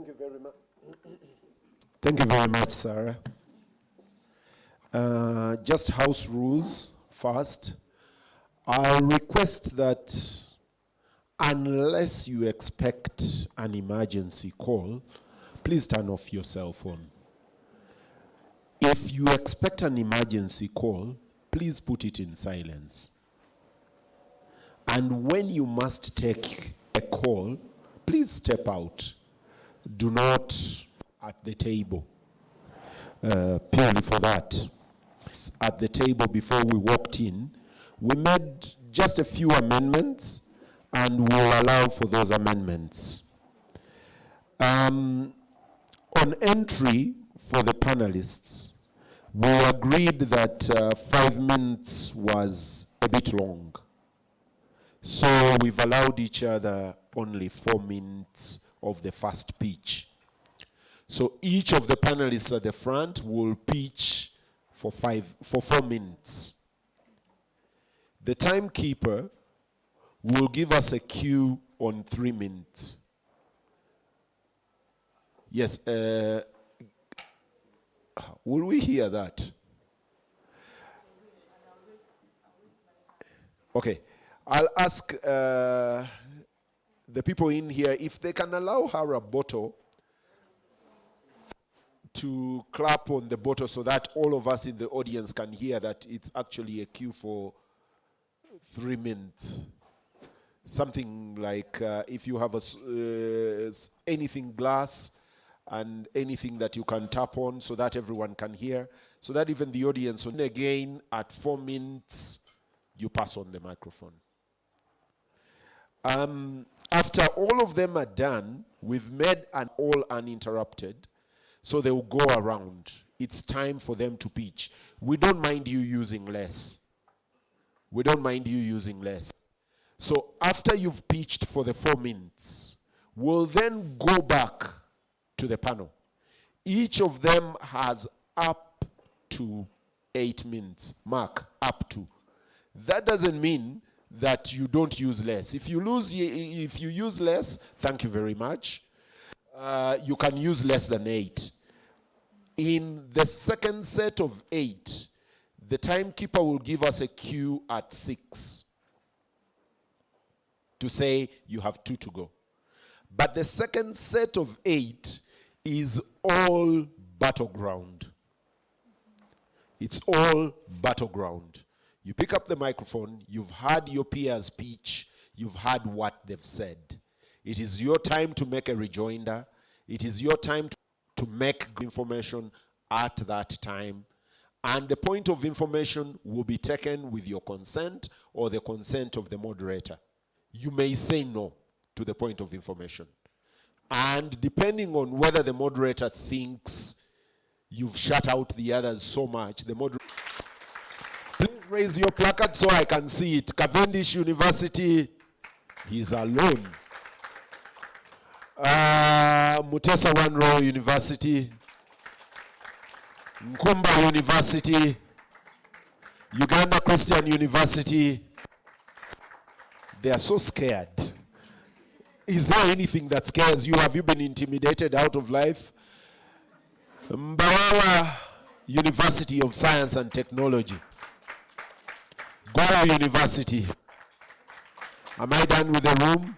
Thank you very much. Thank you very much, Sarah. Just house rules first. I request that unless you expect an emergency call, please turn off your cell phone. If you expect an emergency call, please put it in silence. And when you must take a call, please step out. Do not at the table. Purely for that. At the table before we walked in, we made just a few amendments and we'll allow for those amendments. On entry for the panelists, we agreed that 5 minutes was a bit long. So we've allowed each other only 4 minutes of the first pitch. So each of the panelists at the front will pitch for 4 minutes. The timekeeper will give us a cue on 3 minutes. Yes, will we hear that? Okay, I'll ask the people in here if they can allow her a bottle to clap on the bottle so that all of us in the audience can hear that it's actually a cue for 3 minutes. Something like if you have anything glass and anything that you can tap on so that everyone can hear, so that even the audience will again at 4 minutes, you pass on the microphone. After all of them are done, we've made an all uninterrupted, so they will go around. It's time for them to pitch. We don't mind you using less. We don't mind you using less. So after you've pitched for the 4 minutes, we'll then go back to the panel. Each of them has up to 8 minutes. Mark, up to. That doesn't mean that you don't use less. If you use less, thank you very much. You can use less than 8. In the second set of 8, the timekeeper will give us a cue at 6 to say you have 2 to go. But the second set of 8 is all battleground. It's all battleground. You pick up the microphone, you've heard your peers pitch, you've heard what they've said. It is your time to make a rejoinder. It is your time to make information at that time. And the point of information will be taken with your consent or the consent of the moderator. You may say no to the point of information. And depending on whether the moderator thinks you've shut out the others so much, the moderator... Please raise your placard so I can see it. Cavendish University, he's alone. Muteesa University, Nkumba University, Uganda Christian University. They are so scared. Is there anything that scares you? Have you been intimidated out of life? Mbarara University of Science and Technology. Gulu University. Am I done with the room?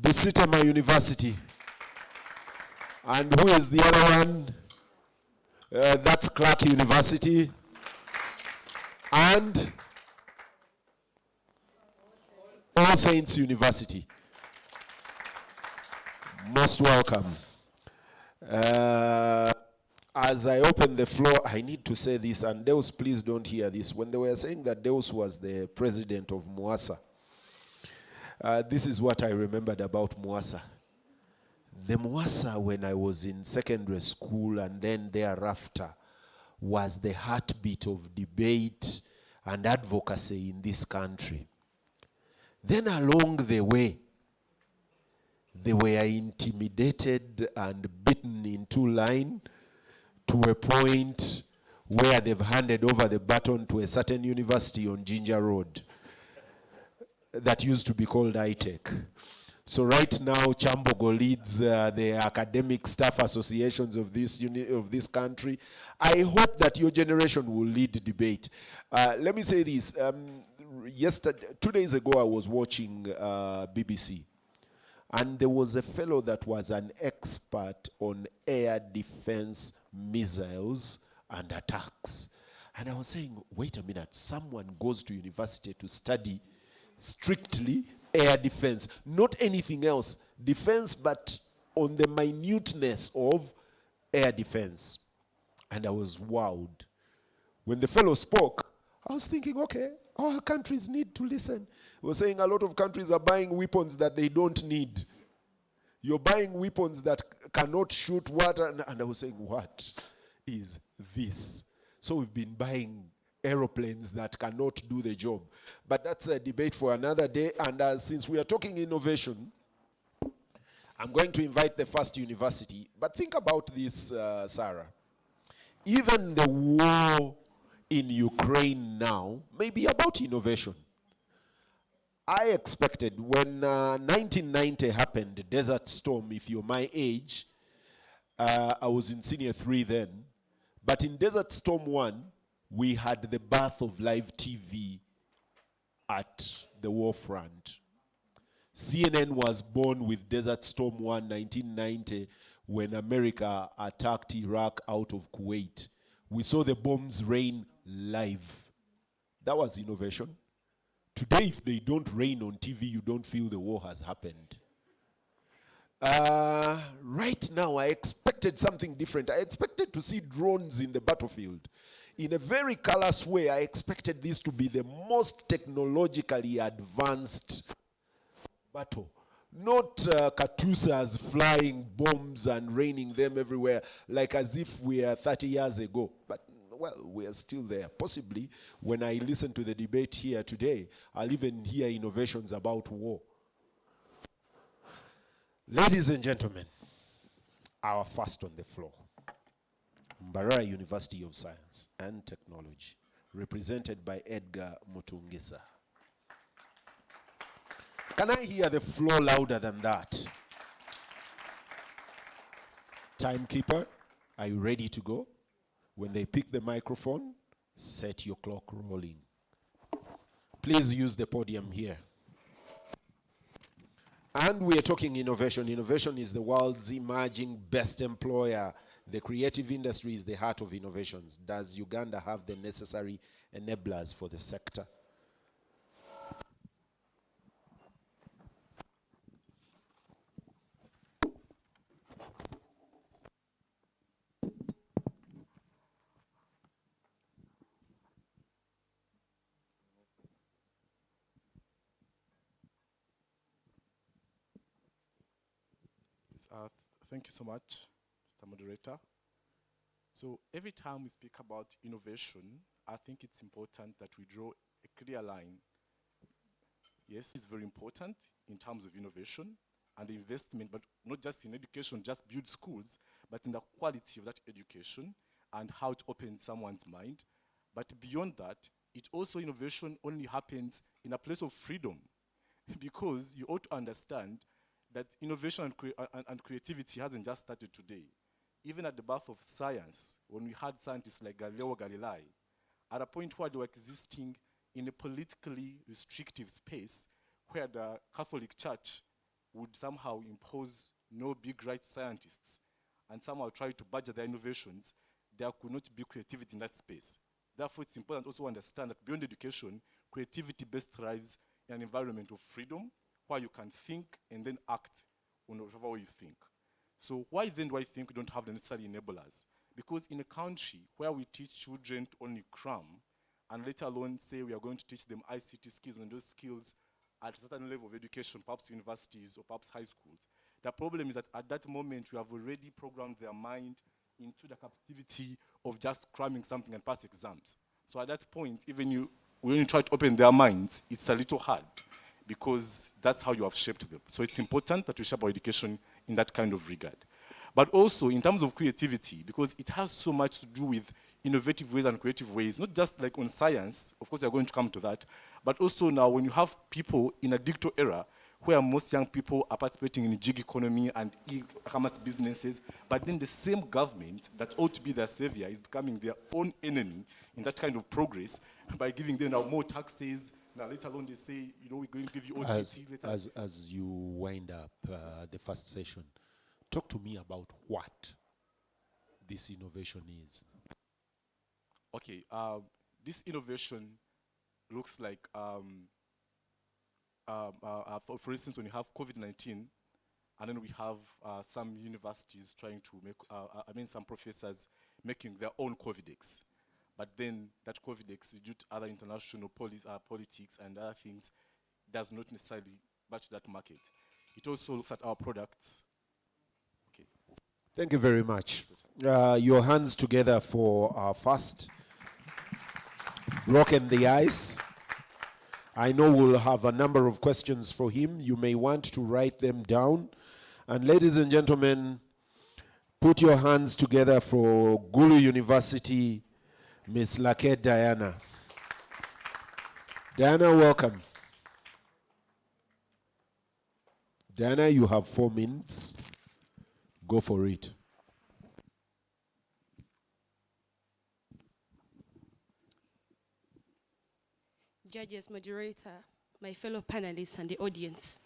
Muteesa University. And who is the other one? That's Clarke University. And All Saints University. Most welcome. As I open the floor, I need to say this, and Deus, please don't hear this. When they were saying that Deus was the president of Mwasa, this is what I remembered about Mwasa. The Mwasa, when I was in secondary school and then thereafter, was the heartbeat of debate and advocacy in this country. Then along the way, they were intimidated and beaten into line to a point where they've handed over the baton to a certain university on Ginger Road that used to be called ITech. So right now, Kyambogo leads the academic staff associations of this country. I hope that your generation will lead the debate. Let me say this. 2 days ago, I was watching BBC. And there was a fellow that was an expert on air defense missiles and attacks. And I was saying, wait a minute, someone goes to university to study strictly air defense, not anything else, defense, but on the minuteness of air defense. And I was wowed. When the fellow spoke, I was thinking, okay, our countries need to listen. He was saying a lot of countries are buying weapons that they don't need. You're buying weapons that cannot shoot water. And I was saying, what is this? So we've been buying aeroplanes that cannot do the job. But that's a debate for another day. And since we are talking innovation, I'm going to invite the first university. But think about this, Sarah. Even the war in Ukraine now may be about innovation. I expected when 1990 happened, Desert Storm, if you're my age, I was in senior 3 then. But in Desert Storm 1, we had the birth of live TV at the war front. CNN was born with Desert Storm 1, 1990, when America attacked Iraq out of Kuwait. We saw the bombs rain live. That was innovation. Today, if they don't rain on TV, you don't feel the war has happened. Right now, I expected something different. I expected to see drones in the battlefield. In a very callous way, I expected this to be the most technologically advanced battle. Not Katusas flying bombs and raining them everywhere, like as if we are 30 years ago. But, well, we are still there. Possibly, when I listen to the debate here today, I'll even hear innovations about war. Ladies and gentlemen, our first on the floor, Mbarara University of Science and Technology, represented by Edgar Muteesa. Can I hear the floor louder than that? Timekeeper, are you ready to go? When they pick the microphone, set your clock rolling. Please use the podium here. And we are talking innovation. Innovation is the world's emerging best employer. The creative industry is the heart of innovations. Does Uganda have the necessary enablers for the sector? Thank you so much, Mr. Moderator. So every time we speak about innovation, I think it's important that we draw a clear line. Yes, it's very important in terms of innovation and investment, but not just in education, just build schools, but in the quality of that education and how it opens someone's mind. But beyond that, it also innovation only happens in a place of freedom, because you ought to understand that innovation and creativity hasn't just started today. Even at the birth of science, when we had scientists like Galileo Galilei, at a point where they were existing in a politically restrictive space, where the Catholic Church would somehow impose no big right scientists and somehow try to budget their innovations, there could not be creativity in that space. Therefore, it's important also to understand that beyond education, creativity best thrives in an environment of freedom, where you can think and then act on whatever way you think. So why then do I think we don't have the necessary enablers? Because in a country where we teach children to only cram, and let alone say we are going to teach them ICT skills, and those skills at a certain level of education, perhaps universities or perhaps high schools, the problem is that at that moment we have already programmed their mind into the captivity of just cramming something and pass exams. So at that point, even when you try to open their minds, it's a little hard, because that's how you have shaped them. So it's important that we shape our education in that kind of regard. But also in terms of creativity, because it has so much to do with innovative ways and creative ways, not just like on science, of course we are going to come to that, but also now when you have people in a digital era where most young people are participating in the gig economy and e-commerce businesses, but then the same government that ought to be their savior is becoming their own enemy in that kind of progress by giving them now more taxes. Now later on they say, we're going to give you OTT later. As you wind up the first session, talk to me about what this innovation is. Okay, this innovation looks like, for instance, when you have COVID-19, and then we have some universities trying to make, some professors making their own COVIDex. But then that COVIDex, due to other international politics and other things, does not necessarily match that market. It also looks at our products. Okay. Thank you very much. Your hands together for our first. Broken the ice. I know we'll have a number of questions for him. You may want to write them down. And ladies and gentlemen, put your hands together for Gulu University, Miss Clarke Diana. Diana, welcome. Diana, you have 4 minutes. Go for it. Judges, moderator, my fellow panelists, and the audience.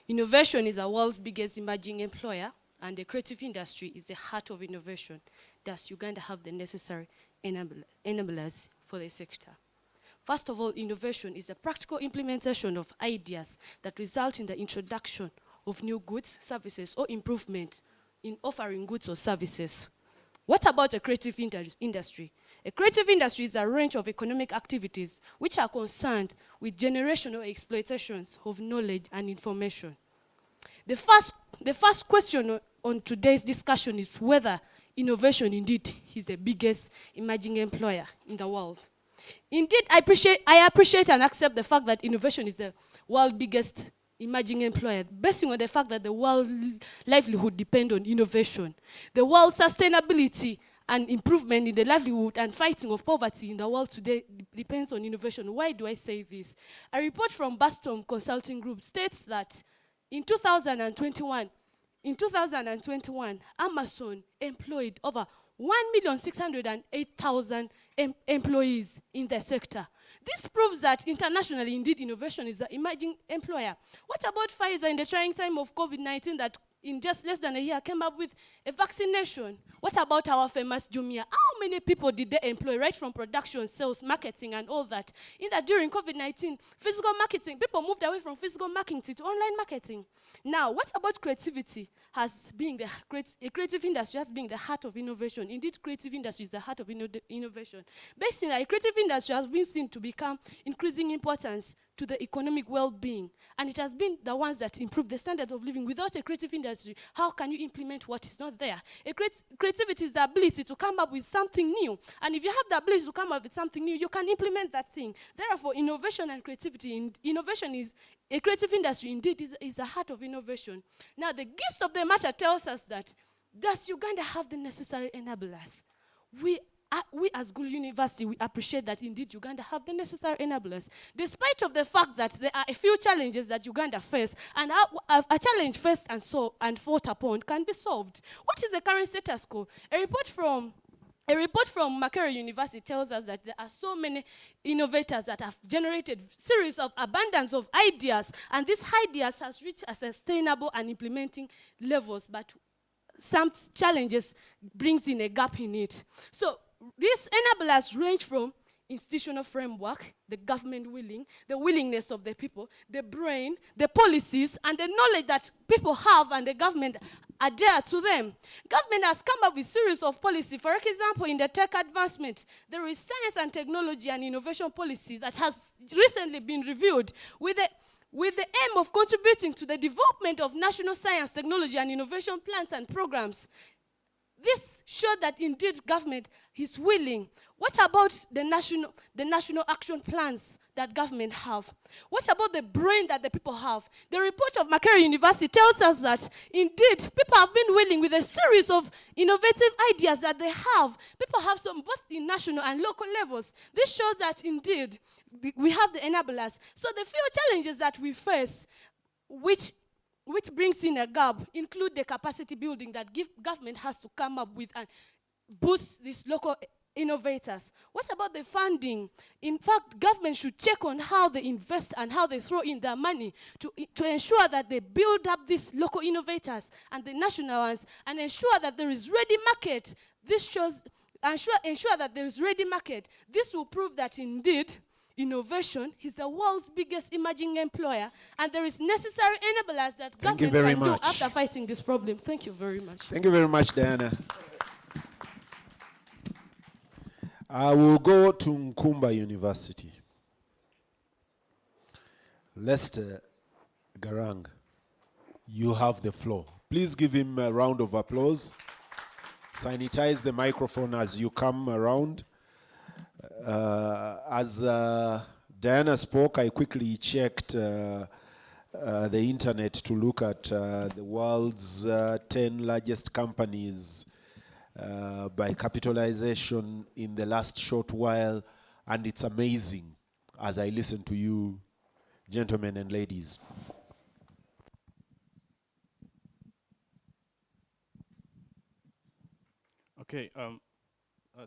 Innovation is the world's biggest emerging employer, and the creative industry is the heart of innovation. Does Uganda have the necessary enablers for the sector? First of all, innovation is the practical implementation of ideas that result in the introduction of new goods, services, or improvement in offering goods or services. What about a creative industry? A creative industry is a range of economic activities which are concerned with generational exploitations of knowledge and information. The first question on today's discussion is whether innovation indeed is the biggest emerging employer in the world. Indeed, I appreciate and accept the fact that innovation is the world's biggest emerging employer, based on the fact that the world's livelihood depends on innovation. The world's sustainability and improvement in the livelihood and fighting of poverty in the world today depends on innovation. Why do I say this? A report from Baston Consulting Group states that in 2021, Amazon employed over 1,608,000 employees in the sector. This proves that internationally, indeed, innovation is the emerging employer. What about Pfizer in the trying time of COVID-19 that in just less than a year came up with a vaccination? What about our famous Jumia? How many people did they employ, right from production, sales, marketing, and all that? In that during COVID-19, physical marketing, people moved away from physical marketing to online marketing. Now, what about creativity as being a creative industry as being the heart of innovation? Indeed, creative industry is the heart of innovation. Based in that, creative industry has been seen to become increasing importance to the economic well-being, and it has been the ones that improve the standard of living. Without a creative industry, how can you implement what is not there? Creativity is the ability to come up with something new, and if you have the ability to come up with something new, you can implement that thing. Therefore, innovation and creativity, innovation is a creative industry, indeed, is the heart of innovation. Now, the gist of the matter tells us that, does Uganda have the necessary enablers? We as Gulu University, we appreciate that indeed Uganda have the necessary enablers, despite of the fact that there are a few challenges that Uganda face, and a challenge faced and fought upon can be solved. What is the current status quo? A report from Mbarara University tells us that there are so many innovators that have generated series of abundance of ideas, and these ideas has reached a sustainable and implementing levels, but some challenges brings in a gap in it. So these enablers range from institutional framework, the government the willingness of the people, the brain, the policies, and the knowledge that people have and the government adhere to them. Government has come up with series of policy. For example, in the tech advancement, there is science and technology and innovation policy that has recently been reviewed with the aim of contributing to the development of national science, technology, and innovation plans and programs. This showed that indeed government is willing. What about the national action plans that government have? What about the brain that the people have? The report of Mbarara University tells us that indeed people have been willing with a series of innovative ideas that they have. People have some both in national and local levels. This shows that indeed we have the enablers. So the few challenges that we face, which brings in a gap, include the capacity building that government has to come up with and boost these local innovators. What about the funding? In fact, government should check on how they invest and how they throw in their money to ensure that they build up these local innovators and the national ones, and ensure that there is ready market. This shows, ensure that there is ready market. This will prove that indeed, innovation is the world's biggest emerging employer, and there is necessary enablers that government can do after fighting this problem. Thank you very much. Thank you very much, Diana. I will go to Nkumba University. Lester Garang, you have the floor. Please give him a round of applause. Sanitize the microphone as you come around. As Diana spoke, I quickly checked the internet to look at the world's 10 largest companies by capitalization in the last short while, and it's amazing as I listen to you, gentlemen and ladies. Okay,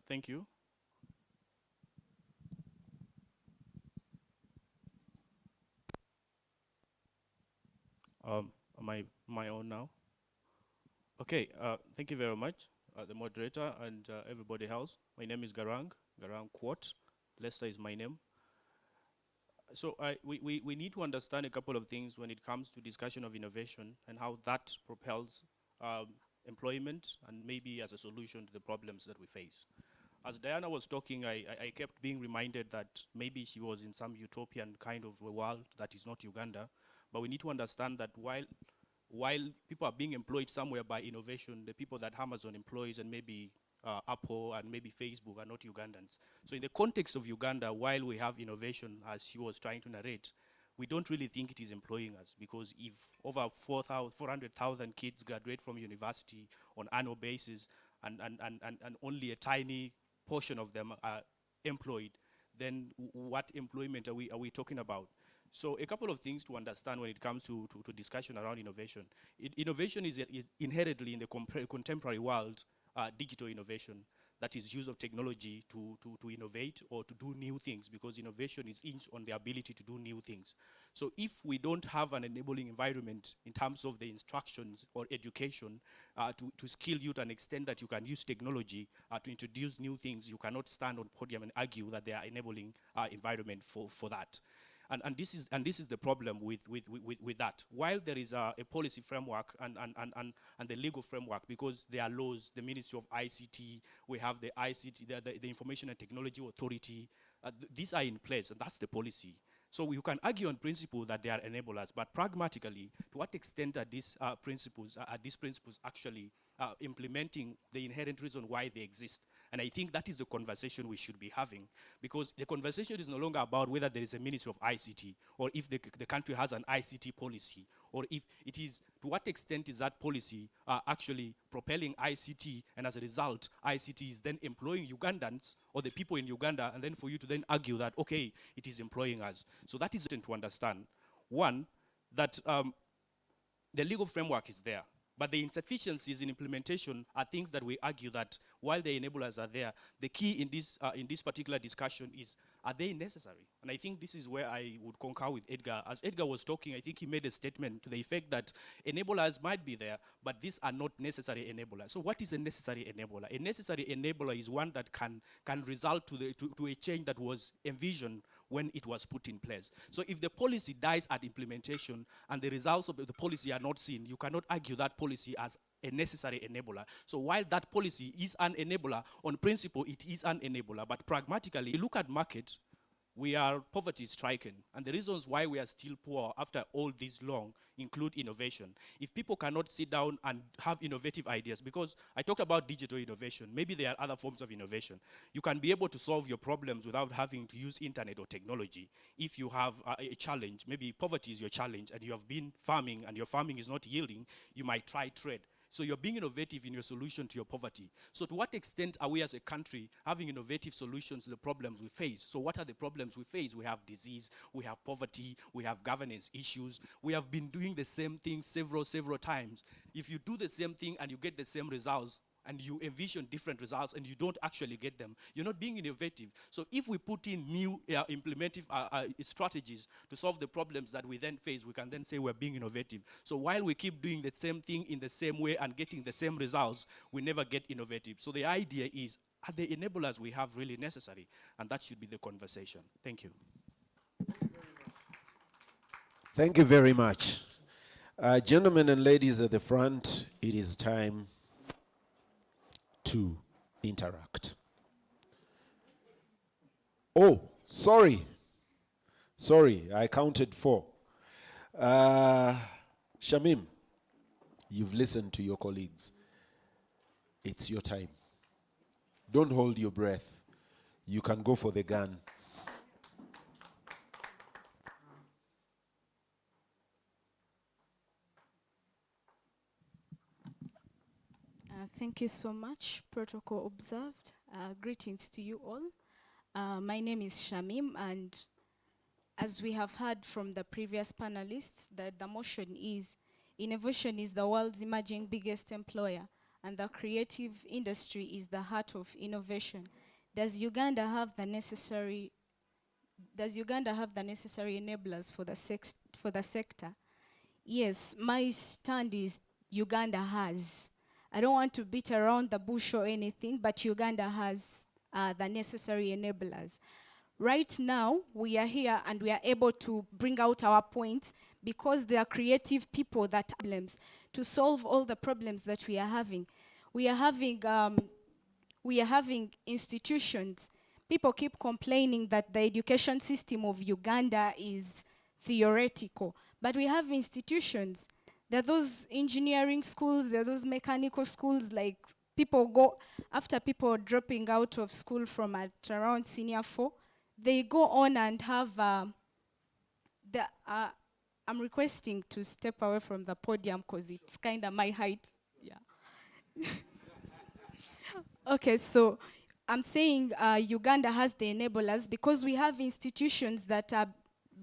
thank you. Am I on now? Okay, thank you very much, the moderator and everybody else. My name is Garang Kwot. Lester is my name. So we need to understand a couple of things when it comes to discussion of innovation and how that propels employment and maybe as a solution to the problems that we face. As Diana was talking, I kept being reminded that maybe she was in some utopian kind of a world that is not Uganda. But we need to understand that while people are being employed somewhere by innovation, the people that Amazon employs and maybe Apple and maybe Facebook are not Ugandans. So in the context of Uganda, while we have innovation, as she was trying to narrate, we don't really think it is employing us, because if over 400,000 kids graduate from university on annual basis and only a tiny portion of them are employed, then what employment are we talking about? So a couple of things to understand when it comes to discussion around innovation. Innovation is inherently in the contemporary world digital innovation. That is use of technology to innovate or to do new things, because innovation is hinged on the ability to do new things. So if we don't have an enabling environment in terms of the instructions or education to skill you to an extent that you can use technology to introduce new things, you cannot stand on podium and argue that they are enabling environment for that. And this is the problem with that. While there is a policy framework and the legal framework, because there are laws, the Ministry of ICT, we have the ICT, the Information and Technology Authority, these are in place, and that's the policy. So you can argue on principle that they are enablers, but pragmatically, to what extent are these principles actually implementing the inherent reason why they exist? And I think that is the conversation we should be having, because the conversation is no longer about whether there is a Ministry of ICT, or if the country has an ICT policy, or if it is, to what extent is that policy actually propelling ICT, and as a result, ICT is then employing Ugandans, or the people in Uganda, and then for you to then argue that, okay, it is employing us. So that is important to understand. One, that the legal framework is there, but the insufficiencies in implementation are things that we argue that while the enablers are there, the key in this particular discussion is, are they necessary? And I think this is where I would concur with Edgar. As Edgar was talking, I think he made a statement to the effect that enablers might be there, but these are not necessary enablers. So what is a necessary enabler? A necessary enabler is one that can result to a change that was envisioned when it was put in place. So if the policy dies at implementation and the results of the policy are not seen, you cannot argue that policy as a necessary enabler. So while that policy is an enabler, on principle it is an enabler, but pragmatically, you look at markets, poverty stricken, and the reasons why we are still poor after all this long include innovation. If people cannot sit down and have innovative ideas, because I talked about digital innovation, maybe there are other forms of innovation. You can be able to solve your problems without having to use internet or technology. If you have a challenge, maybe poverty is your challenge, and you have been farming and your farming is not yielding, you might try trade. So you're being innovative in your solution to your poverty. So to what extent are we as a country having innovative solutions to the problems we face? So what are the problems we face? We have disease, we have poverty, we have governance issues. We have been doing the same thing several times. If you do the same thing and you get the same results, and you envision different results and you don't actually get them, you're not being innovative. So if we put in new implementive strategies to solve the problems that we then face, we can then say we're being innovative. So while we keep doing the same thing in the same way and getting the same results, we never get innovative. So the idea is, are the enablers we have really necessary? And that should be the conversation. Thank you. Thank you very much. Gentlemen and ladies at the front, it is time to interact. Oh, sorry, I counted 4. Shamim, you've listened to your colleagues. It's your time. Don't hold your breath. You can go for the gun. Thank you so much. Protocol observed. Greetings to you all. My name is Shamim, and as we have heard from the previous panelists, that the motion is, innovation is the world's emerging biggest employer, and the creative industry is the heart of innovation. Does Uganda have the necessary enablers for the sector? Yes, my stand is Uganda has. I don't want to beat around the bush or anything, but Uganda has the necessary enablers. Right now, we are here and we are able to bring out our points because there are creative people that have problems to solve all the problems that we are having. We are having institutions. People keep complaining that the education system of Uganda is theoretical, but we have institutions. There are those engineering schools, there are those mechanical schools, like people go, after people dropping out of school from at around senior 4, they go on and have, I'm requesting to step away from the podium because it's kind of my height. Yeah. Okay, so I'm saying Uganda has the enablers because we have institutions that are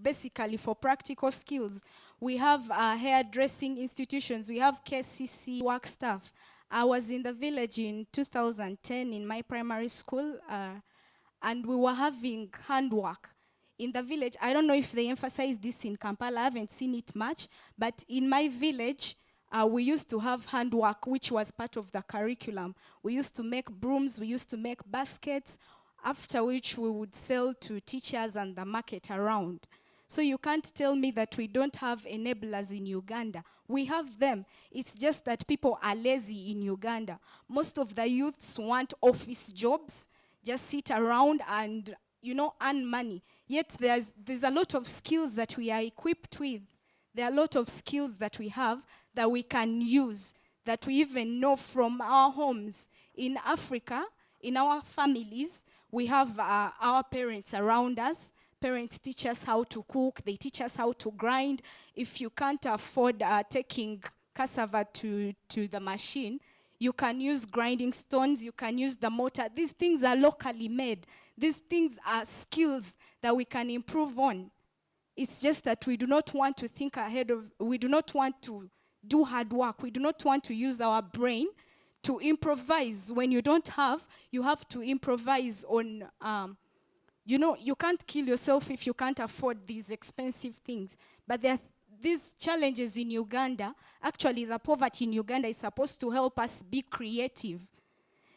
basically for practical skills. We have hairdressing institutions. We have KCC work staff. I was in the village in 2010 in my primary school, and we were having handwork in the village. I don't know if they emphasize this in Kampala. I haven't seen it much. But in my village, we used to have handwork, which was part of the curriculum. We used to make brooms. We used to make baskets, after which we would sell to teachers and the market around. So you can't tell me that we don't have enablers in Uganda. We have them. It's just that people are lazy in Uganda. Most of the youths want office jobs, just sit around and, earn money. Yet there's a lot of skills that we are equipped with. There are a lot of skills that we have that we can use, that we even know from our homes. In Africa, in our families, we have our parents around us. Parents teach us how to cook, they teach us how to grind. If you can't afford taking cassava to the machine, you can use grinding stones, you can use the mortar. These things are locally made. These things are skills that we can improve on. It's just that we do not want to think ahead of, we do not want to do hard work. We do not want to use our brain to improvise. When you don't have, you have to improvise on, you can't kill yourself if you can't afford these expensive things. But there are these challenges in Uganda. Actually, the poverty in Uganda is supposed to help us be creative.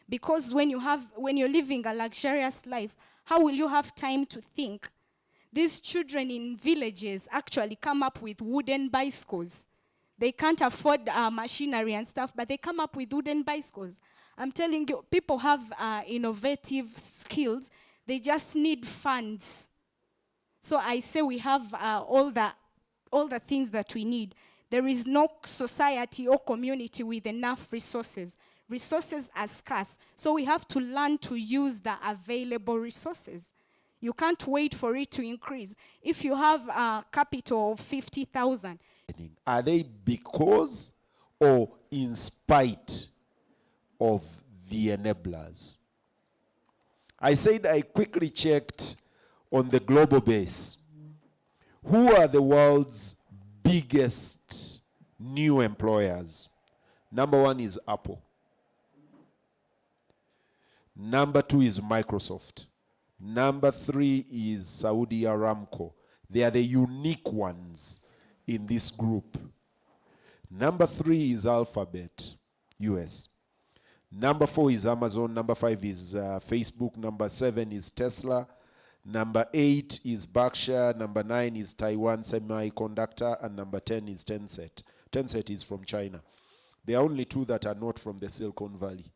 Because when you're living a luxurious life, how will you have time to think? These children in villages actually come up with wooden bicycles. They can't afford machinery and stuff, but they come up with wooden bicycles. I'm telling you, people have innovative skills. They just need funds. So I say we have all the things that we need. There is no society or community with enough resources. Resources are scarce. So we have to learn to use the available resources. You can't wait for it to increase. If you have a capital of 50,000. Are they because or in spite of the enablers. I said I quickly checked on the global base. Who are the world's biggest new employers? Number 1 is Apple. Number 2 is Microsoft. Number 3 is Saudi Aramco. They are the unique ones in this group. Number 3 is Alphabet, US. Number 4 is Amazon. Number 5 is Facebook. Number 7 is Tesla. Number 8 is Berkshire. Number 9 is Taiwan Semiconductor. And number 10 is Tencent. Tencent is from China. There are only 2 that are not from the Silicon Valley.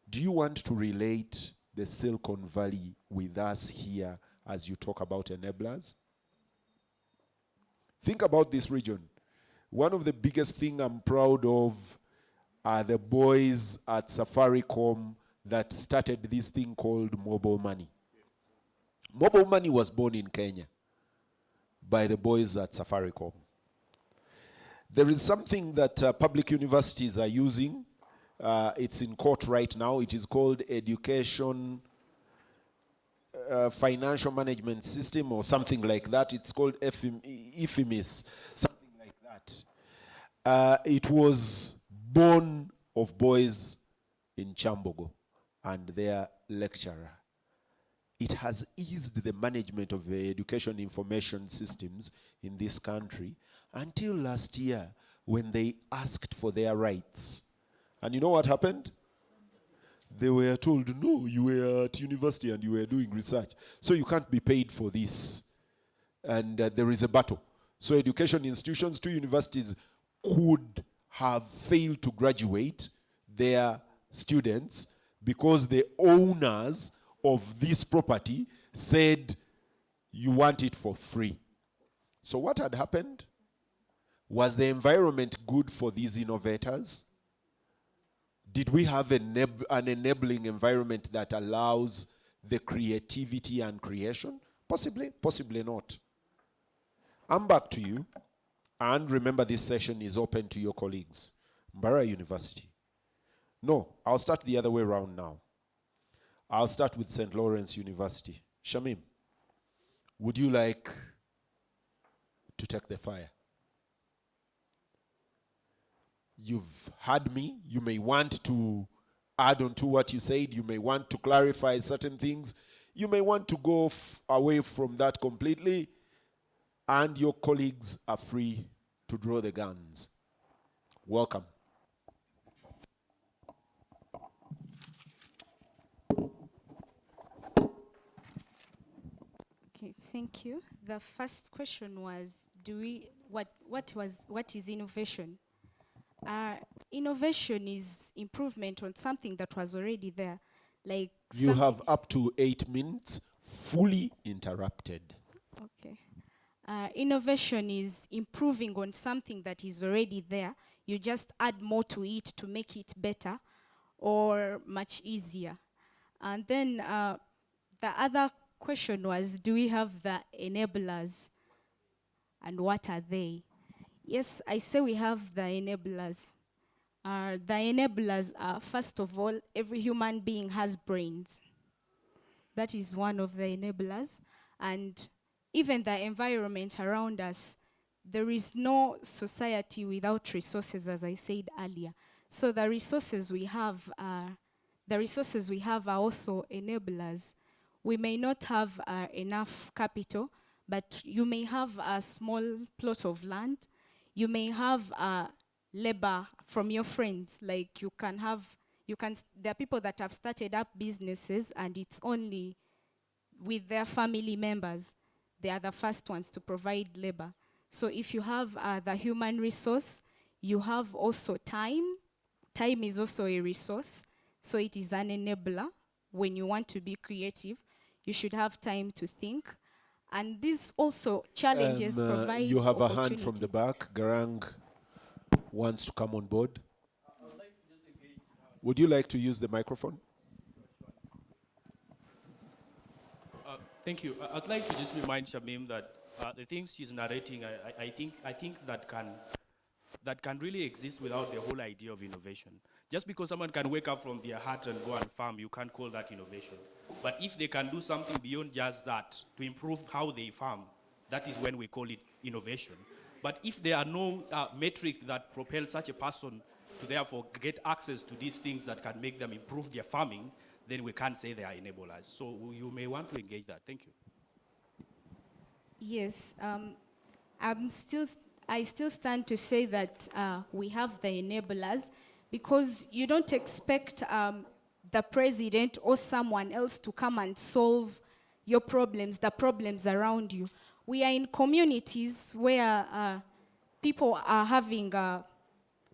Do you want to relate the Silicon Valley with us here as you talk about enablers? Think about this region. One of the biggest things I'm proud of are the boys at Safaricom that started this thing called mobile money. Mobile money was born in Kenya by the boys at Safaricom. There is something that public universities are using. It's in court right now. It is called Education Financial Management System or something like that. It's called IFIMIS, something like that. It was born of boys in Kyambogo and their lecturer. It has eased the management of the education information systems in this country until last year when they asked for their rights. And you know what happened? They were told, no, you were at university and you were doing research, so you can't be paid for this. And there is a battle. So education institutions, 2 universities could have failed to graduate their students because the owners of this property said, you want it for free. So what had happened? Was the environment good for these innovators? Did we have an enabling environment that allows the creativity and creation? Possibly, possibly not. I'm back to you. And remember, this session is open to your colleagues. Mbarara University. No, I'll start the other way around now. I'll start with St. Lawrence University. Shamim, would you like to take the fire? You've heard me. You may want to add on to what you said. You may want to clarify certain things. You may want to go away from that completely. And your colleagues are free to draw the guns. Welcome. Okay, thank you. The first question was, what is innovation? Innovation is improvement on something that was already there. Like you have up to 8 minutes, fully interrupted. Okay. Innovation is improving on something that is already there. You just add more to it to make it better or much easier. And then the other question was, do we have the enablers? And what are they? Yes, I say we have the enablers. The enablers are, first of all, every human being has brains. That is one of the enablers. And even the environment around us, there is no society without resources, as I said earlier. So the resources we have are also enablers. We may not have enough capital, but you may have a small plot of land. You may have labor from your friends. Like there are people that have started up businesses and it's only with their family members. They are the first ones to provide labor. So if you have the human resource, you have also time. Time is also a resource. So it is an enabler. When you want to be creative, you should have time to think. And these also challenges provide you have a hand from the back. Garang wants to come on board. Would you like to use the microphone? Thank you. I'd like to just remind Shamim that the things she's narrating, I think that can that can really exist without the whole idea of innovation. Just because someone can wake up from their hut and go and farm, you can't call that innovation. But if they can do something beyond just that to improve how they farm, that is when we call it innovation. But if there are no metric that propels such a person to therefore get access to these things that can make them improve their farming, then we can't say they are enablers. So you may want to engage that. Thank you. Yes, I still stand to say that we have the enablers, because you don't expect the president or someone else to come and solve your problems, the problems around you. We are in communities where people are having,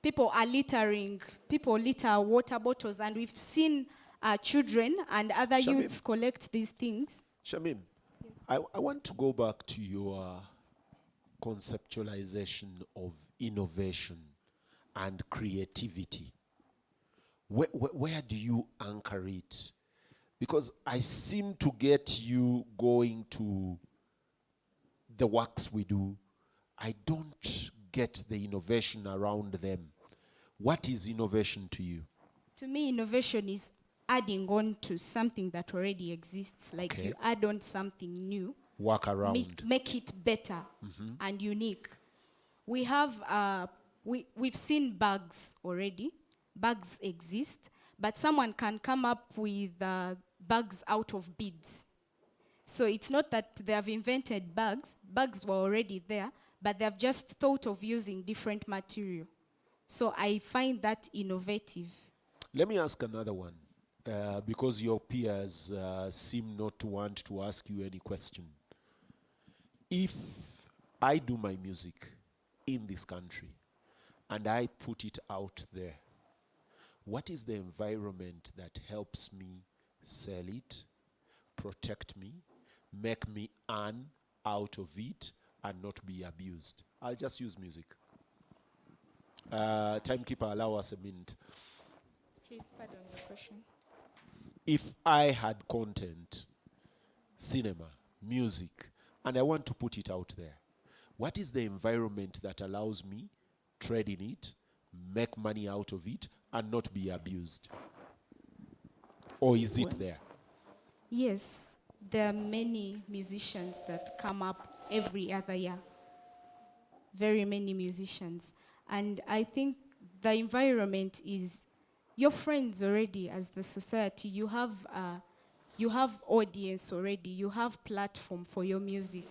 people are littering, people litter water bottles, and we've seen children and other Shamim. youths collect these things. Shamim, yes. I want to go back to your conceptualization of innovation and creativity. Where do you anchor it? Because I seem to get you going to the works we do. I don't get the innovation around them. What is innovation to you? To me, innovation is adding on to something that already exists. Like Okay. you add on something new, Work around. make it better and unique. We have, we've seen bugs already. Bugs exist, but someone can come up with bugs out of beads. So it's not that they have invented bugs. Bugs were already there, but they've just thought of using different material. So I find that innovative. Let me ask another one, because your peers seem not to want to ask you any question. If I do my music in this country and I put it out there, what is the environment that helps me sell it, protect me, make me earn out of it, and not be abused? I'll just use music. Timekeeper, allow us a minute. Please pardon the question. If I had content, cinema, music, and I want to put it out there, what is the environment that allows me trade in it, make money out of it, and not be abused? Or is it there? Yes, there are many musicians that come up every other year. Very many musicians. And I think the environment is your friends already as the society. You have audience already. You have platform for your music.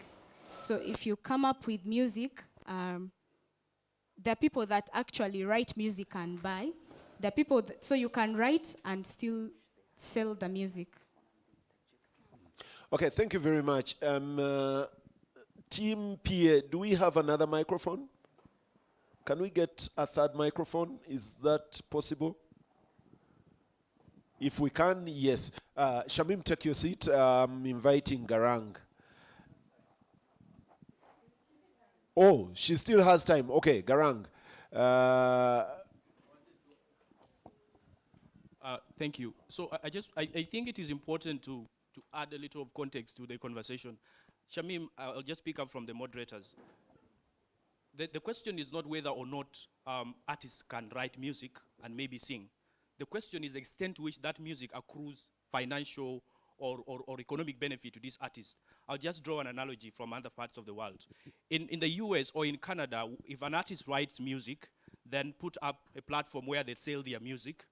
So if you come up with music, there are people that actually write music and buy. There are people so you can write and still sell the music. Okay, thank you very much. Team PA, do we have another microphone? Can we get a third microphone? Is that possible? If we can, yes. Shamim, take your seat. I'm inviting Garang. Oh, she still has time. Okay, Garang. Thank you. So I think it is important to add a little of context to the conversation. Shamim, I'll just pick up from the moderators. The question is not whether or not artists can write music and maybe sing. The question is the extent to which that music accrues financial or economic benefit to this artist. I'll just draw an analogy from other parts of the world. In the US or in Canada, if an artist writes music, then put up a platform where they sell their music,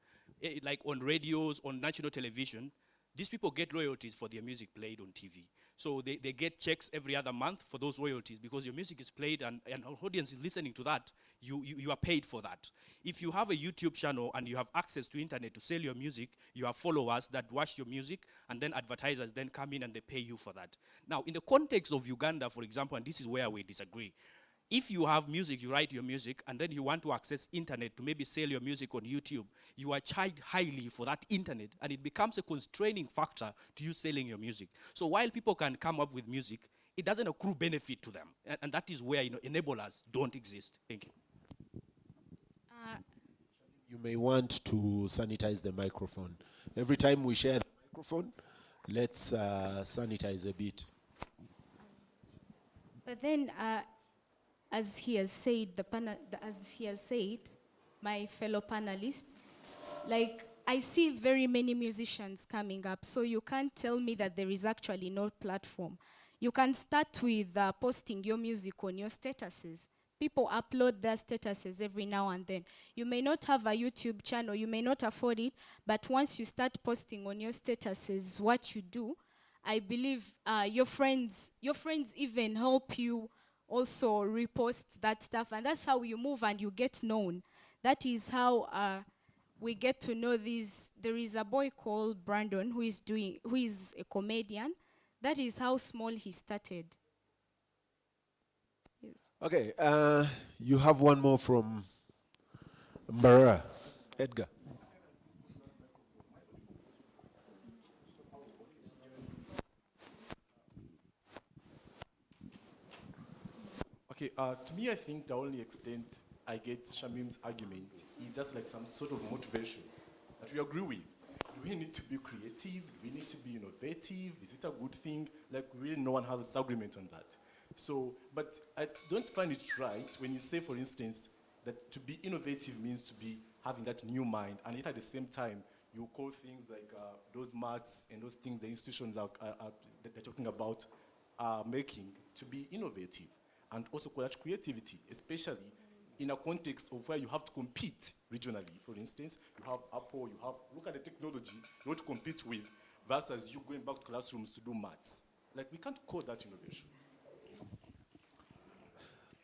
like on radios, on national television, these people get royalties for their music played on TV. So they get checks every other month for those royalties because your music is played and an audience is listening to that. You are paid for that. If you have a YouTube channel and you have access to internet to sell your music, you have followers that watch your music, and then advertisers then come in and they pay you for that. Now, in the context of Uganda, for example, and this is where we disagree, if you have music, you write your music, and then you want to access internet to maybe sell your music on YouTube, you are charged highly for that internet, and it becomes a constraining factor to you selling your music. So while people can come up with music, it doesn't accrue benefit to them, and that is where enablers don't exist. Thank you. You may want to sanitize the microphone. Every time we share the microphone, let's sanitize a bit. But then as he has said, my fellow panelist, like I see very many musicians coming up, so you can't tell me that there is actually no platform. You can start with posting your music on your statuses. People upload their statuses every now and then. You may not have a YouTube channel, you may not afford it, but once you start posting on your statuses what you do, I believe your friends even help you also repost that stuff, and that's how you move and you get known. That is how we get to know these. There is a boy called Brandon who is a comedian. That is how small he started. Yes. Okay, you have one more from Mbarara. Edgar. Okay, to me, I think the only extent I get Shamim's argument is just like some sort of motivation that we agree with. We need to be creative, we need to be innovative, is it a good thing? Like, really no one has a disagreement on that. So, but I don't find it right when you say, for instance, that to be innovative means to be having that new mind, and yet at the same time, you call things like those maths and those things the institutions that they're talking about are making to be innovative, and also call that creativity, especially in a context of where you have to compete regionally. For instance, you have Apple, look at the technology you want to compete with versus you going back to classrooms to do maths. Like, we can't call that innovation.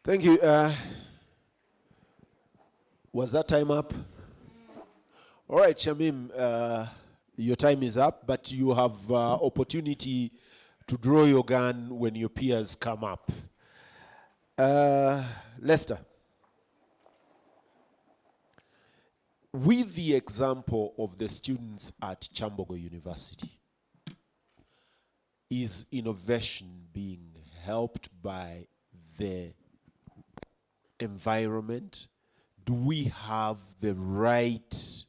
Thank you. Was that time up? All right, Shamim, your time is up, but you have opportunity to draw your gun when your peers come up. Lester. With the example of the students at Kyambogo University, is innovation being helped by the environment? Do we have the right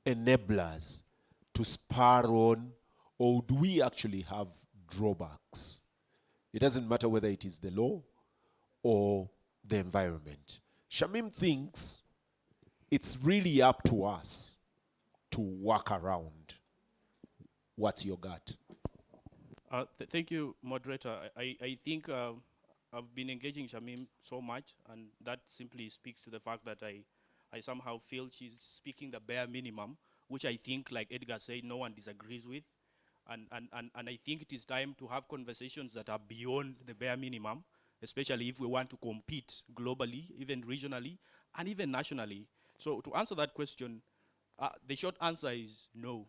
enablers to spur on, or do we actually have drawbacks? It doesn't matter whether it is the law or the environment. Shamim thinks it's really up to us to work around. What's your gut? Thank you, moderator. I think I've been engaging Shamim so much, and that simply speaks to the fact that I somehow feel she's speaking the bare minimum, which I think, like Edgar said, no one disagrees with. And I think it is time to have conversations that are beyond the bare minimum, especially if we want to compete globally, even regionally, and even nationally. So to answer that question, the short answer is no.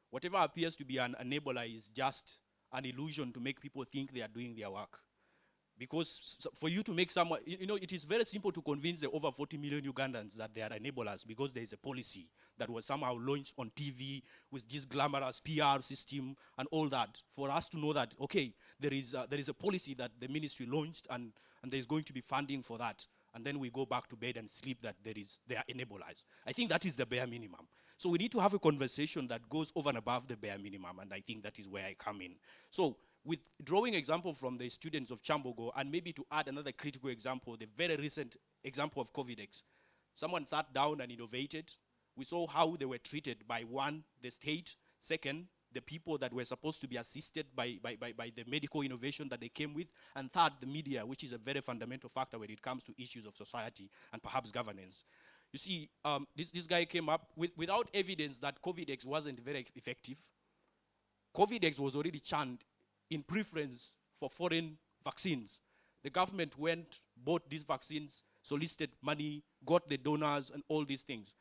Whatever appears to be an enabler is just an illusion to make people think they are doing their work. Because for you to make someone, it is very simple to convince the over 40 million Ugandans that they are enablers because there is a policy that was somehow launched on TV with this glamorous PR system and all that, for us to know that, okay, there is a policy that the ministry launched and there is going to be funding for that. And then we go back to bed and sleep that they are enablers. I think that is the bare minimum. So we need to have a conversation that goes over and above the bare minimum, and I think that is where I come in. So with drawing example from the students of Kyambogo, and maybe to add another critical example, the very recent example of COVIDX, someone sat down and innovated. We saw how they were treated by one, the state, second, the people that were supposed to be assisted by the medical innovation that they came with, and third, the media, which is a very fundamental factor when it comes to issues of society and perhaps governance. You see, this guy came up without evidence that COVIDX wasn't very effective. COVIDX was already channed in preference for foreign vaccines. The government went, bought these vaccines, solicited money, got the donors, and all these things.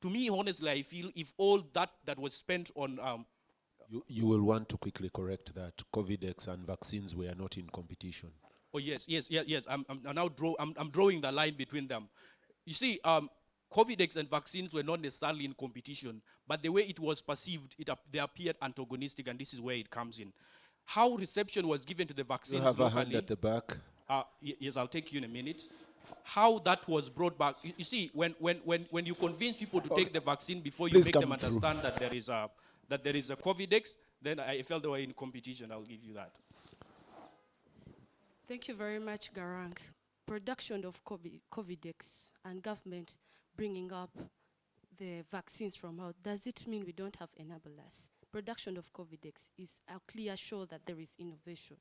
To me, honestly, I feel if all that was spent on... You will want to quickly correct that COVIDX and vaccines were not in competition. Oh, yes. I'm drawing the line between them. You see, COVIDX and vaccines were not necessarily in competition, but the way it was perceived, they appeared antagonistic, and this is where it comes in. How reception was given to the vaccines you have locally, a hand at the back. Yes, I'll take you in a minute. How that was brought back. You see, when you convince people to take the vaccine before you make them understand that there is a COVIDX, then I felt they were in competition. I'll give you that. Thank you very much, Garang. Production of Covidex and government bringing up the vaccines from out, does it mean we don't have enablers? Production of Covidex is a clear show that there is innovation.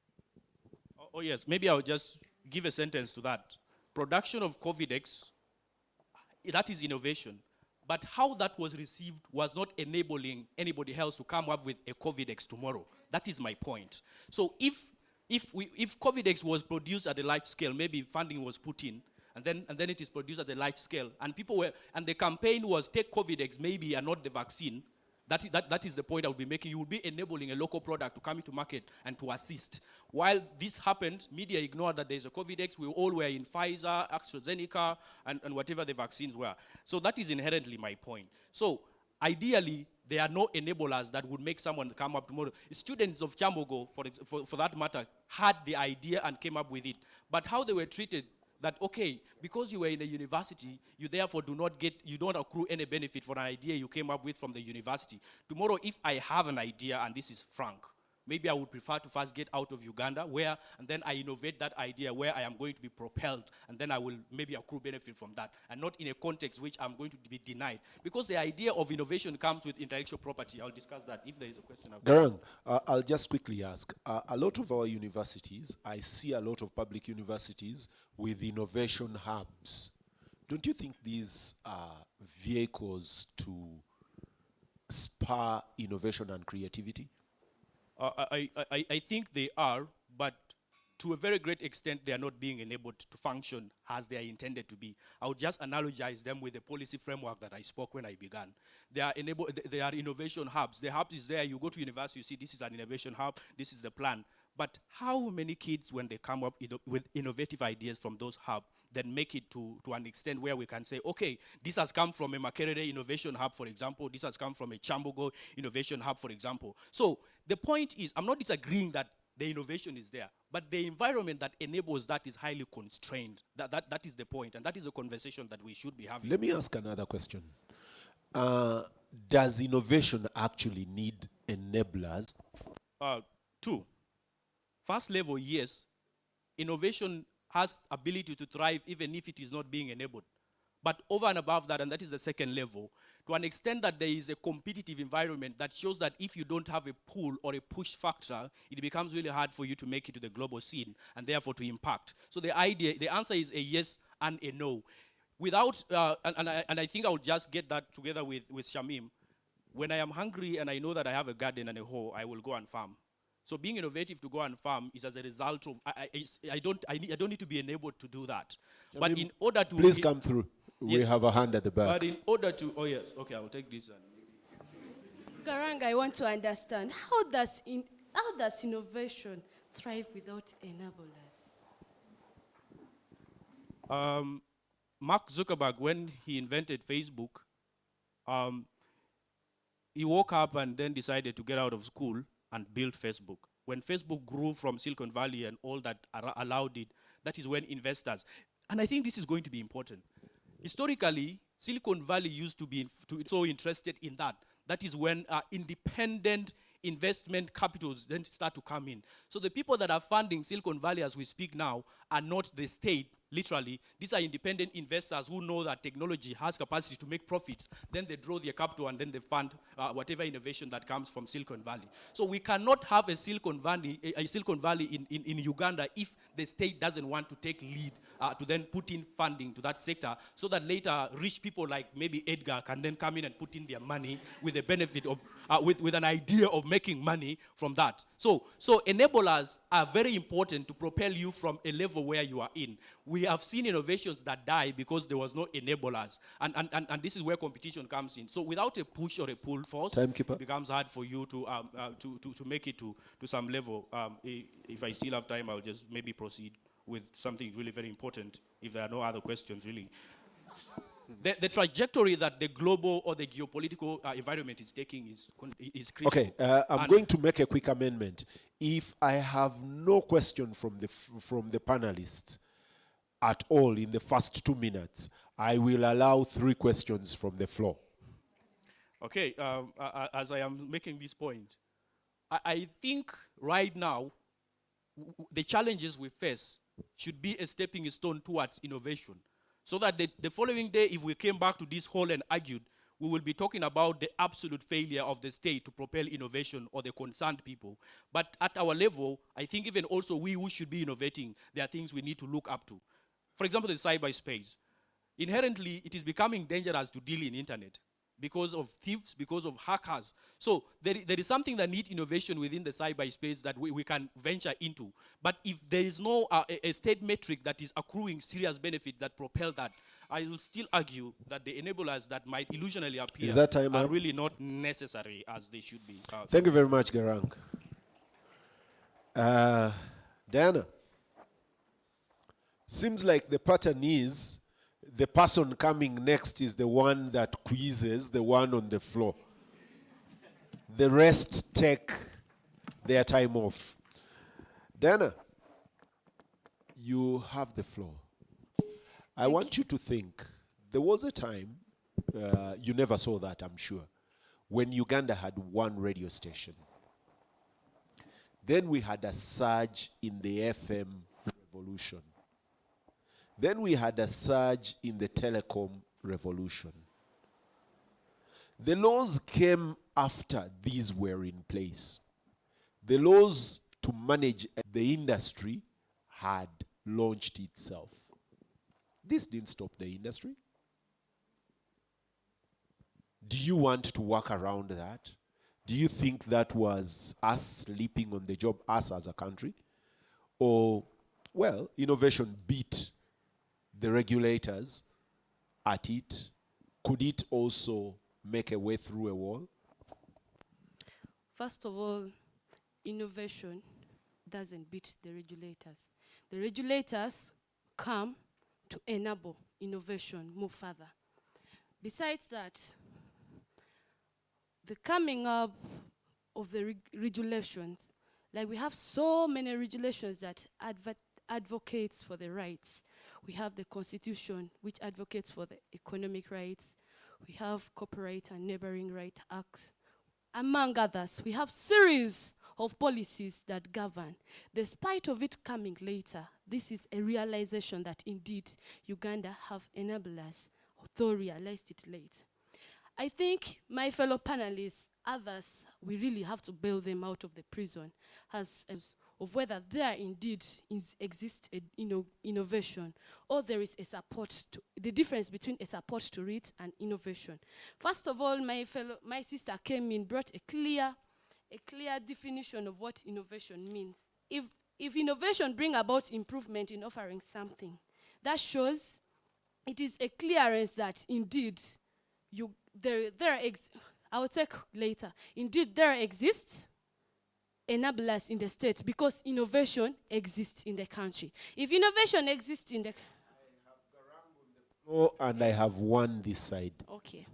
Oh, yes, maybe I'll just give a sentence to that. Production of Covidex, that is innovation. But how that was received was not enabling anybody else to come up with a Covidex tomorrow. That is my point. So if Covidex was produced at a large scale, maybe funding was put in, and then it is produced at a large scale, and the campaign was take Covidex maybe and not the vaccine. That is the point I would be making. You would be enabling a local product to come into market and to assist. While this happened, media ignored that there's a Covidex. We all were in Pfizer, AstraZeneca, and whatever the vaccines were. So that is inherently my point. So ideally, there are no enablers that would make someone come up tomorrow. Students of Kyambogo, for that matter, had the idea and came up with it. But how they were treated, that, okay, because you were in a university, you therefore you don't accrue any benefit for an idea you came up with from the university. Tomorrow, if I have an idea, and this is frank, maybe I would prefer to first get out of Uganda, and then I innovate that idea where I am going to be propelled, and then I will maybe accrue benefit from that, and not in a context which I'm going to be denied. Because the idea of innovation comes with intellectual property. I'll discuss that if there is a question. Garang, I'll just quickly ask. A lot of our universities, I see a lot of public universities with innovation hubs. Don't you think these are vehicles to spur innovation and creativity? I think they are, but to a very great extent, they are not being enabled to function as they are intended to be. I would just analogize them with the policy framework that I spoke when I began. They are innovation hubs. The hub is there. You go to university, you see this is an innovation hub, this is the plan. But how many kids, when they come up with innovative ideas from those hubs, then make it to an extent where we can say, okay, this has come from a Makerere Innovation Hub, for example. This has come from a Kyambogo Innovation Hub, for example. So the point is, I'm not disagreeing that the innovation is there, but the environment that enables that is highly constrained. That is the point, and that is a conversation that we should be having. Let me ask another question. Does innovation actually need enablers? Two. First level, yes. Innovation has ability to thrive even if it is not being enabled. But over and above that, and that is the second level, to an extent that there is a competitive environment that shows that if you don't have a pull or a push factor, it becomes really hard for you to make it to the global scene and therefore to impact. So the answer is a yes and a no. Without, and I think I will just get that together with Shamim. When I am hungry and I know that I have a garden and a hoe, I will go and farm. So being innovative to go and farm is as a result of, I don't need to be enabled to do that. Shamim, but in order to... Please come through. We have a hand at the back. But in order to, oh yes, okay, I will take this. Garang, I want to understand, how does innovation thrive without enablers? Mark Zuckerberg, when he invented Facebook, he woke up and then decided to get out of school and build Facebook. When Facebook grew from Silicon Valley and all that allowed it, that is when investors, and I think this is going to be important. Historically, Silicon Valley used to be so interested in that. That is when independent investment capitals then start to come in. So the people that are funding Silicon Valley as we speak now are not the state, literally. These are independent investors who know that technology has capacity to make profits. Then they draw their capital and then they fund whatever innovation that comes from Silicon Valley. So we cannot have a Silicon Valley in Uganda if the state doesn't want to take lead to then put in funding to that sector, so that later rich people like maybe Edgar can then come in and put in their money with the benefit of, with an idea of making money from that. So enablers are very important to propel you from a level where you are in. We have seen innovations that die because there was no enablers. And this is where competition comes in. So without a push or a pull force, it becomes hard for you to make it to some level. If I still have time, I'll just maybe proceed with something really very important, if there are no other questions, really. The trajectory that the global or the geopolitical environment is taking is critical. Okay, I'm going to make a quick amendment. If I have no question from the panelists at all in the first 2 minutes, I will allow 3 questions from the floor. Okay, as I am making this point, I think right now, the challenges we face should be a stepping stone towards innovation. So that the following day, if we came back to this hall and argued, we will be talking about the absolute failure of the state to propel innovation or the concerned people. But at our level, I think even also we who should be innovating, there are things we need to look up to. For example, the cyberspace. Inherently, it is becoming dangerous to deal in internet because of thieves, because of hackers. So there is something that needs innovation within the cyberspace that we can venture into. But if there is no a state metric that is accruing serious benefit that propel that, I will still argue that the enablers that might illusionally appear are really not necessary as they should be. Thank you very much, Garang. Diana, seems like the pattern is the person coming next is the one that quizzes the one on the floor. The rest take their time off. Diana, you have the floor. I want you to think, there was a time, you never saw that, I'm sure, when Uganda had one radio station. Then we had a surge in the FM revolution. Then we had a surge in the telecom revolution. The laws came after these were in place. The laws to manage the industry had launched itself. This didn't stop the industry. Do you want to work around that? Do you think that was us sleeping on the job, us as a country? Or, well, innovation beat the regulators at it? Could it also make a way through a wall? First of all, innovation doesn't beat the regulators. The regulators come to enable innovation move further. Besides that, the coming up of the regulations, like we have so many regulations that advocates for the rights. We have the Constitution, which advocates for the economic rights. We have Copyright and Neighboring Right Acts. Among others, we have series of policies that govern. Despite of it coming later, this is a realization that indeed Uganda have enablers, although realized it late. I think my fellow panelists, others, we really have to bail them out of the prison as of whether there indeed exists innovation or there is a support to, the difference between a support to it and innovation. First of all, my sister came in, brought a clear definition of what innovation means. If innovation bring about improvement in offering something, that shows it is a clearance that indeed I will take later. Indeed, there exists enablers in the state because innovation exists in the country. If innovation exists in the... I have Garang on the floor and I have one this side. Okay.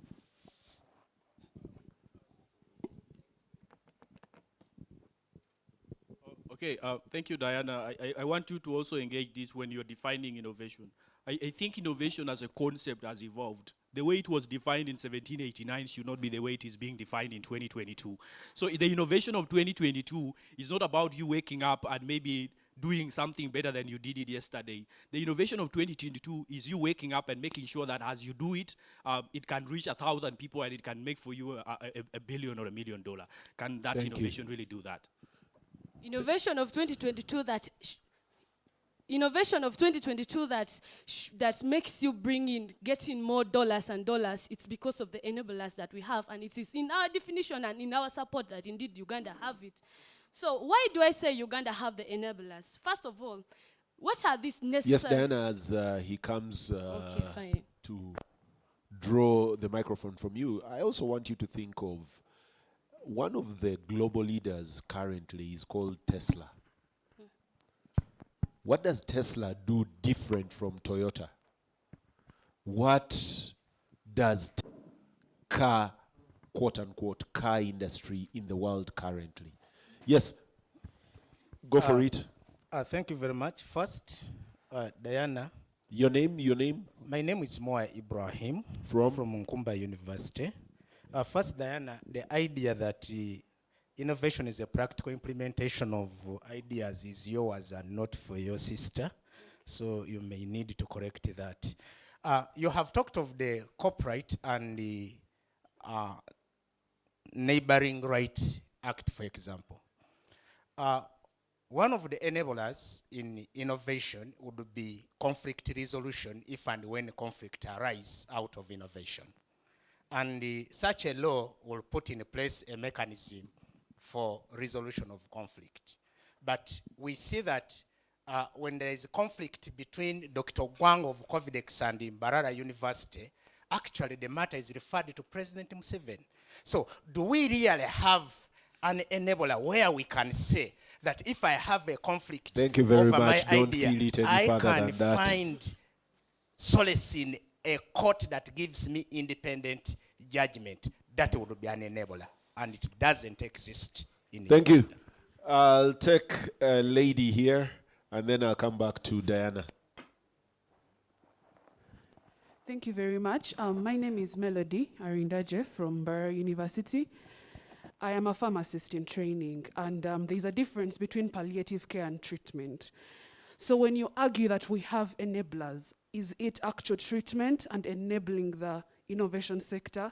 Okay, thank you, Diana. I want you to also engage this when you're defining innovation. I think innovation as a concept has evolved. The way it was defined in 1789 should not be the way it is being defined in 2022. So the innovation of 2022 is not about you waking up and maybe doing something better than you did it yesterday. The innovation of 2022 is you waking up and making sure that as you do it, it can reach 1,000 people and it can make for you a billion or $1 million. Can that innovation really do that? Innovation of 2022 that innovation of 2022 that makes you getting more dollars and dollars, it's because of the enablers that we have, and it is in our definition and in our support that indeed Uganda have it. So why do I say Uganda have the enablers? First of all, what are these necessary... Yes, Diana, as he comes to draw the microphone from you, I also want you to think of one of the global leaders currently is called Tesla. What does Tesla do different from Toyota? What does car, quote unquote, car industry in the world currently? Yes, go for it. Thank you very much. First, Diana. Your name? My name is Moa Ibrahim from Nkumba University. First, Diana, the idea that innovation is a practical implementation of ideas is yours and not for your sister. So you may need to correct that. You have talked of the Copyright and the Neighboring Rights Act, for example. One of the enablers in innovation would be conflict resolution if and when conflict arises out of innovation. And such a law will put in place a mechanism for resolution of conflict. But we see that when there is a conflict between Dr. Gwang of Cavendish and Mbarara University, actually the matter is referred to President Museveni. So do we really have an enabler where we can say that if I have a conflict Thank you very over much. my Don't idea, feel it any I further can than that. find solace in a court that gives me independent judgment? That would be an enabler, and it doesn't exist in Thank you. Uganda. I'll take a lady here, and then I'll come back to Diana. Thank you very much. My name is Melody Arindaje from Mbarara University. I am a pharmacist in training, and there's a difference between palliative care and treatment. So when you argue that we have enablers, is it actual treatment and enabling the innovation sector?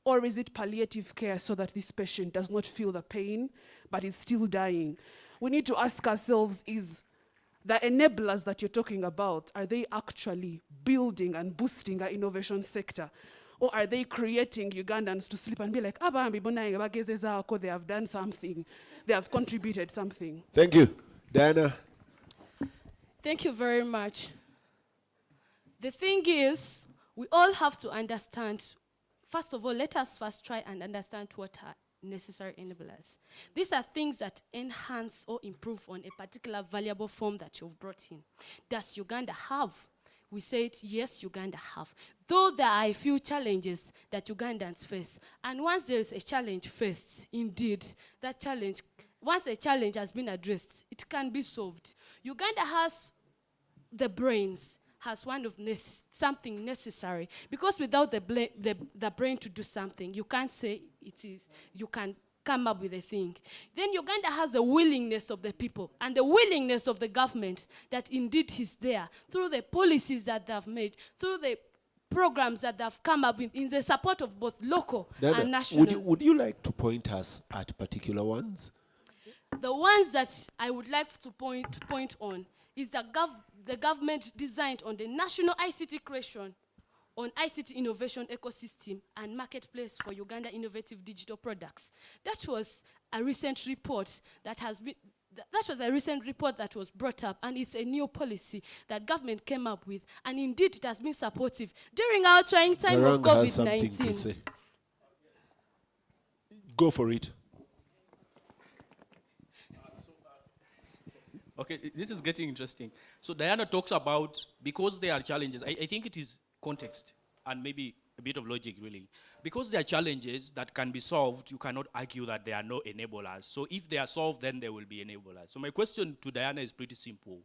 Or is it palliative care so that this patient does not feel the pain, but is still dying? We need to ask ourselves, is the enablers that you're talking about, are they actually building and boosting our innovation sector? Or are they creating Ugandans to sleep and be like, they have done something, they have contributed something? Thank you. Diana. Thank you very much. The thing is, we all have to understand, first of all, let us first try and understand what are necessary enablers. These are things that enhance or improve on a particular valuable form that you've brought in. Does Uganda have? We said, yes, Uganda have. Though there are a few challenges that Ugandans face. And once there is a challenge faced, indeed, that challenge, once a challenge has been addressed, it can be solved. Uganda has the brains, has one of something necessary. Because without the brain to do something, you can't say it is, you can come up with a thing. Then Uganda has the willingness of the people and the willingness of the government that indeed is there through the policies that they've made, through the programs that they've come up with in the support of both local and national. Would you like to point us at particular ones? The ones that I would like to point on is the government designed on the national ICT creation, on ICT innovation ecosystem and marketplace for Uganda innovative digital products. That was a recent report that was brought up, and it's a new policy that government came up with, and indeed it has been supportive during our trying time of Garang has something to COVID-19. say. Go for it. Okay, this is getting interesting. So Diana talks about, because there are challenges, I think it is context and maybe a bit of logic, really. Because there are challenges that can be solved, you cannot argue that there are no enablers. So if they are solved, then there will be enablers. So my question to Diana is pretty simple.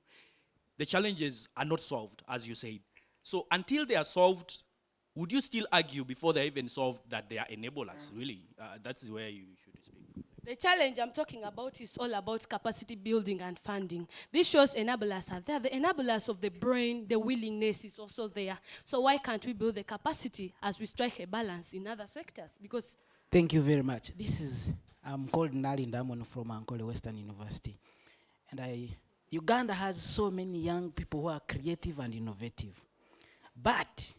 The challenges are not solved, as you said. So until they are solved, would you still argue before they're even solved that they are enablers, really? That is where you should speak. The challenge I'm talking about is all about capacity building and funding. This shows enablers are there. The enablers of the brain, the willingness is also there. So why can't we build the capacity as we strike a balance in other sectors? Because thank you very much. I'm called Nali Ndamon from Ankole Western University. And Uganda has so many young people who are creative and innovative. But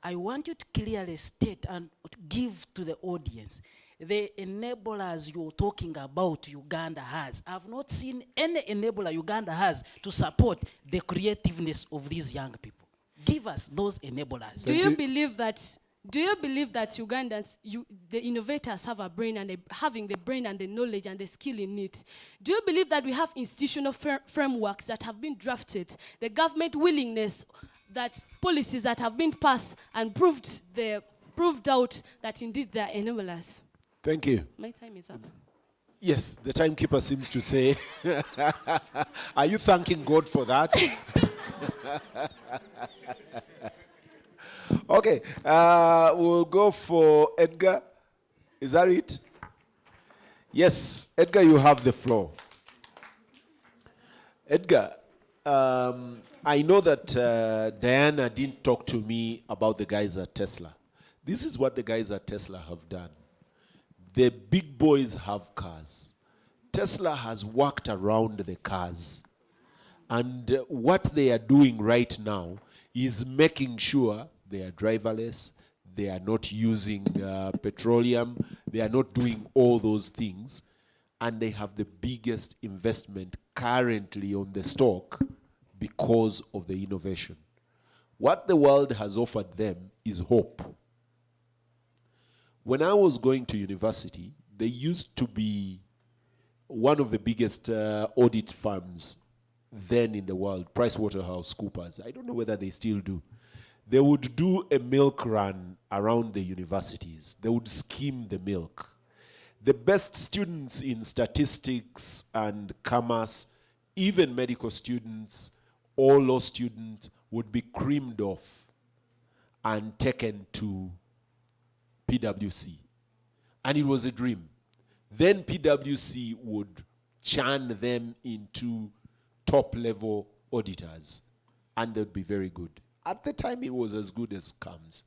I want you to clearly state and give to the audience the enablers you're talking about Uganda has. I've not seen any enabler Uganda has to support the creativeness of these young people. Give us those enablers. Do you believe that Ugandans, the innovators have a brain and having the brain and the knowledge and the skill in it? Do you believe that we have institutional frameworks that have been drafted, the government willingness, that policies that have been passed and proved out that indeed they are enablers? Thank you. My time is up. Yes, the timekeeper seems to say. Are you thanking God for that? Okay, we'll go for Edgar. Is that it? Yes, Edgar, you have the floor. Edgar, I know that Diana didn't talk to me about the guys at Tesla. This is what the guys at Tesla have done. The big boys have cars. Tesla has worked around the cars. And what they are doing right now is making sure they are driverless, they are not using petroleum, they are not doing all those things, and they have the biggest investment currently on the stock because of the innovation. What the world has offered them is hope. When I was going to university, they used to be one of the biggest audit firms then in the world, PricewaterhouseCoopers. I don't know whether they still do. They would do a milk run around the universities. They would skim the milk. The best students in statistics and commerce, even medical students, all law students, would be creamed off and taken to PwC. And it was a dream. Then PwC would churn them into top-level auditors, and they'd be very good. At the time, it was as good as comes.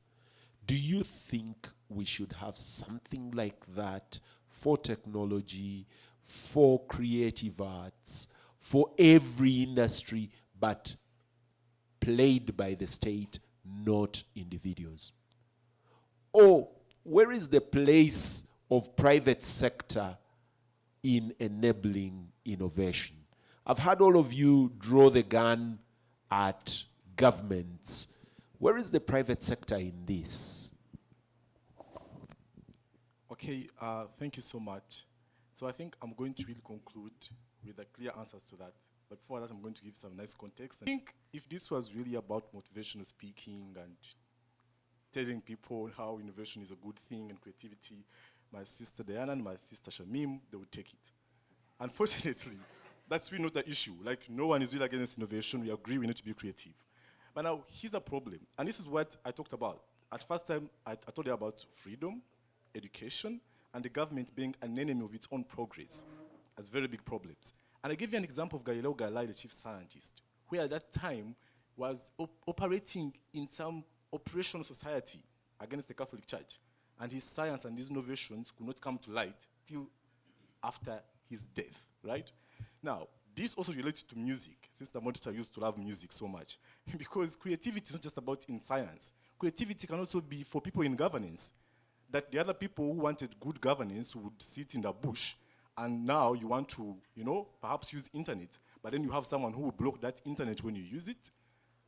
Do you think we should have something like that for technology, for creative arts, for every industry, but played by the state, not individuals? Or where is the place of private sector in enabling innovation? I've had all of you draw the gun at governments. Where is the private sector in this? Okay, thank you so much. So I think I'm going to really conclude with the clear answers to that. But before that, I'm going to give some nice context. I think if this was really about motivational speaking and telling people how innovation is a good thing and creativity, my sister Diana and my sister Shamim, they would take it. Unfortunately, that's really not the issue. Like, no one is really against innovation. We agree we need to be creative. But now, here's a problem. And this is what I talked about. At first time, I told you about freedom, education, and the government being an enemy of its own progress as very big problems. And I gave you an example of Galileo Galilei, the chief scientist, who at that time was operating in some operational society against the Catholic Church. And his science and his innovations could not come to light till after his death, right? Now, this also relates to music. Sister Modita used to love music so much. Because creativity is not just about in science. Creativity can also be for people in governance. That the other people who wanted good governance would sit in the bush, and now you want to, perhaps use internet, but then you have someone who will block that internet when you use it,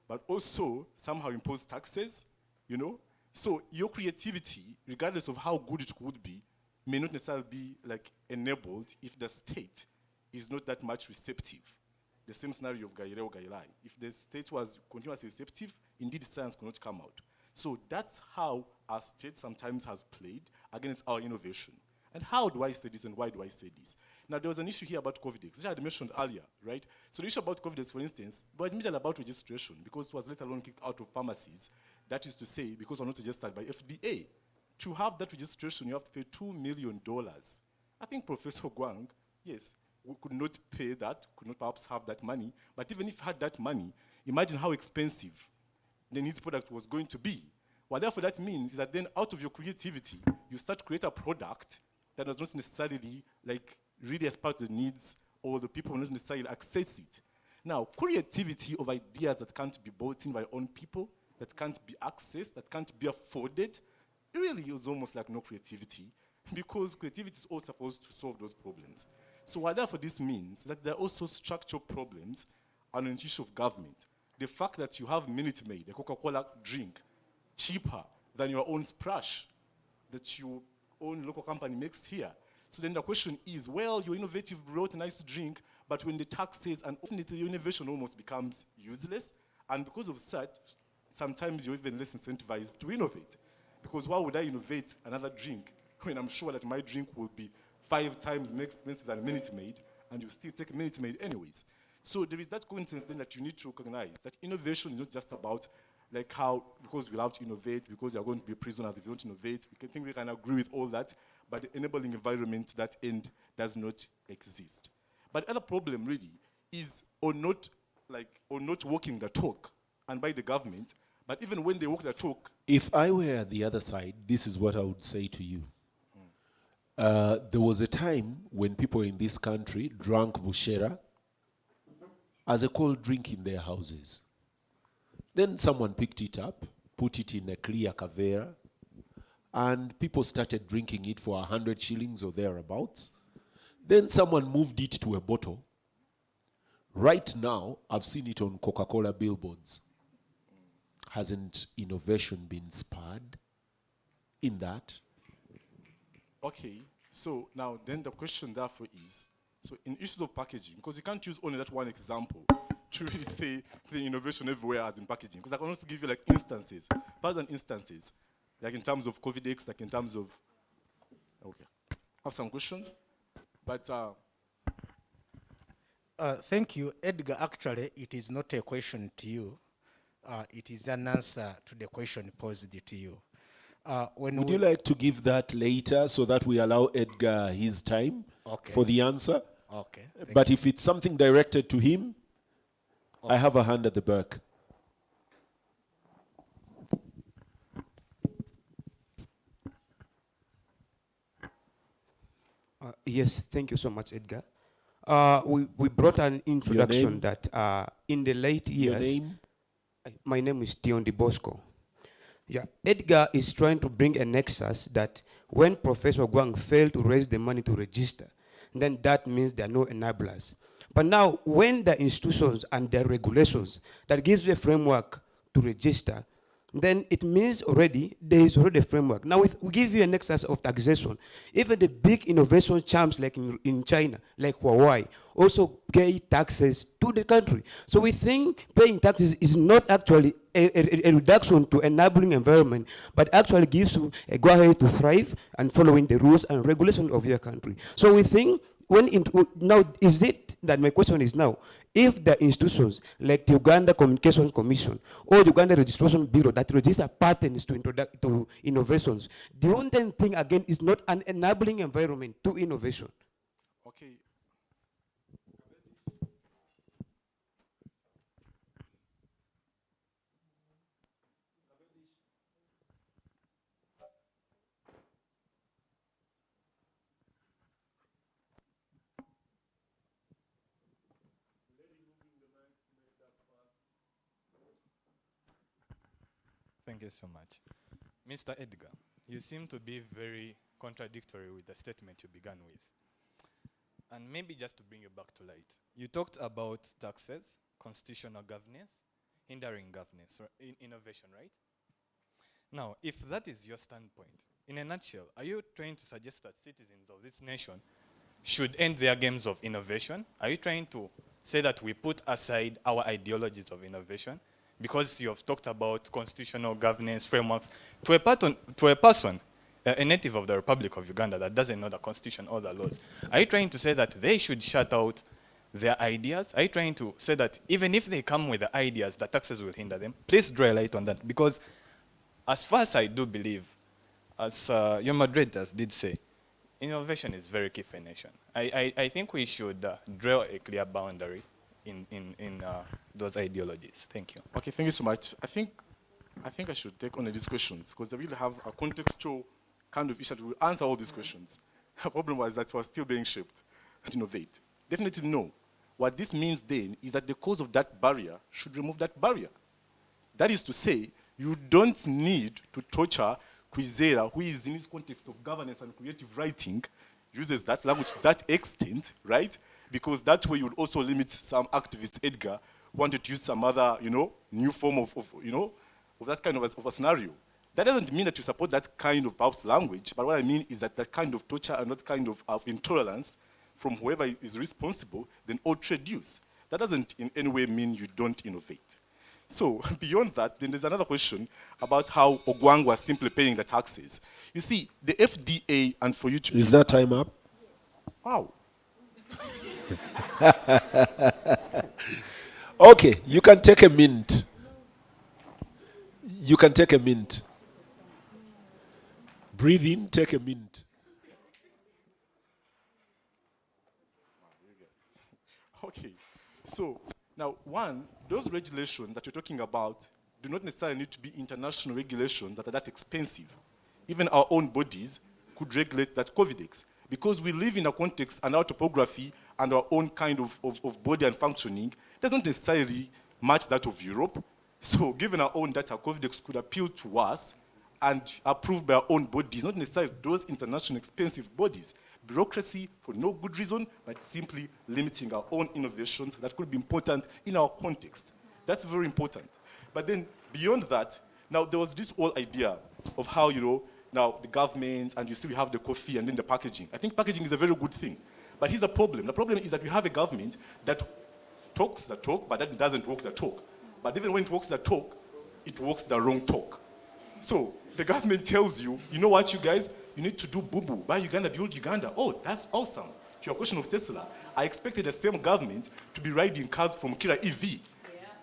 but also somehow impose taxes, So your creativity, regardless of how good it could be, may not necessarily be enabled if the state is not that much receptive. The same scenario of Galileo Galilei. If the state was continuously receptive, indeed science could not come out. So that's how our state sometimes has played against our innovation. And how do I say this and why do I say this? Now, there was an issue here about COVID, which I had mentioned earlier, right? So the issue about COVID, for instance, was immediately about registration because it was later on kicked out of pharmacies. That is to say, because we're not registered by FDA. To have that registration, you have to pay $2 million. I think Professor Guang, yes, we could not pay that, could not perhaps have that money, but even if you had that money, imagine how expensive then his product was going to be. What therefore that means is that then out of your creativity, you start to create a product that does not necessarily really as part of the needs or the people who not necessarily access it. Now, creativity of ideas that can't be bought in by own people, that can't be accessed, that can't be afforded, it really is almost like no creativity because creativity is all supposed to solve those problems. So what therefore this means is that there are also structural problems on an issue of government. The fact that you have Minute Maid, a Coca-Cola drink, cheaper than your own Splash that your own local company makes here. So then the question is, well, your innovative brought a nice drink, but when the tax says, and ultimately your innovation almost becomes useless, and because of such, sometimes you're even less incentivized to innovate. Because why would I innovate another drink when I'm sure that my drink will be 5 times more expensive than Minute Maid, and you still take Minute Maid anyways? So there is that coincidence then that you need to recognize that innovation is not just about how, because we love to innovate, because you're going to be prisoners if you don't innovate. We can think we can agree with all that. but the enabling environment to that end does not exist. But other problem really is or not walking the talk and by the government, but even when they walk the talk. If I were at the other side, this is what I would say to you. There was a time when people in this country drank bushera as a cold drink in their houses. Then someone picked it up, put it in a clear kavera, and people started drinking it for 100 shillings or thereabouts. Then someone moved it to a bottle. Right now, I've seen it on Coca-Cola billboards. Hasn't innovation been spurred in that? Okay, so now then the question therefore is, so in issues of packaging, because you can't use only that one example to really say the innovation everywhere as in packaging, because I can also give you like instances, further instances, like in terms of COVID-X, like in terms of, okay. I have some questions, but Thank you, Edgar. Actually, it is not a question to you. It is an answer to the question posed to you. Would you like to give that later so that we allow Edgar his time for the answer? Okay. But if it's something directed to him, I have a hand at the back. Yes, thank you so much, Edgar. We brought an introduction that in the late years. Your name? My name is Tion Di Bosco. Yeah, Edgar is trying to bring a nexus that when Professor Gwang failed to raise the money to register, then that means there are no enablers. But now, when the institutions and the regulations that gives you a framework to register, then it means already there is already a framework. Now we give you a nexus of taxation. Even the big innovation champs like in China, like Huawei, also pay taxes to the country. So we think paying taxes is not actually a reduction to enabling environment, but actually gives you a go-ahead to thrive and following the rules and regulations of your country. So we think now, is it that my question is now, if the institutions like the Uganda Communications Commission or the Uganda Registration Bureau that register patents to innovations, do you then think again is not an enabling environment to innovation? Okay. Thank you so much. Mr. Edgar, you seem to be very contradictory with the statement you began with. And maybe just to bring you back to light, you talked about taxes, constitutional governance, hindering governance, or innovation, right? Now, if that is your standpoint, in a nutshell, are you trying to suggest that citizens of this nation should end their games of innovation? Are you trying to say that we put aside our ideologies of innovation because you have talked about constitutional governance frameworks to a person, a native of the Republic of Uganda that doesn't know the constitution or the laws? Are you trying to say that they should shut out their ideas? Are you trying to say that even if they come with the ideas, the taxes will hinder them? Please draw a light on that, because as far as I do believe, as your moderators did say, innovation is very key for a nation. I think we should draw a clear boundary in those ideologies. Thank you. Okay, thank you so much. I think I should take on these questions because they really have a contextual kind of issue to answer all these questions. The problem was that we're still being shaped to innovate. Definitely no. What this means then is that the cause of that barrier should remove that barrier. That is to say, you don't need to torture Kwizera, who is in his context of governance and creative writing, uses that language to that extent, right? Because that way you would also limit some activist Edgar who wanted to use some other, new form of that kind of a scenario. That doesn't mean that you support that kind of perhaps language, but what I mean is that that kind of torture and that kind of intolerance from whoever is responsible, then ought to reduce. That doesn't in any way mean you don't innovate. So beyond that, then there's another question about how Ogwang was simply paying the taxes. You see, the FDA, and for you to... Is that time up? Wow. Okay, you can take a mint. You can take a mint. Breathe in, take a mint. So, now, one, those regulations that you're talking about do not necessarily need to be international regulations that are that expensive. Even our own bodies could regulate that COVIDX. Because we live in a context and our topography and our own kind of body and functioning doesn't necessarily match that of Europe. So given our own data, COVIDX could appeal to us and approved by our own bodies, not necessarily those international expensive bodies. Bureaucracy for no good reason, but simply limiting our own innovations that could be important in our context. That's very important. But then beyond that, now there was this whole idea of how, now the government, and you see we have the coffee and then the packaging. I think packaging is a very good thing. But here's a problem. The problem is that we have a government that talks the talk, but that doesn't walk the talk. But even when it walks the talk, it walks the wrong talk. So the government tells you, you know what, you guys, you need to do boo-boo. Buy Uganda, build Uganda. Oh, that's awesome. To your question of Tesla, I expected the same government to be riding cars from Kira EV. Yeah.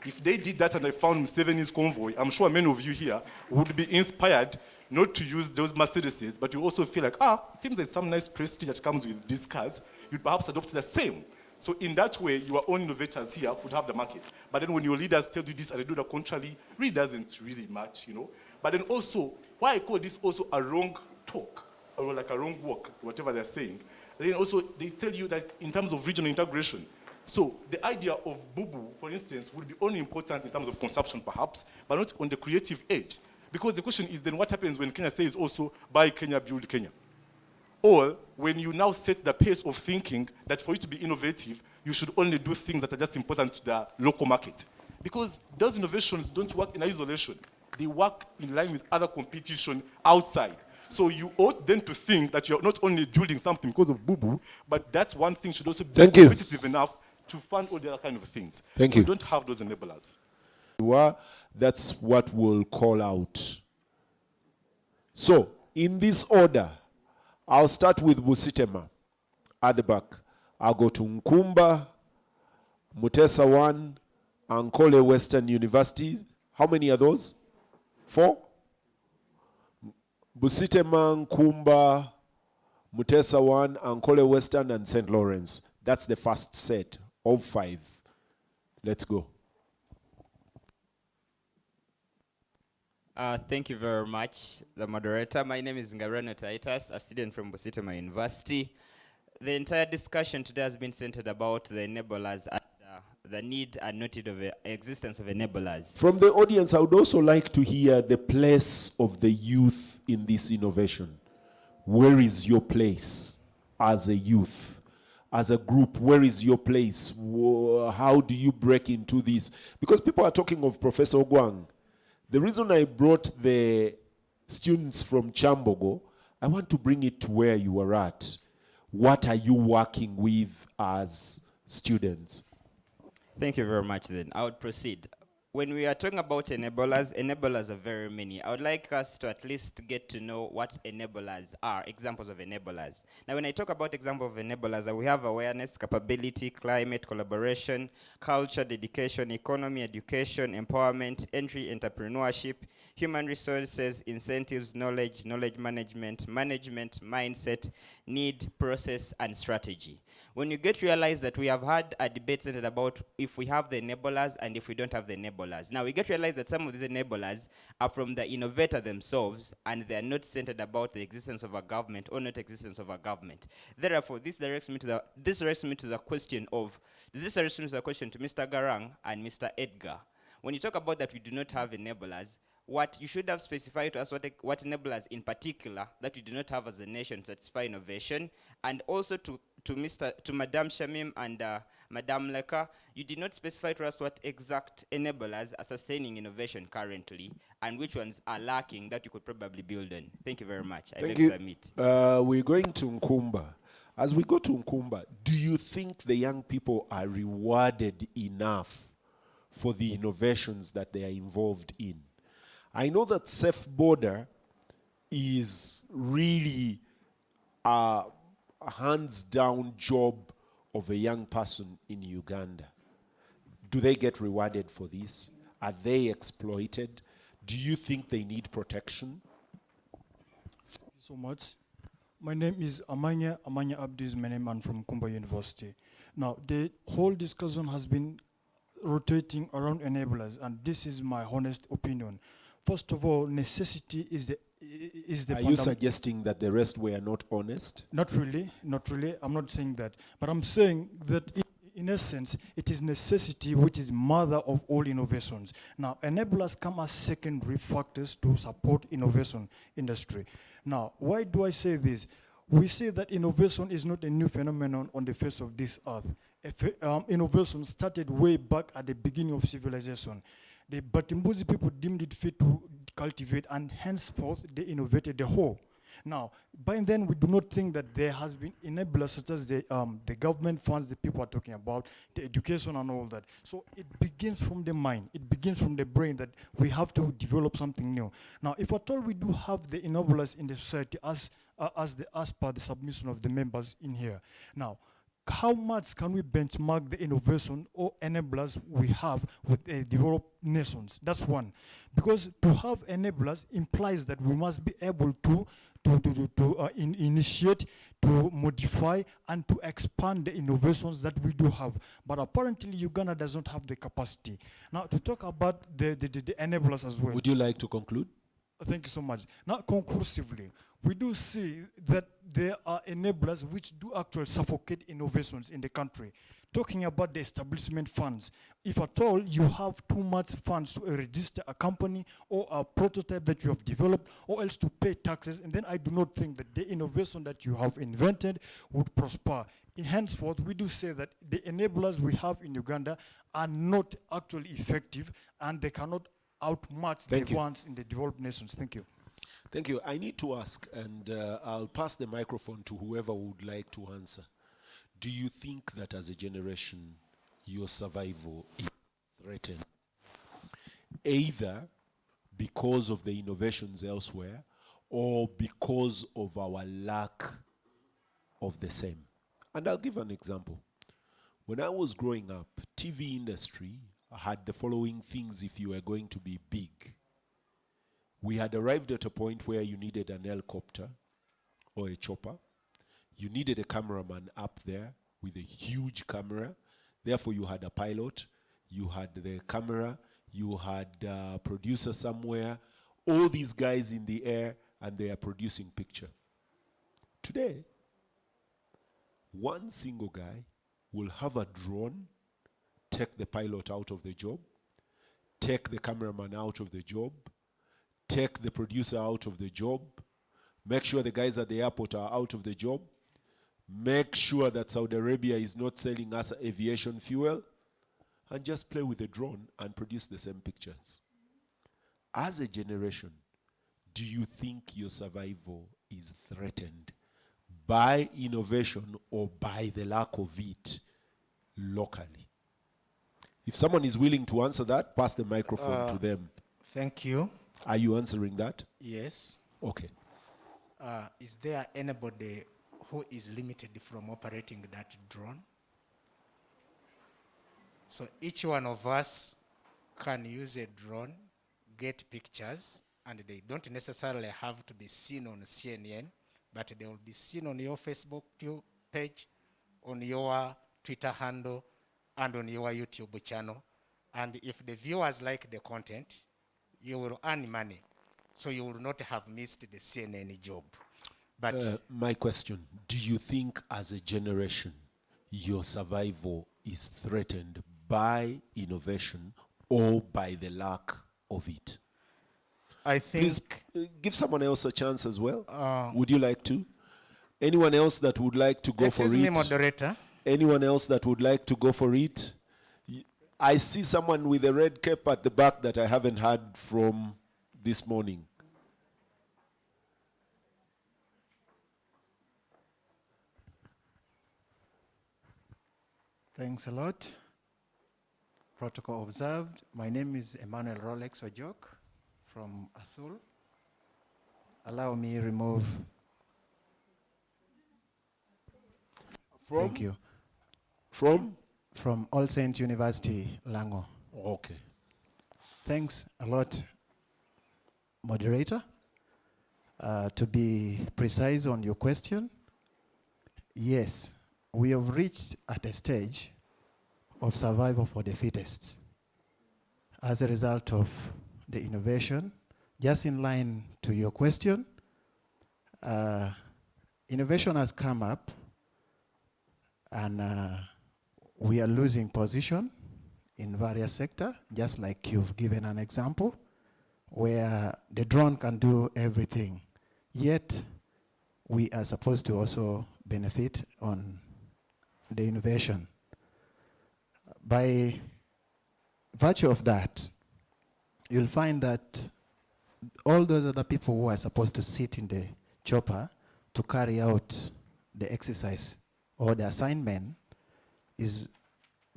If they did that and I found Museveni's convoy, I'm sure many of you here would be inspired not to use those Mercedeses, but you also feel like, it seems there's some nice prestige that comes with these cars. You'd perhaps adopt the same. So in that way, your own innovators here could have the market. But then when your leaders tell you this and they do the contrary, really doesn't really match, But then also, why I call this also a wrong talk, or like a wrong walk, whatever they're saying. And then also, they tell you that in terms of regional integration. So the idea of boo-boo, for instance, would be only important in terms of consumption, perhaps, but not on the creative edge. Because the question is then what happens when Kenya says also, buy Kenya, build Kenya? Or when you now set the pace of thinking that for you to be innovative, you should only do things that are just important to the local market. Because those innovations don't work in isolation. They work in line with other competition outside. So you ought then to think that you're not only building something because of boo-boo, but that one thing should also be competitive enough to fund all the other kind of things. Thank you. You don't have those enablers. That's what we'll call out. So, in this order, I'll start with Busitema at the back. I'll go to Nkumba, Muteesa 1, Ankole Western University. How many are those? 4? Busitema, Nkumba, Muteesa 1, Ankole Western, and St. Lawrence. That's the first set of 5. Let's go. Thank you very much, the moderator. My name is Mbarara University, a student from Busitema University. The entire discussion today has been centered about the enablers and the need and not need of the existence of enablers. From the audience, I would also like to hear the place of the youth in this innovation. Where is your place as a youth? As a group, where is your place? How do you break into this? Because people are talking of Professor Ogwang. The reason I brought the students from Kyambogo, I want to bring it to where you are at. What are you working with as students? Thank you very much then. I would proceed. When we are talking about enablers are very many. I would like us to at least get to know what enablers are, examples of enablers. Now, when I talk about examples of enablers, we have awareness, capability, climate, collaboration, culture, dedication, economy, education, empowerment, entry, entrepreneurship, human resources, incentives, knowledge, knowledge management, mindset, need, process, and strategy. When you get to realize that we have had a debate centered about if we have the enablers and if we don't have the enablers. Now we get to realize that some of these enablers are from the innovator themselves and they are not centered about the existence of a government or not existence of a government. Therefore, this directs me to the question to Mr. Garang and Mr. Edgar. When you talk about that we do not have enablers, what you should have specified to us what enablers in particular that we do not have as a nation satisfy innovation, and also to Madam Shamim and Madam Leka, you did not specify to us what exact enablers are sustaining innovation currently and which ones are lacking that you could probably build on. Thank you very much. I beg to submit. We're going to Nkumba. As we go to Nkumba, do you think the young people are rewarded enough for the innovations that they are involved in? I know that Safe Border is really a hands-down job of a young person in Uganda. Do they get rewarded for this? Are they exploited? Do you think they need protection? Thank you so much. My name is Amanya Abdu is my name. I'm from Nkumba University. Now, the whole discussion has been rotating around enablers, and this is my honest opinion. First of all, necessity is the Are you suggesting that the rest were not honest? Not really, not really. I'm not saying that. But I'm saying that in essence, it is necessity which is mother of all innovations. Now, enablers come as secondary factors to support innovation industry. Now, why do I say this? We say that innovation is not a new phenomenon on the face of this earth. Innovation started way back at the beginning of civilization. The Batimbuzi people deemed it fit to cultivate, and henceforth they innovated the whole. Now, by then we do not think that there has been enablers such as the government funds that people are talking about, the education and all that. So it begins from the mind, it begins from the brain that we have to develop something new. Now, if at all we do have the enablers in the society as per the submission of the members in here. Now, how much can we benchmark the innovation or enablers we have with developed nations? That's one. Because to have enablers implies that we must be able to initiate, to modify, and to expand the innovations that we do have. But apparently Uganda does not have the capacity. Now, to talk about the enablers as well. Would you like to conclude? Thank you so much. Now, conclusively, we do see that there are enablers which do actually suffocate innovations in the country. Talking about the establishment funds, if at all you have too much funds to register a company or a prototype that you have developed, or else to pay taxes, and then I do not think that the innovation that you have invented would prosper. Henceforth, we do say that the enablers we have in Uganda are not actually effective, and they cannot outmatch the ones in the developed nations. Thank you. Thank you. I need to ask, and I'll pass the microphone to whoever would like to answer. Do you think that as a generation, your survival is threatened? Either because of the innovations elsewhere, or because of our lack of the same. And I'll give an example. When I was growing up, TV industry had the following things if you were going to be big. We had arrived at a point where you needed an helicopter or a chopper. You needed a cameraman up there with a huge camera. Therefore, you had a pilot, you had the camera, you had a producer somewhere, all these guys in the air, and they are producing picture. Today, one single guy will have a drone, take the pilot out of the job, take the cameraman out of the job, take the producer out of the job, make sure the guys at the airport are out of the job, make sure that Saudi Arabia is not selling us aviation fuel, and just play with the drone and produce the same pictures. As a generation, do you think your survival is threatened by innovation or by the lack of it locally? If someone is willing to answer that, pass the microphone to them. Thank you. Are you answering that? Yes. Okay. Is there anybody who is limited from operating that drone? So each one of us can use a drone, get pictures, and they don't necessarily have to be seen on CNN, but they will be seen on your Facebook page, on your Twitter handle, and on your YouTube channel. And if the viewers like the content, you will earn money. So you will not have missed the CNN job. But my question, do you think as a generation, your survival is threatened by innovation or by the lack of it? I think... Please give someone else a chance as well. Would you like to? Anyone else that would like to go for it? Excuse me, moderator. Anyone else that would like to go for it? I see someone with a red cap at the back that I haven't heard from this morning. Thanks a lot. Protocol observed. My name is Emmanuel Rolex Ojok from Asul. Allow me remove. Thank you. From? From All Saints University, Lango. Okay. Thanks a lot, moderator. To be precise on your question, yes, we have reached at a stage of survival for the fittest as a result of the innovation. Just in line to your question, innovation has come up and we are losing position in various sectors, just like you've given an example, where the drone can do everything. Yet, we are supposed to also benefit on the innovation. By virtue of that, you'll find that all those other people who are supposed to sit in the chopper to carry out the exercise or the assignment is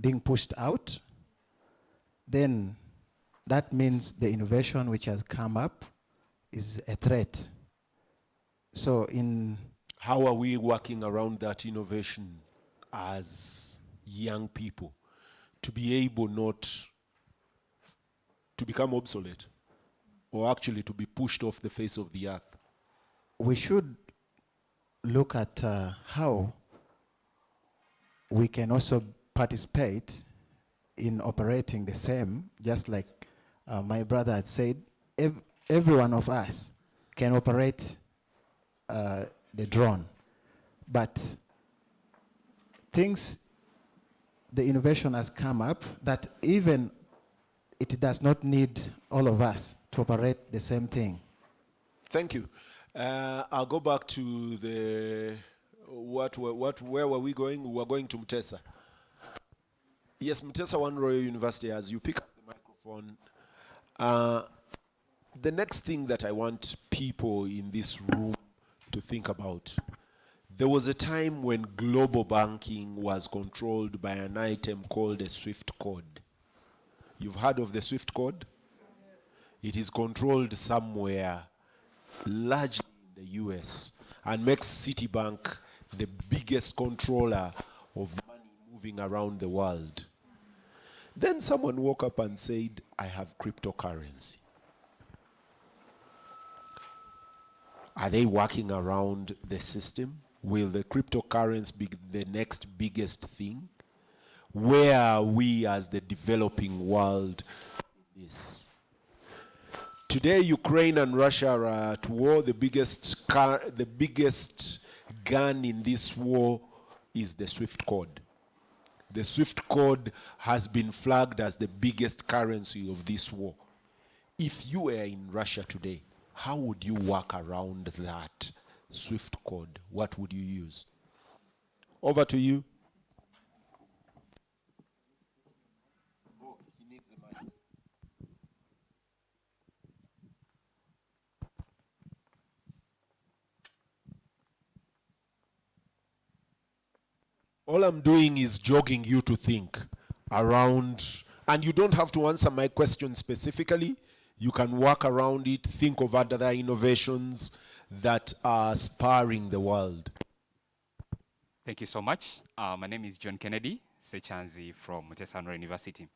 being pushed out, then that means the innovation which has come up is a threat. So how are we working around that innovation as young people to be able not to become obsolete or actually to be pushed off the face of the earth? We should look at how we can also participate in operating the same, just like my brother had said, every one of us can operate the drone. But the innovation has come up that even it does not need all of us to operate the same thing. Thank you. I'll go back to the, where were we going? We were going to Muteesa. Yes, Muteesa One Royal University, as you pick up the microphone, the next thing that I want people in this room to think about, there was a time when global banking was controlled by an item called a SWIFT code. You've heard of the SWIFT code? It is controlled somewhere, largely in the US, and makes Citibank the biggest controller of money moving around the world. Then someone woke up and said, I have cryptocurrency. Are they working around the system? Will the cryptocurrency be the next biggest thing? Where are we as the developing world in this? Today, Ukraine and Russia are at war. The biggest gun in this war is the SWIFT code. The SWIFT code has been flagged as the biggest currency of this war. If you were in Russia today, how would you work around that SWIFT code? What would you use? Over to you. All I'm doing is jogging you to think around, and you don't have to answer my question specifically. You can work around it, think of other innovations that are spurring the world. Thank you so much. My name is John Kennedy Sechanzi from Muteesa University.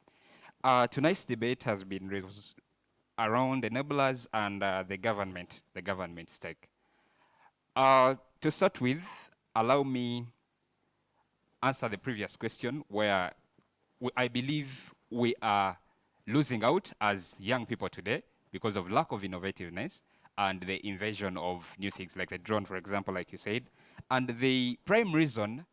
Tonight's debate has been around enablers and the government stake. To start with, allow me answer the previous question where I believe we are losing out as young people today because of lack of innovativeness and the invasion of new things like the drone, for example, like you said. And the prime reason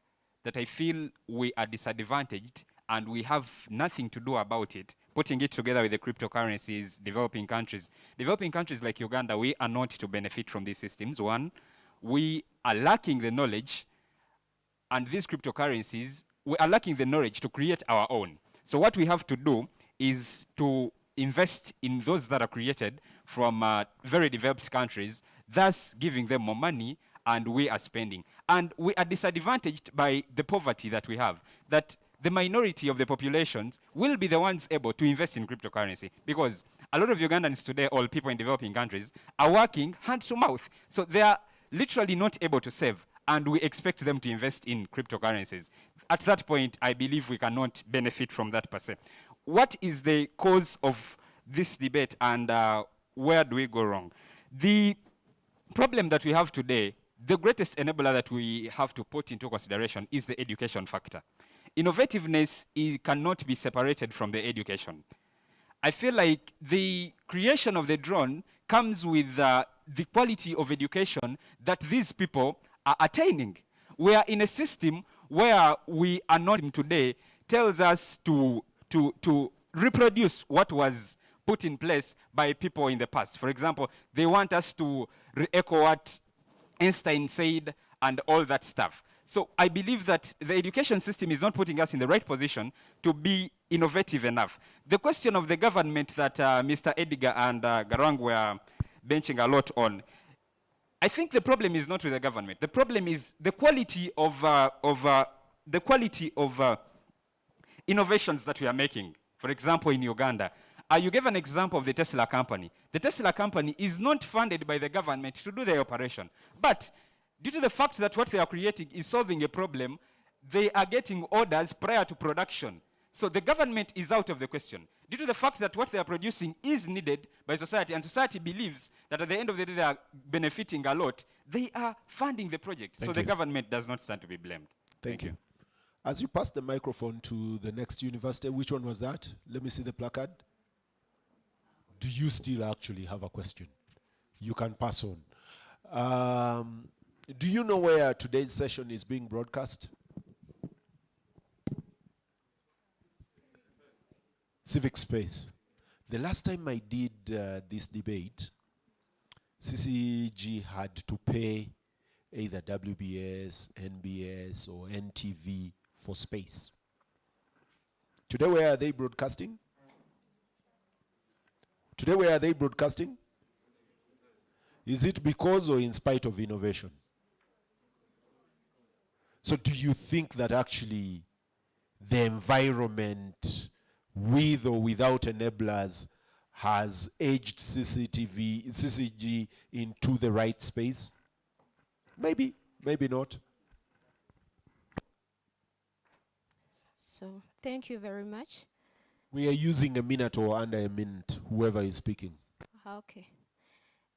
that I feel we are disadvantaged and we have nothing to do about it, putting it together with the cryptocurrencies, developing countries like Uganda, we are not to benefit from these systems. One, we are lacking the knowledge, and these cryptocurrencies, we are lacking the knowledge to create our own. So what we have to do is to invest in those that are created from very developed countries, thus giving them more money, and we are spending. And we are disadvantaged by the poverty that we have, that the minority of the populations will be the ones able to invest in cryptocurrency, because a lot of Ugandans today, or people in developing countries, are working hand to mouth. So they are literally not able to save, and we expect them to invest in cryptocurrencies. At that point, I believe we cannot benefit from that per se. What is the cause of this debate, and where do we go wrong? The problem that we have today the greatest enabler that we have to put into consideration is the education factor. Innovativeness cannot be separated from the education. I feel like the creation of the drone comes with the quality of education that these people are attaining. We are in a system where we are not today tells us to reproduce what was put in place by people in the past. For example, they want us to re-echo what Einstein said and all that stuff. So I believe that the education system is not putting us in the right position to be innovative enough. The question of the government that Mr. Edgar and Garang were benching a lot on, I think the problem is not with the government. The problem is the quality of innovations that we are making. For example, in Uganda, you gave an example of the Tesla company. The Tesla company is not funded by the government to do their operation. But due to the fact that what they are creating is solving a problem, they are getting orders prior to production. So the government is out of the question. Due to the fact that what they are producing is needed by society, and society believes that at the end of the day they are benefiting a lot, they are funding the project. So the government does not stand to be blamed. Thank you. As you pass the microphone to the next university, which one was that? Let me see the placard. Do you still actually have a question? You can pass on. Do you know where today's session is being broadcast? Civic Space. The last time I did this debate, CCG had to pay either WBS, NBS, or NTV for space. Today, where are they broadcasting? Today, where are they broadcasting? Is it because or in spite of innovation? So do you think that actually the environment, with or without enablers, has edged CCG into the right space? Maybe, maybe not. So, thank you very much. We are using a minute or under a minute, whoever is speaking. Okay.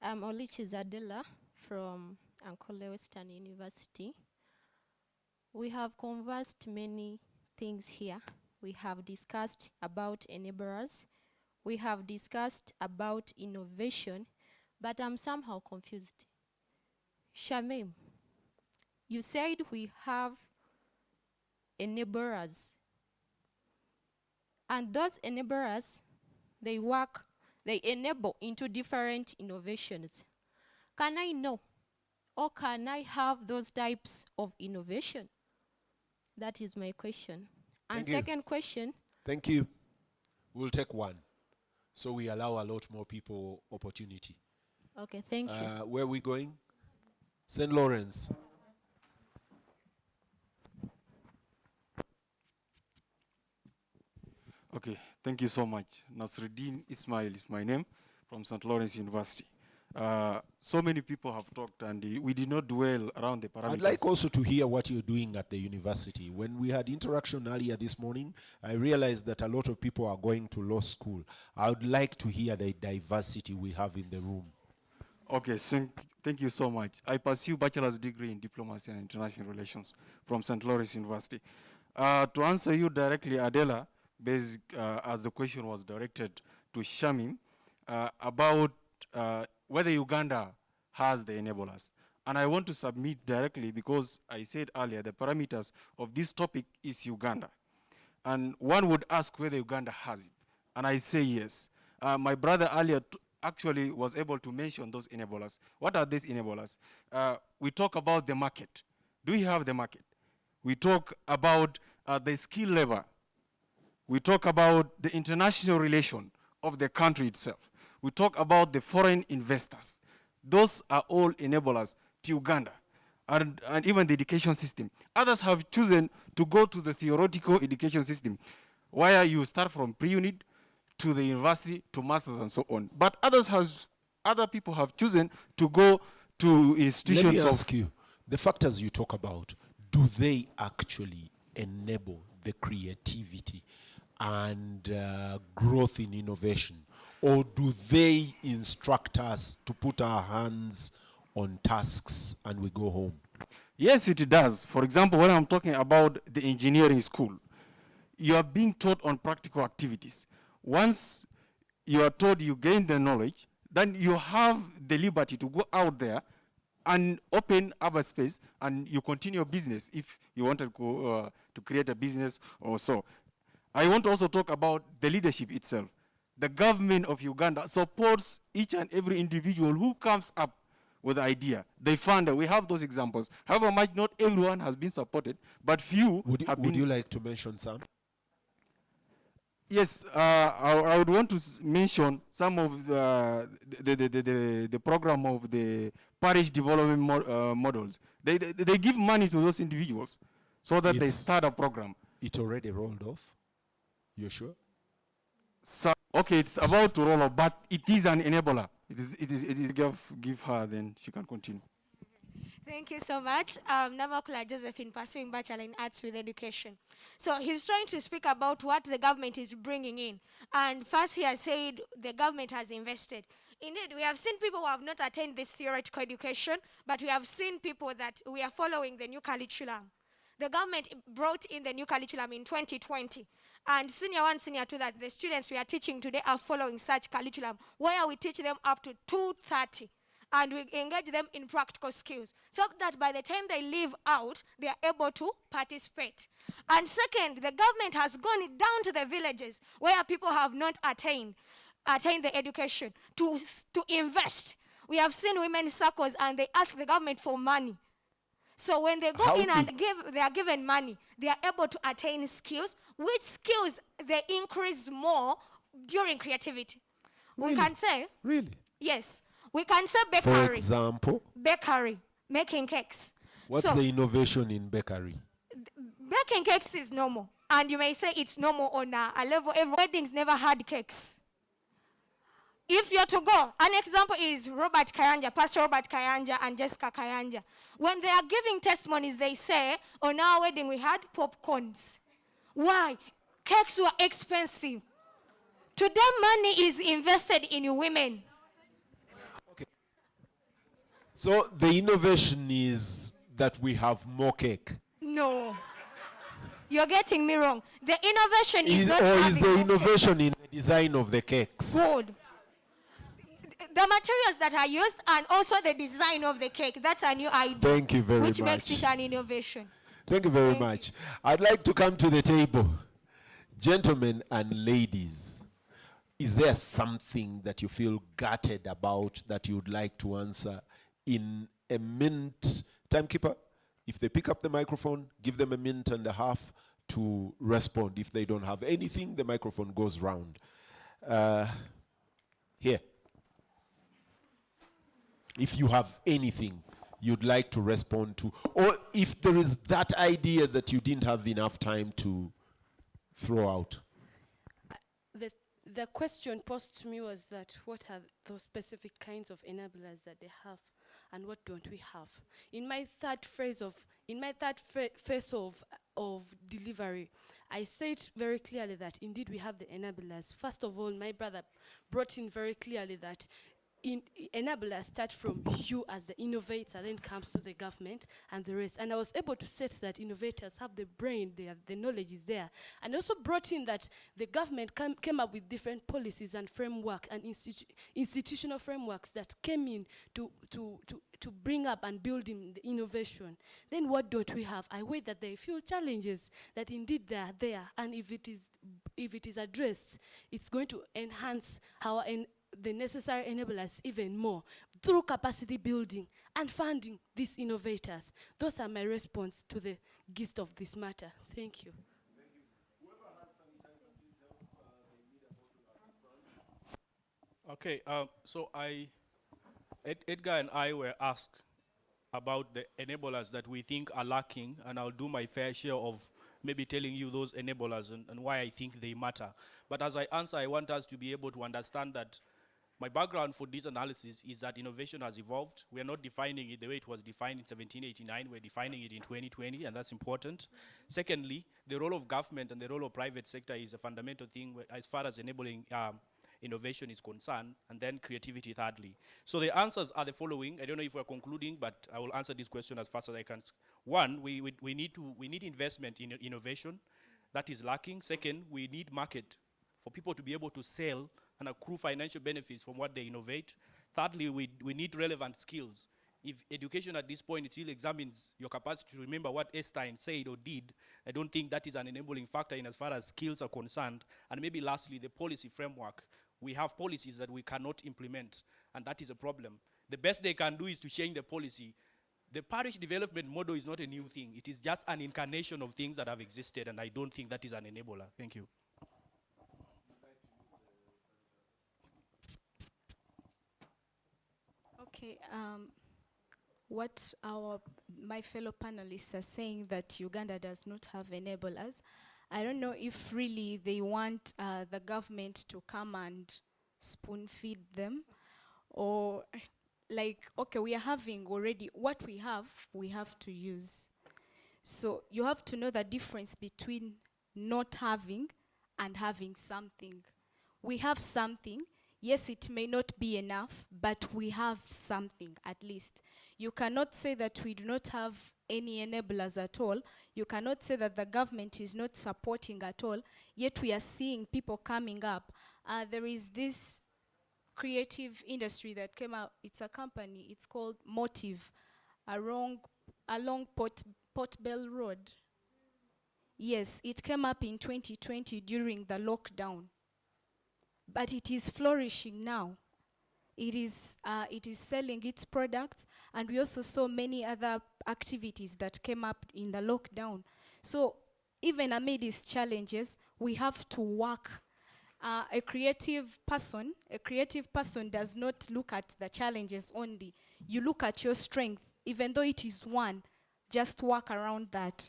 I'm Olichi Zadela from Ankole Western University. We have conversed many things here. We have discussed about enablers. We have discussed about innovation, but I'm somehow confused. Shamim, you said we have enablers. And those enablers, they enable into different innovations. Can I know, or can I have those types of innovation? That is my question. And second question. Thank you. We'll take one. So we allow a lot more people opportunity. Okay, thank you. Where are we going? St. Lawrence. Okay, thank you so much. Nasruddin Ismail is my name, from St. Lawrence University. So many people have talked, and we did not dwell around the parameters. I'd like also to hear what you're doing at the university. When we had interaction earlier this morning, I realized that a lot of people are going to law school. I would like to hear the diversity we have in the room. Okay, thank you so much. I pursue bachelor's degree in diplomacy and international relations from St. Lawrence University. To answer you directly, Adela, as the question was directed to Shamim, about whether Uganda has the enablers. And I want to submit directly, because I said earlier the parameters of this topic is Uganda. And one would ask whether Uganda has it. And I say yes. My brother earlier actually was able to mention those enablers. What are these enablers? We talk about the market. Do we have the market? We talk about the skill level. We talk about the international relation of the country itself. We talk about the foreign investors. Those are all enablers to Uganda, and even the education system. Others have chosen to go to the theoretical education system, where you start from pre-unit to the university to masters and so on. But other people have chosen to go to institutions. Let me ask you, the factors you talk about, do they actually enable the creativity and growth in innovation? Or do they instruct us to put our hands on tasks and we go home. Yes, it does. For example, when I'm talking about the engineering school, you are being taught on practical activities. Once you are told you gain the knowledge, then you have the liberty to go out there and open other space, and you continue your business if you want to go to create a business or so. I want to also talk about the leadership itself. The government of Uganda supports each and every individual who comes up with the idea. They fund it. We have those examples. However much, not everyone has been supported, but few have been. Would you like to mention some? Yes, I would want to mention some of the program of the parish development models. They give money to those individuals so that they start a program. It already rolled off? You're sure? So, okay, it's about to roll off, but it is an enabler. It is give her, then she can continue. Thank you so much. Namakula Josephine, pursuing Bachelor in Arts with Education. So he's trying to speak about what the government is bringing in. And first he has said the government has invested. Indeed, we have seen people who have not attained this theoretical education, but we have seen people that we are following the new curriculum. The government brought in the new curriculum in 2020. And senior 1, senior 2, that the students we are teaching today are following such curriculum, where we teach them up to 2:30. And we engage them in practical skills so that by the time they leave out, they are able to participate. And second, the government has gone down to the villages where people have not attained the education to invest. We have seen women's circles and they ask the government for money. So when they go in and they are given money, they are able to attain skills, which skills they increase more during creativity. Really? We can say. Really? Yes. We can say bakery. For example? Bakery, making cakes. What's the innovation in bakery? Baking cakes is normal. And you may say it's normal on a level. Every weddings never had cakes. If you're to go, an example is Robert Kayanja, Pastor Robert Kayanja and Jessica Kayanja. When they are giving testimonies, they say, on our wedding we had popcorns. Why? Cakes were expensive. Today money is invested in women. So the innovation is that we have more cake. No. You're getting me wrong. The innovation is not Or is having the more innovation in the design of the cakes? Good. The materials that are used and also the design of the cake, that's a new idea. Thank you very which much. makes it an innovation. Thank you very much. I'd like to come to the table. Gentlemen and ladies, is there something that you feel gutted about that you'd like to answer in a minute? Timekeeper, if they pick up the microphone, give them a minute and a half to respond. If they don't have anything, the microphone goes round. Here. If you have anything you'd like to respond to, or if there is that idea that you didn't have enough time to throw out. The question posed to me was that what are those specific kinds of enablers that they have and what don't we have? In my third phase of delivery, I said very clearly that indeed we have the enablers. First of all, my brother brought in very clearly that enablers start from you as the innovator, then comes to the government and the rest. And I was able to set that innovators have the brain there, the knowledge is there. And also brought in that the government came up with different policies and framework and institutional frameworks that came in to bring up and build in the innovation. Then what don't we have? I weigh that there are a few challenges that indeed they are there, and if it is addressed, it's going to enhance the necessary enablers even more through capacity building and funding these innovators. Those are my response to the gist of this matter. Thank you. Okay, so Edgar and I were asked about the enablers that we think are lacking, and I'll do my fair share of maybe telling you those enablers and why I think they matter. But as I answer, I want us to be able to understand that my background for this analysis is that innovation has evolved. We are not defining it the way it was defined in 1789. We're defining it in 2020, and that's important. Secondly, the role of government and the role of private sector is a fundamental thing as far as enabling innovation is concerned, and then creativity thirdly. So the answers are the following. I don't know if we're concluding, but I will answer this question as fast as I can. One, we need investment in innovation. That is lacking. Second, we need market for people to be able to sell and accrue financial benefits from what they innovate. Thirdly, we need relevant skills. If education at this point still examines your capacity to remember what Einstein said or did, I don't think that is an enabling factor in as far as skills are concerned. And maybe lastly, the policy framework. We have policies that we cannot implement, and that is a problem. The best they can do is to change the policy. The parish development model is not a new thing. It is just an incarnation of things that have existed, and I don't think that is an enabler. Thank you. Okay, what my fellow panelists are saying that Uganda does not have enablers. I don't know if really they want the government to come and spoon feed them, or like, okay, we are having already, what we have to use. So you have to know the difference between not having and having something. We have something. Yes, it may not be enough, but we have something at least. You cannot say that we do not have any enablers at all. You cannot say that the government is not supporting at all, yet we are seeing people coming up. There is this creative industry that came out. It's a company. It's called Motive, along Port Bell Road. Yes, it came up in 2020 during the lockdown. But it is flourishing now. It is selling its products, and we also saw many other activities that came up in the lockdown. So even amid these challenges, we have to work. A creative person does not look at the challenges only. You look at your strength, even though it is one, just work around that.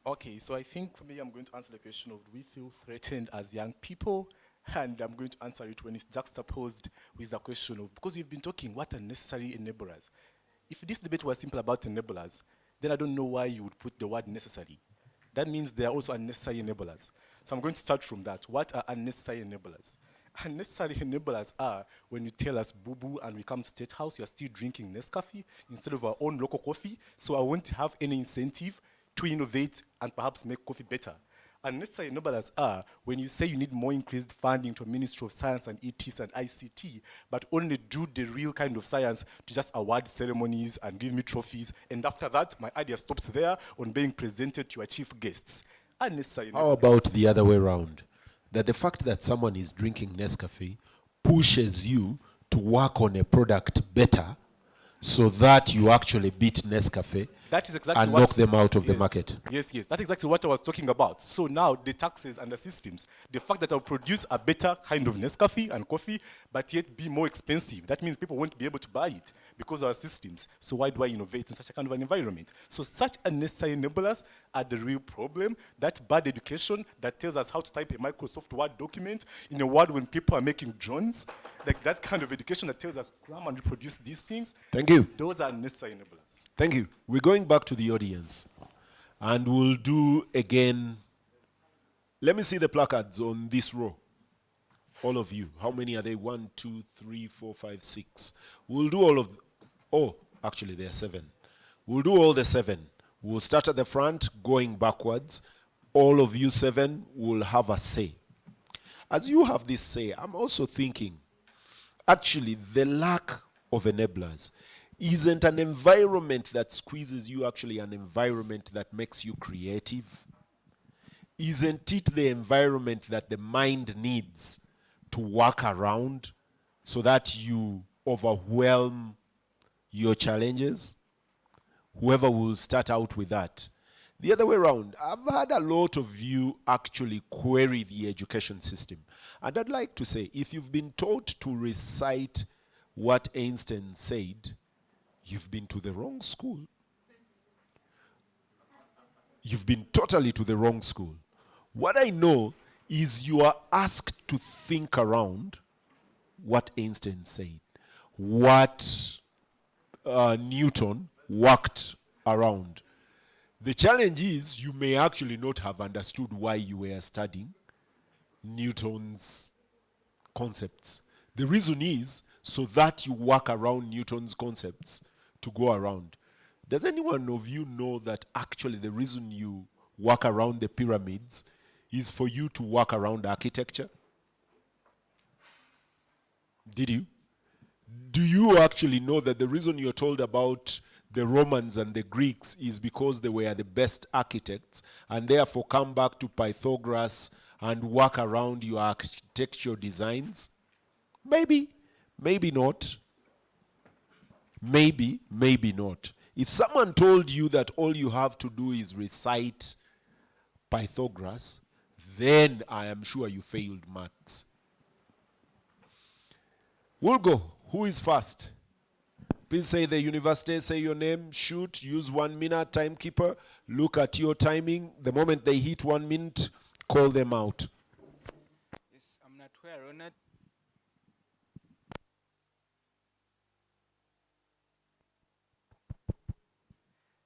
Okay, so I think for me, I'm going to answer the question of do we feel threatened as young people? And I'm going to answer it when it's juxtaposed with the question of, because we've been talking, what are necessary enablers? If this debate was simple about enablers, then I don't know why you would put the word necessary. That means there are also unnecessary enablers. So I'm going to start from that. What are unnecessary enablers? Unnecessary enablers are when you tell us boo-boo and we come to State House, you're still drinking Nescafe instead of our own local coffee, so I won't have any incentive to innovate and perhaps make coffee better. Unnecessary enablers are when you say you need more increased funding to a Ministry of Science and ETs and ICT, but only do the real kind of science to just award ceremonies and give me trophies, and after that, my idea stops there on being presented to your chief guests. Unnecessary enablers. How about the other way around? That the fact that someone is drinking Nescafe pushes you to work on a product better so that you actually beat Nescafe and knock them out of the market. Yes, that's exactly what I was talking about. So now the taxes and the systems, the fact that I'll produce a better kind of Nescafe and coffee, but yet be more expensive, that means people won't be able to buy it because of our systems. So why do I innovate in such a kind of an environment? So such unnecessary enablers are the real problem. That bad education that tells us how to type a Microsoft Word document in a world when people are making drones, like that kind of education that tells us cram and reproduce these things. Thank you. Those are necessary enablers. Thank you. We're going back to the audience, and we'll do again. Let me see the placards on this row. All of you. How many are they? 1, 2, 3, 4, 5, 6. We'll do all of. Oh, actually, there are 7. We'll do all the 7. We'll start at the front, going backwards. All of you 7 will have a say. As you have this say, I'm also thinking, actually, the lack of enablers isn't an environment that squeezes you actually an environment that makes you creative? Isn't it the environment that the mind needs to work around so that you overwhelm your challenges? Whoever will start out with that. The other way around, I've had a lot of you actually query the education system. And I'd like to say, if you've been taught to recite what Einstein said, you've been to the wrong school. You've been totally to the wrong school. What I know is you are asked to think around what Einstein said, what Newton worked around. The challenge is you may actually not have understood why you were studying Newton's concepts. The reason is so that you work around Newton's concepts to go around. Does anyone of you know that actually the reason you work around the pyramids is for you to work around architecture? Did you? Do you actually know that the reason you're told about the Romans and the Greeks is because they were the best architects, and therefore come back to Pythagoras and work around your architectural designs? Maybe, maybe not. Maybe, maybe not. If someone told you that all you have to do is recite Pythagoras, then I am sure you failed maths. We'll go. Who is first? Please say the university, say your name, shoot, use 1 minute, timekeeper, look at your timing. The moment they hit 1 minute, call them out. Yes, I'm not where Ronald.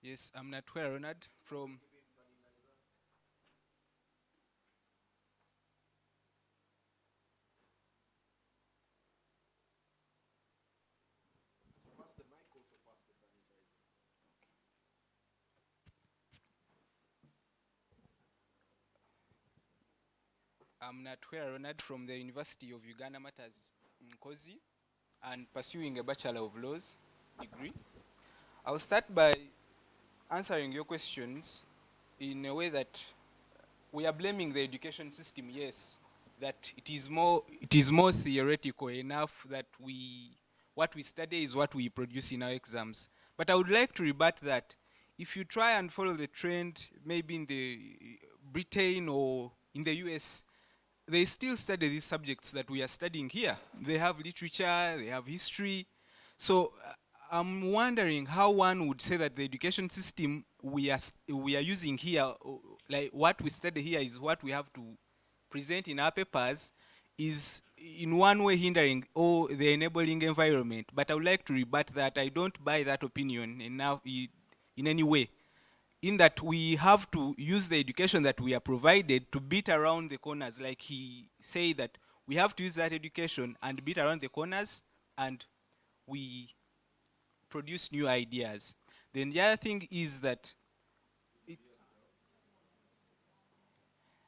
Yes, I'm not where Ronald from. I'm Natwera Ronald from the University of Uganda, Martyrs, Nkozi, and pursuing a Bachelor of Laws degree. I'll start by answering your questions in a way that we are blaming the education system, yes, that it is more theoretical enough that what we study is what we produce in our exams. But I would like to rebut that. If you try and follow the trend, maybe in the Britain or in the US, they still study these subjects that we are studying here. They have literature, they have history. So I'm wondering how one would say that the education system we are using here, like what we study here is what we have to present in our papers, is in one way hindering the enabling environment. But I would like to rebut that. I don't buy that opinion in any way. In that we have to use the education that we are provided to beat around the corners. Like he said that we have to use that education and beat around the corners, and we produce new ideas. Then the other thing is that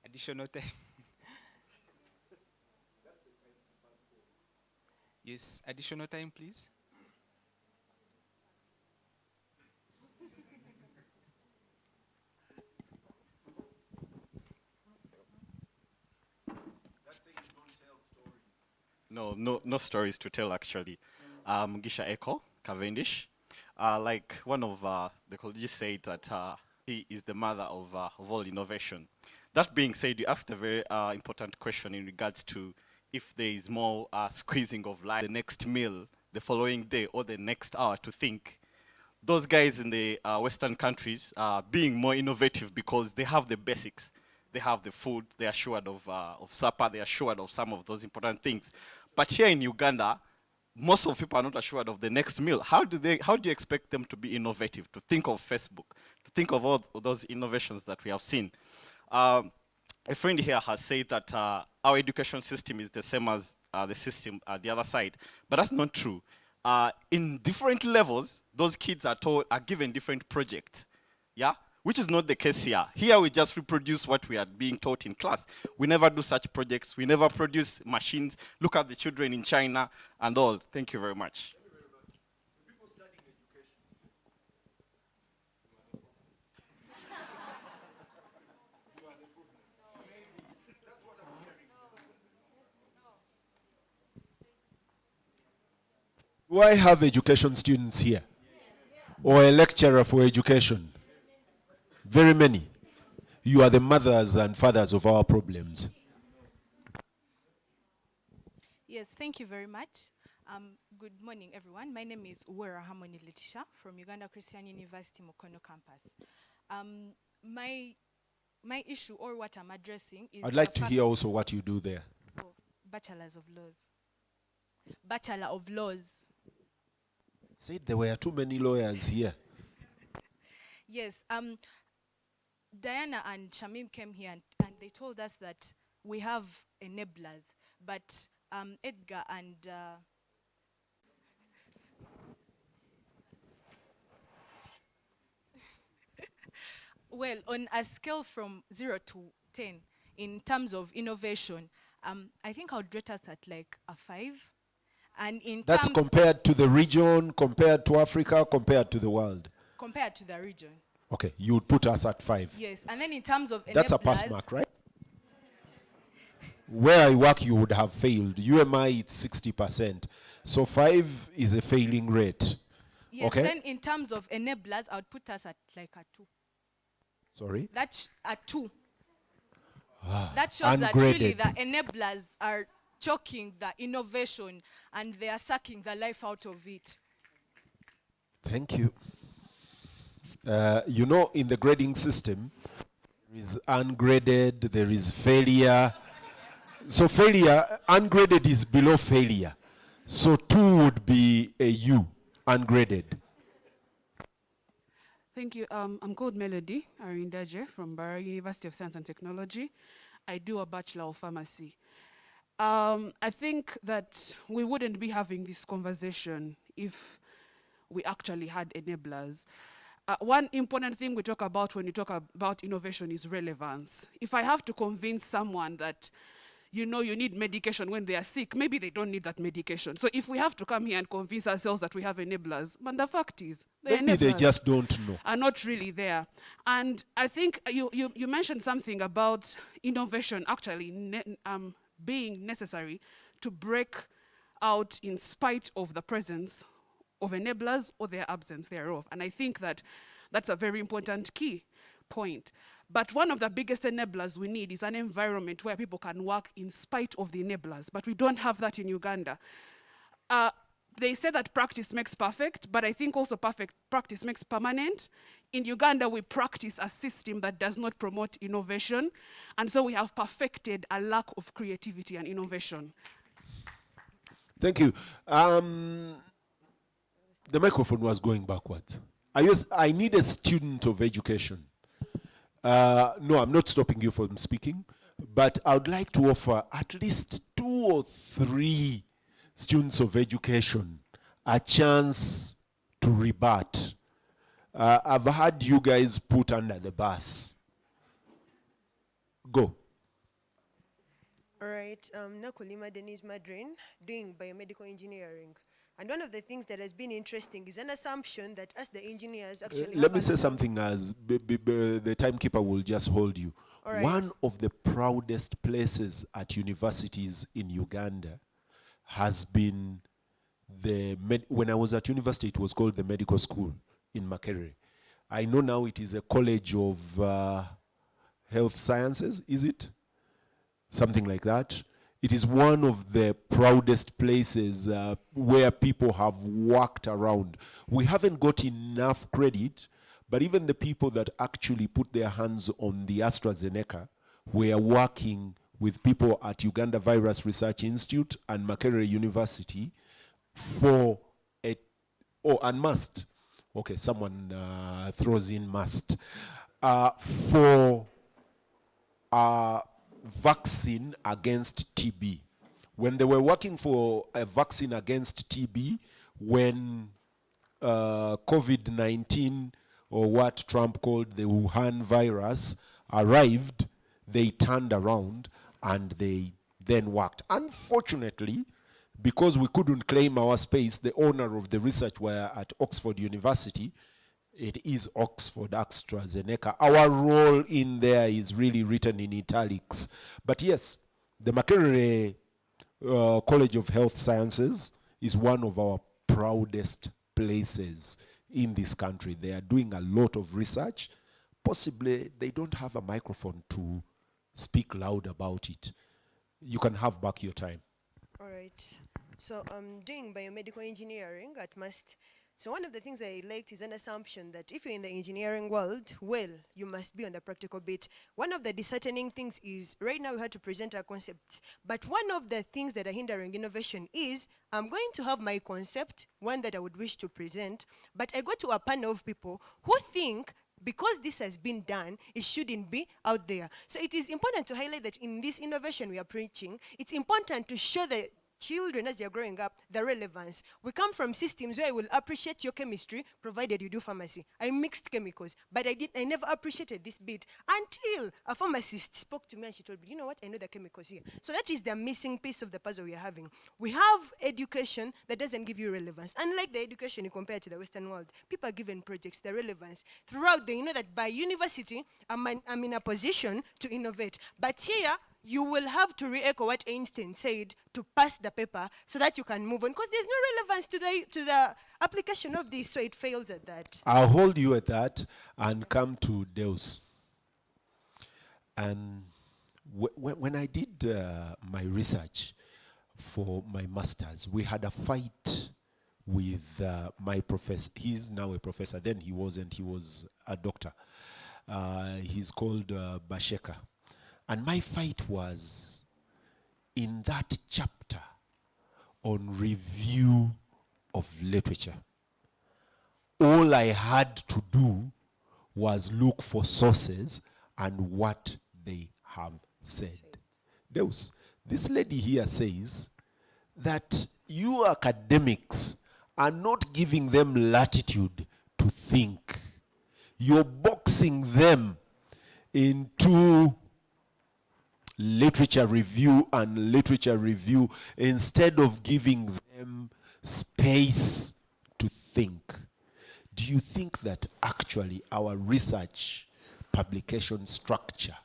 additional time. Yes, additional time, please. No stories to tell, actually. Gisha Echo, Cavendish. Like one of the colleagues said that he is the mother of all innovation. That being said, you asked a very important question in regards to if there is more squeezing of life the next meal, the following day, or the next hour to think. Those guys in the Western countries are being more innovative because they have the basics. They have the food, they are assured of supper, they are assured of some of those important things. But here in Uganda, most of people are not assured of the next meal. How do you expect them to be innovative, to think of Facebook, to think of all those innovations that we have seen? A friend here has said that our education system is the same as the system at the other side, but that's not true. In different levels, those kids are given different projects, yeah? Which is not the case here. Here we just reproduce what we are being taught in class. We never do such projects. We never produce machines. Look at the children in China and all. Thank you very much. Do I have education students here? Or a lecturer for education? Very many. You are the mothers and fathers of our problems. Yes, thank you very much. Good morning, everyone. My name is Uwera Harmony Letisha from Uganda Christian University, Mukono campus. My issue, or what I'm addressing, is... I'd like to hear also what you do there. Oh, Bachelors of Laws. Bachelor of Laws. Said there were too many lawyers here. Yes, Diana and Shamim came here and they told us that we have enablers, but Edgar and well, on a scale from 0 to 10, in terms of innovation, I think I would rate us at like a 5. And in That's terms compared to the region, compared to Africa, compared to the world. compared to the region. Okay, you would put us at 5. Yes, and then in terms of That's a pass enablers, mark, right? Where I work, you would have failed. UMI, it's 60%. So 5 is a failing rate. yes, Okay? then in terms of enablers, I would put us at like a 2. Sorry? That's a 2. Ah, That shows that really ungraded. the enablers are choking the innovation and they are sucking the life out of it. Thank you. You know, in the grading system, there is ungraded, there is failure. So failure, ungraded is below failure. So 2 would be a U, ungraded. Thank you. I'm called Melody Arindaje from Mbarara University of Science and Technology. I do a Bachelor of Pharmacy. I think that we wouldn't be having this conversation if we actually had enablers. One important thing we talk about when we talk about innovation is relevance. If I have to convince someone that you need medication when they are sick, maybe they don't need that medication. So if we have to come here and convince ourselves that we have enablers, but the fact is, the Maybe they enablers just don't know. are not really there. And I think you mentioned something about innovation actually being necessary to break out in spite of the presence of enablers or their absence thereof. And I think that that's a very important key point. But one of the biggest enablers we need is an environment where people can work in spite of the enablers. But we don't have that in Uganda. They say that practice makes perfect, but I think also perfect practice makes permanent. In Uganda, we practice a system that does not promote innovation, and so we have perfected a lack of creativity and innovation. Thank you. The microphone was going backwards. I need a student of education. No, I'm not stopping you from speaking, but I would like to offer at least 2 or 3 students of education a chance to rebut. I've had you guys put under the bus. Go. All right, Nakulima Denise Madrin, doing biomedical engineering. And one of the things that has been interesting is an assumption that as the engineers actually Let me say something as the timekeeper will just hold you. All right. One of the proudest places at universities in Uganda has been when I was at university, it was called the medical school in Makerere. I know now it is a college of health sciences, is it? Something like that. It is one of the proudest places where people have worked around. We haven't got enough credit, but even the people that actually put their hands on the AstraZeneca were working with people at Uganda Virus Research Institute and Mbarara University for and must. Okay, someone throws in must. For vaccine against TB. When they were working for a vaccine against TB, when COVID-19, or what Trump called the Wuhan virus, arrived, they turned around and they then worked. Unfortunately, because we couldn't claim our space, the owner of the research were at Oxford University. It is Oxford AstraZeneca. Our role in there is really written in italics. But yes, the Makerere College of Health Sciences is one of our proudest places in this country. They are doing a lot of research. Possibly they don't have a microphone to speak loud about it. You can have back your time. All right. So I'm doing biomedical engineering at MUST. So one of the things I liked is an assumption that if you're in the engineering world, well, you must be on the practical bit. One of the disheartening things is right now we had to present our concepts, but one of the things that are hindering innovation is I'm going to have my concept, one that I would wish to present, but I go to a panel of people who think because this has been done, it shouldn't be out there. So it is important to highlight that in this innovation we are preaching, it's important to show the children as they're growing up the relevance. We come from systems where I will appreciate your chemistry provided you do pharmacy. I mixed chemicals, but I never appreciated this bit until a pharmacist spoke to me and she told me, you know what, I know the chemicals here. So that is the missing piece of the puzzle we are having. We have education that doesn't give you relevance. Unlike the education you compare to the Western world, people are given projects, the relevance. Throughout, they know that by university, I'm in a position to innovate. But here, you will have to re-echo what Einstein said to pass the paper so that you can move on, because there's no relevance to the application of this, so it fails at that. I'll hold you at that and come to Deus. And when I did my research for my master's, we had a fight with my professor. He's now a professor. Then he wasn't. He was a doctor. He's called Basheka. And my fight was in that chapter on review of literature. All I had to do was look for sources and what they have said. Deus, this lady here says that you academics are not giving them latitude to think. You're boxing them into literature review and literature review instead of giving them space to think. Do you think that actually our research publication structure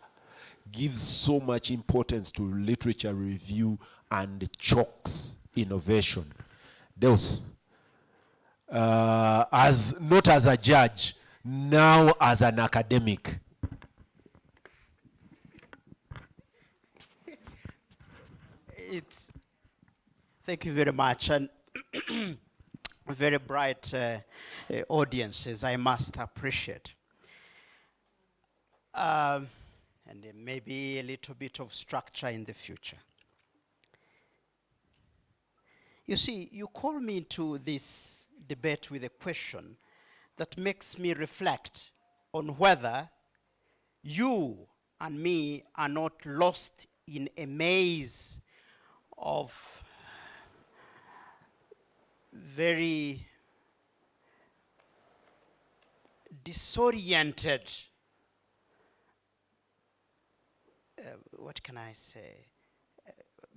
gives so much importance to literature review and chokes innovation? Deus, as not as a judge, now as an academic. Thank you very much, and very bright audiences, I must appreciate. And maybe a little bit of structure in the future. You see, you call me into this debate with a question that makes me reflect on whether you and me are not lost in a maze of very disoriented, what can I say?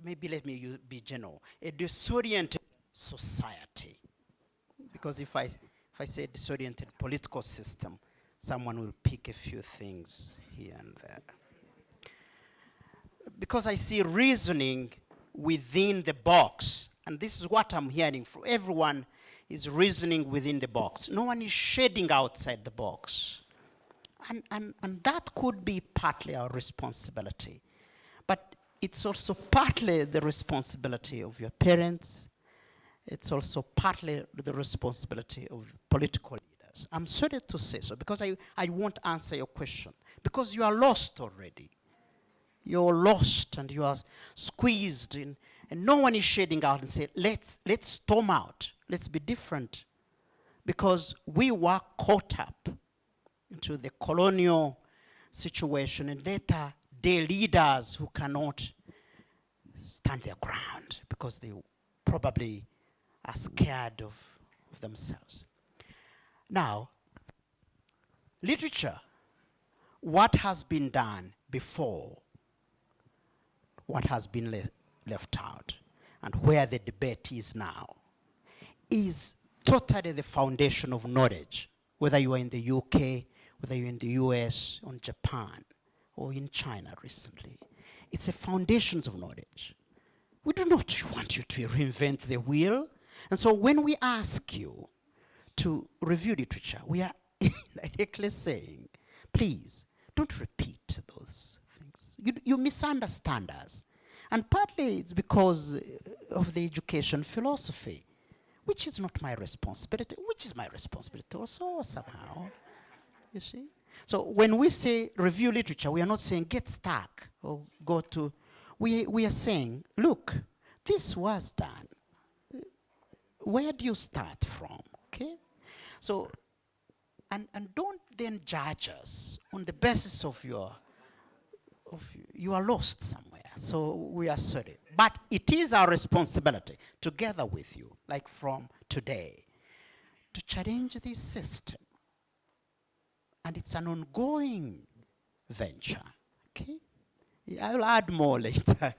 Maybe let me be general. A disoriented society. Because if I say disoriented political system, someone will pick a few things here and there. Because I see reasoning within the box, and this is what I'm hearing from everyone, is reasoning within the box. No one is shading outside the box. And that could be partly our responsibility. But it's also partly the responsibility of your parents. It's also partly the responsibility of political leaders. I'm sorry to say so, because I won't answer your question. Because you are lost already. You're lost and you are squeezed in, and no one is shading out and say, let's storm out. Let's be different. Because we were caught up into the colonial situation, and later day leaders who cannot stand their ground because they probably are scared of themselves. Now, literature, what has been done before, what has been left out, and where the debate is now, is totally the foundation of knowledge, whether you are in the UK, whether you're in the US, or in Japan, or in China recently. It's the foundations of knowledge. We do not want you to reinvent the wheel. And so when we ask you to review literature, we are directly saying, please, don't repeat those things. You misunderstand us. And partly it's because of the education philosophy, which is not my responsibility, which is my responsibility also somehow, you see? So when we say review literature, we are not saying get stuck or go to, we are saying, look, this was done. Where do you start from, okay? So And don't then judge us on the basis of you are lost somewhere. So we are sorry. But it is our responsibility, together with you, like from today, to challenge this system. And it's an ongoing venture, okay? I'll add more later.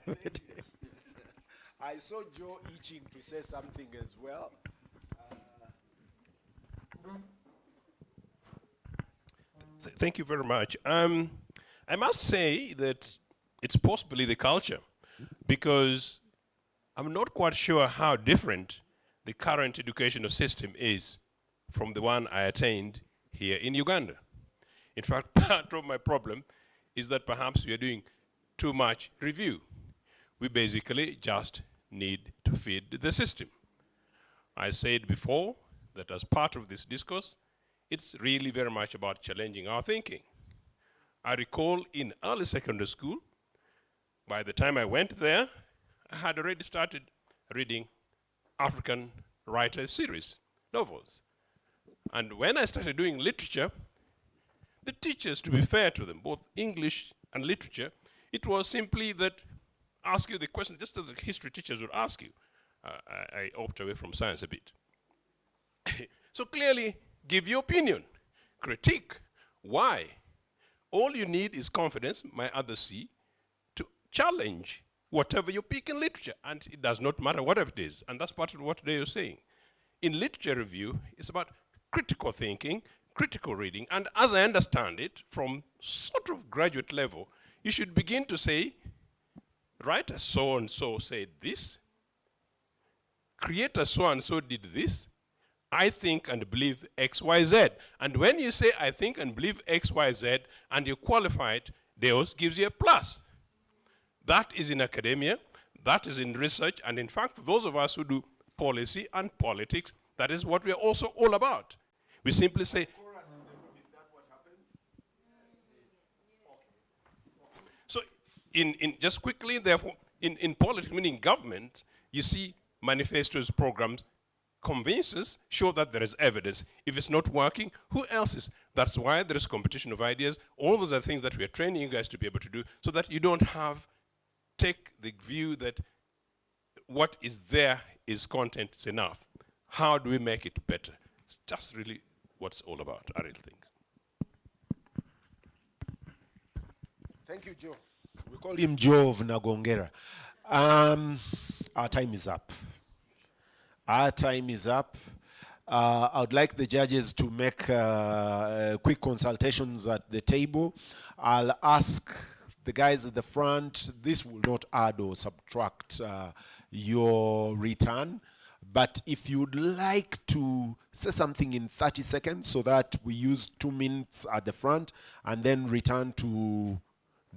I saw Joe itching to say something as well. Thank you very much. I must say that it's possibly the culture, because I'm not quite sure how different the current educational system is from the one I attained here in Uganda. In fact, part of my problem is that perhaps we are doing too much review. We basically just need to feed the system. I said before that as part of this discourse, it's really very much about challenging our thinking. I recall in early secondary school, by the time I went there, I had already started reading African writers' series, novels. And when I started doing literature, the teachers, to be fair to them, both English and literature, it was simply that ask you the question, just as the history teachers would ask you. I opt away from science a bit. So clearly, give your opinion, critique. Why? All you need is confidence, my other C, to challenge whatever you pick in literature. And it does not matter whatever it is. And that's part of what they are saying. In literature review, it's about critical thinking, critical reading. And as I understand it, from sort of graduate level, you should begin to say, writer so-and-so said this, creator so-and-so did this, I think and believe X, Y, Z. And when you say I think and believe X, Y, Z, and you qualify it, Deus gives you a plus. That is in academia, that is in research, and in fact, for those of us who do policy and politics, that is what we are also all about. We simply say, so in just quickly, therefore, in politics, meaning government, you see manifestos, programs, convinces, show that there is evidence. If it's not working, who else is? That's why there is competition of ideas. All those are things that we are training you guys to be able to do, so that you don't take the view that what is there is content, is enough. How do we make it better? It's just really what it's all about, I really think. Thank you, Joe. We call him Joe of Nagongera. Our time is up. Our time is up. I would like the judges to make quick consultations at the table. I'll ask the guys at the front, this will not add or subtract your return. But if you'd like to say something in 30 seconds so that we use 2 minutes at the front and then return to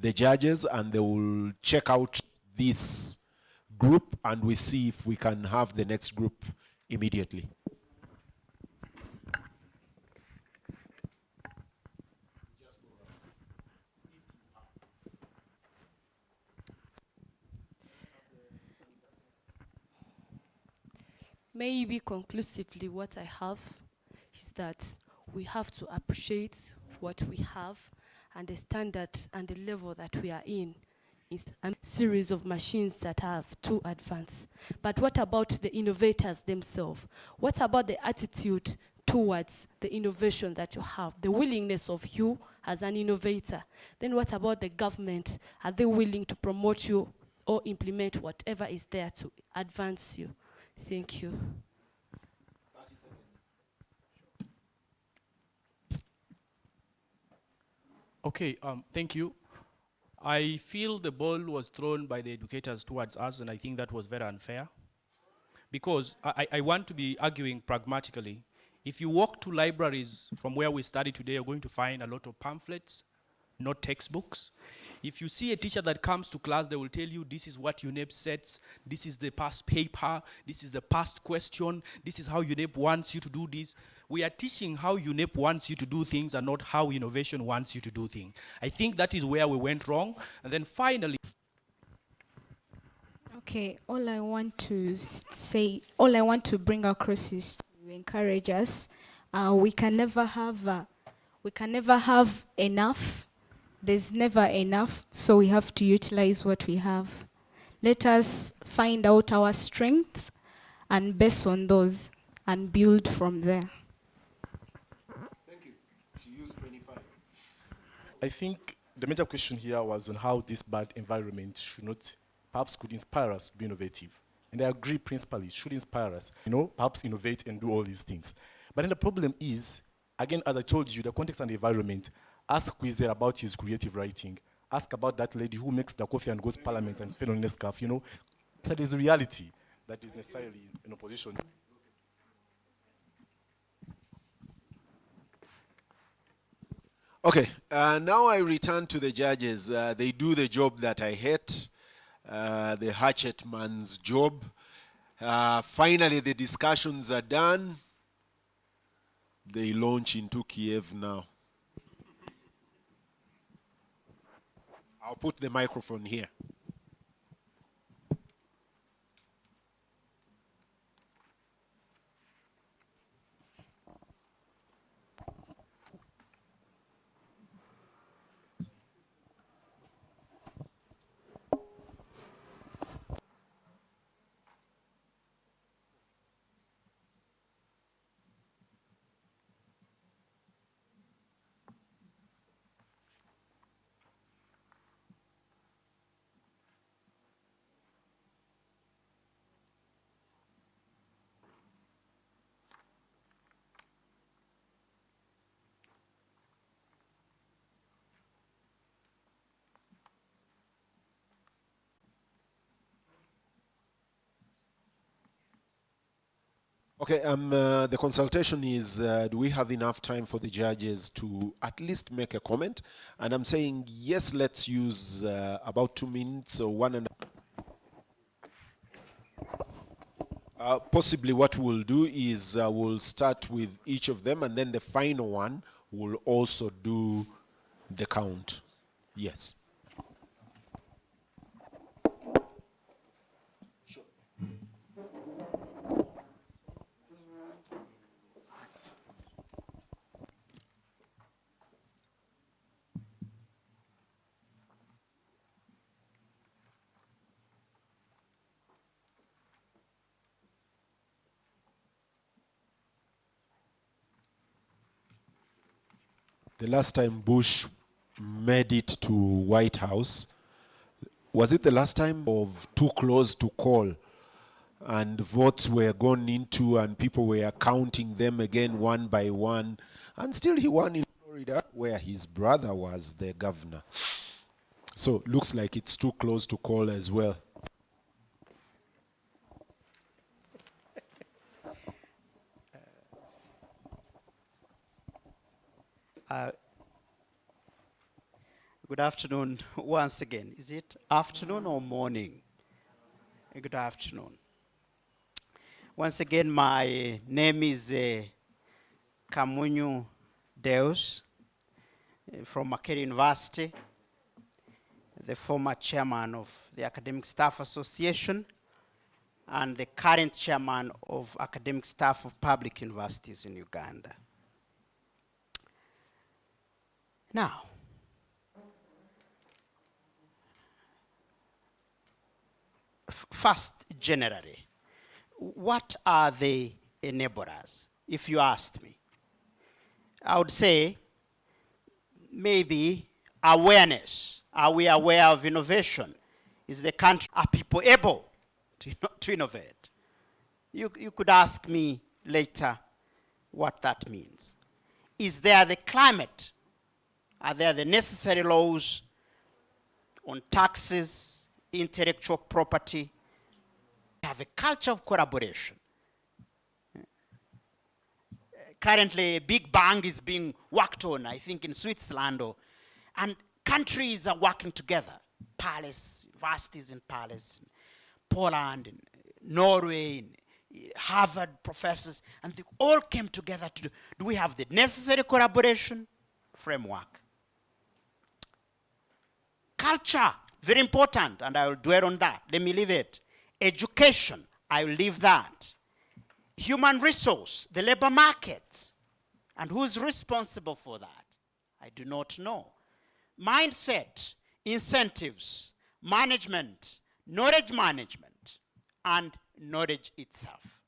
the judges and they will check out this group and we see if we can have the next group immediately. Maybe conclusively what I have is that we have to appreciate what we have and the standard and the level that we are in. Is a series of machines that have too advanced. But what about the innovators themselves? What about the attitude towards the innovation that you have, the willingness of you as an innovator? Then what about the government? Are they willing to promote you or implement whatever is there to advance you? Thank you. Okay, thank you. I feel the ball was thrown by the educators towards us, and I think that was very unfair. Because I want to be arguing pragmatically. If you walk to libraries from where we study today, you're going to find a lot of pamphlets, not textbooks. If you see a teacher that comes to class, they will tell you this is what UNEP says, this is the past paper, this is the past question, this is how UNEP wants you to do this. We are teaching how UNEP wants you to do things and not how innovation wants you to do things. I think that is where we went wrong. And then finally, okay, all I want to bring across is to encourage us. We can never have We can never have enough. There's never enough, so we have to utilize what we have. Let us find out our strengths and base on those and build from there. Thank you. She used 25. I think the major question here was on how this bad environment should not, perhaps could inspire us to be innovative. And I agree principally, it should inspire us, perhaps innovate and do all these things. But then the problem is, again, as I told you, the context and the environment. Ask Kwizera about his creative writing. Ask about that lady who makes the coffee and goes to parliament and spends on Nescafe, So there's a reality that is necessarily in opposition. Okay, now I return to the judges. They do the job that I hate, the hatchet man's job. Finally, the discussions are done. They launch into Kiev now. I'll put the microphone here. Okay, the consultation is, do we have enough time for the judges to at least make a comment? And I'm saying, yes, let's use about 2 minutes or 1 and possibly what we'll do is we'll start with each of them, and then the final one will also do the count. Yes. The last time Bush made it to White House, was it the last time of too close to call? And votes were gone into and people were counting them again one by one. And still he won in Florida where his brother was the governor. So looks like it's too close to call as well. Good afternoon once again. Is it afternoon or morning? Good afternoon. Once again, my name is Kamunyu Deus from Makerere University, the former chairman of the Academic Staff Association and the current chairman of Academic Staff of Public Universities in Uganda. Now, first, generally, what are the enablers, if you asked me? I would say maybe awareness. Are we aware of innovation? Is the country, are people able to innovate? You could ask me later what that means. Is there the climate? Are there the necessary laws on taxes, intellectual property? We have a culture of collaboration. Currently, a big bang is being worked on, I think, in Switzerland, and countries are working together. Paris, universities in Paris, Poland, in Norway, in Harvard professors, and they all came together to do we have the necessary collaboration framework? Culture, very important, and I will dwell on that. Let me leave it. Education, I will leave that. Human resource, the labor markets, and who's responsible for that? I do not know. Mindset, incentives, management, and knowledge itself.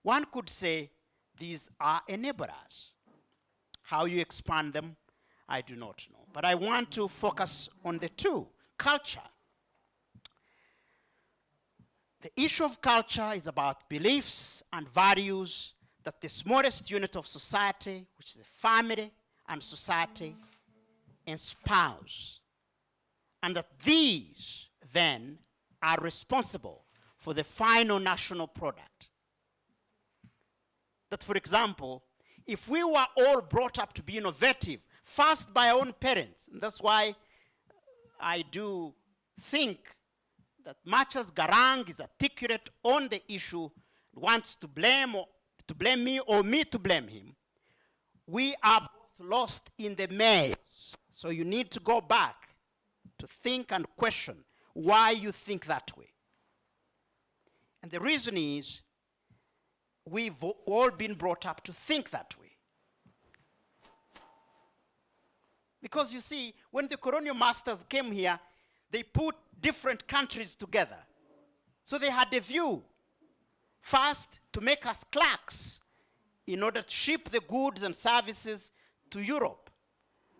One could say these are enablers. How you expand them, I do not know. But I want to focus on the two. Culture. The issue of culture is about beliefs and values that the smallest unit of society, which is the family and society, espouse. And that these then are responsible for the final national product. That, for example, if we were all brought up to be innovative, first by our own parents, and that's why I do think that much as Garang is articulate on the issue, wants to blame me or me to blame him, we are both lost in the maze. So you need to go back to think and question why you think that way. And the reason is we've all been brought up to think that way. Because you see, when the colonial masters came here, they put different countries together. So they had a view. First, to make us clerks in order to ship the goods and services to Europe.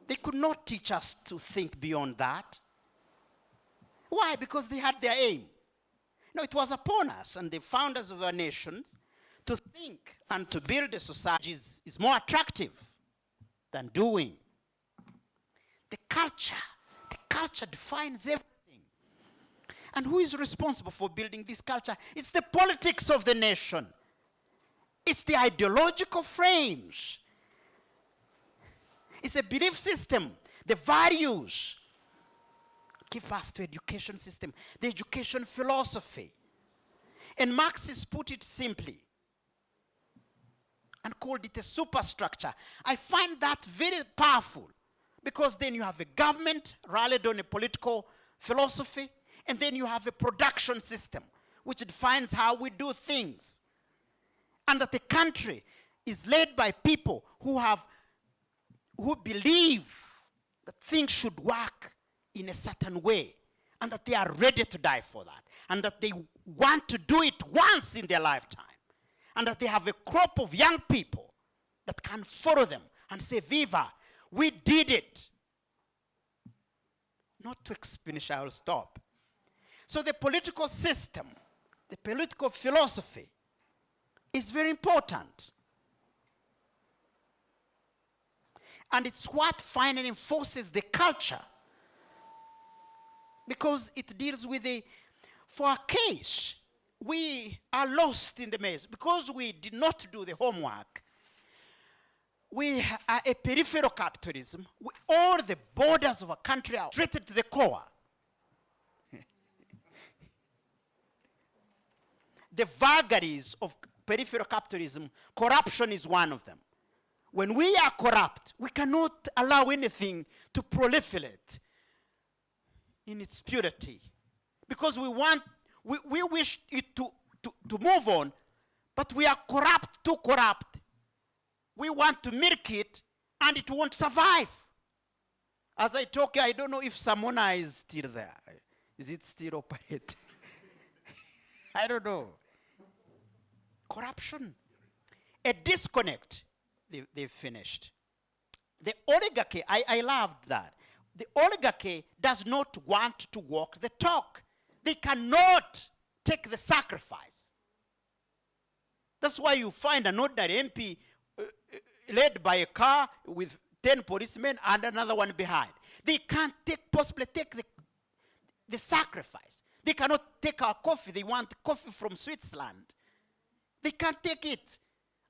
They could not teach us to think beyond that. Why? Because they had their aim. No, it was upon us and the founders of our nations to think and to build a society is more attractive than doing. The culture defines everything. And who is responsible for building this culture? It's the politics of the nation. It's the ideological frames. It's a belief system, the values. Give us to education system, the education philosophy. And Marxists put it simply and called it a superstructure. I find that very powerful because then you have a government rallied on a political philosophy, and then you have a production system which defines how we do things. And that the country is led by people who believe that things should work in a certain way, and that they are ready to die for that, and that they want to do it once in their lifetime, and that they have a crop of young people that can follow them and say, Viva, we did it. Not to finish, I'll stop. So the political system, the political philosophy is very important. And it's what finally enforces the culture. Because it deals with for our case, we are lost in the maze. Because we did not do the homework, we are a peripheral capitalism. All the borders of a country are treated to the core. The vagaries of peripheral capitalism, corruption is one of them. When we are corrupt, we cannot allow anything to proliferate in its purity. Because we wish it to move on, but we are corrupt, too corrupt. We want to milk it, and it won't survive. As I talk, I don't know if Samona is still there. Is it still operating? I don't know. Corruption. A disconnect. They've finished. The oligarchy, I loved that. The oligarchy does not want to walk the talk. They cannot take the sacrifice. That's why you find an ordinary MP led by a car with 10 policemen and another one behind. They can't possibly take the sacrifice. They cannot take our coffee. They want coffee from Switzerland. They can't take it.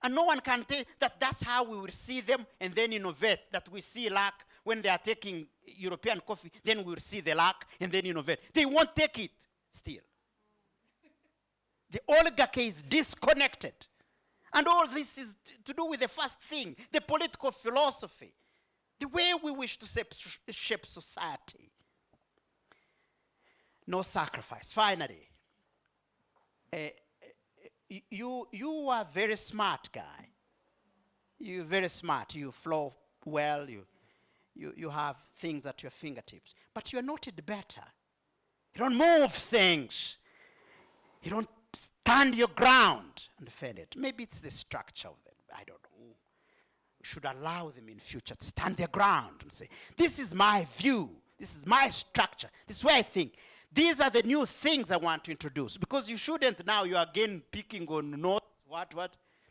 And no one can tell that's how we will see them and then innovate. That we see lack when they are taking European coffee, then we will see the lack and then innovate. They won't take it still. The oligarchy is disconnected. And all this is to do with the first thing, the political philosophy, the way we wish to shape society. No sacrifice. Finally, you are a very smart guy. You're very smart. You flow well. You have things at your fingertips, but you're not a debater. You don't move things. You don't stand your ground and defend it. Maybe it's the structure of them. I don't know. We should allow them in future to stand their ground and say, this is my view. This is my structure. This is where I think. These are the new things I want to introduce. Because you shouldn't now, you're again picking on notes, what.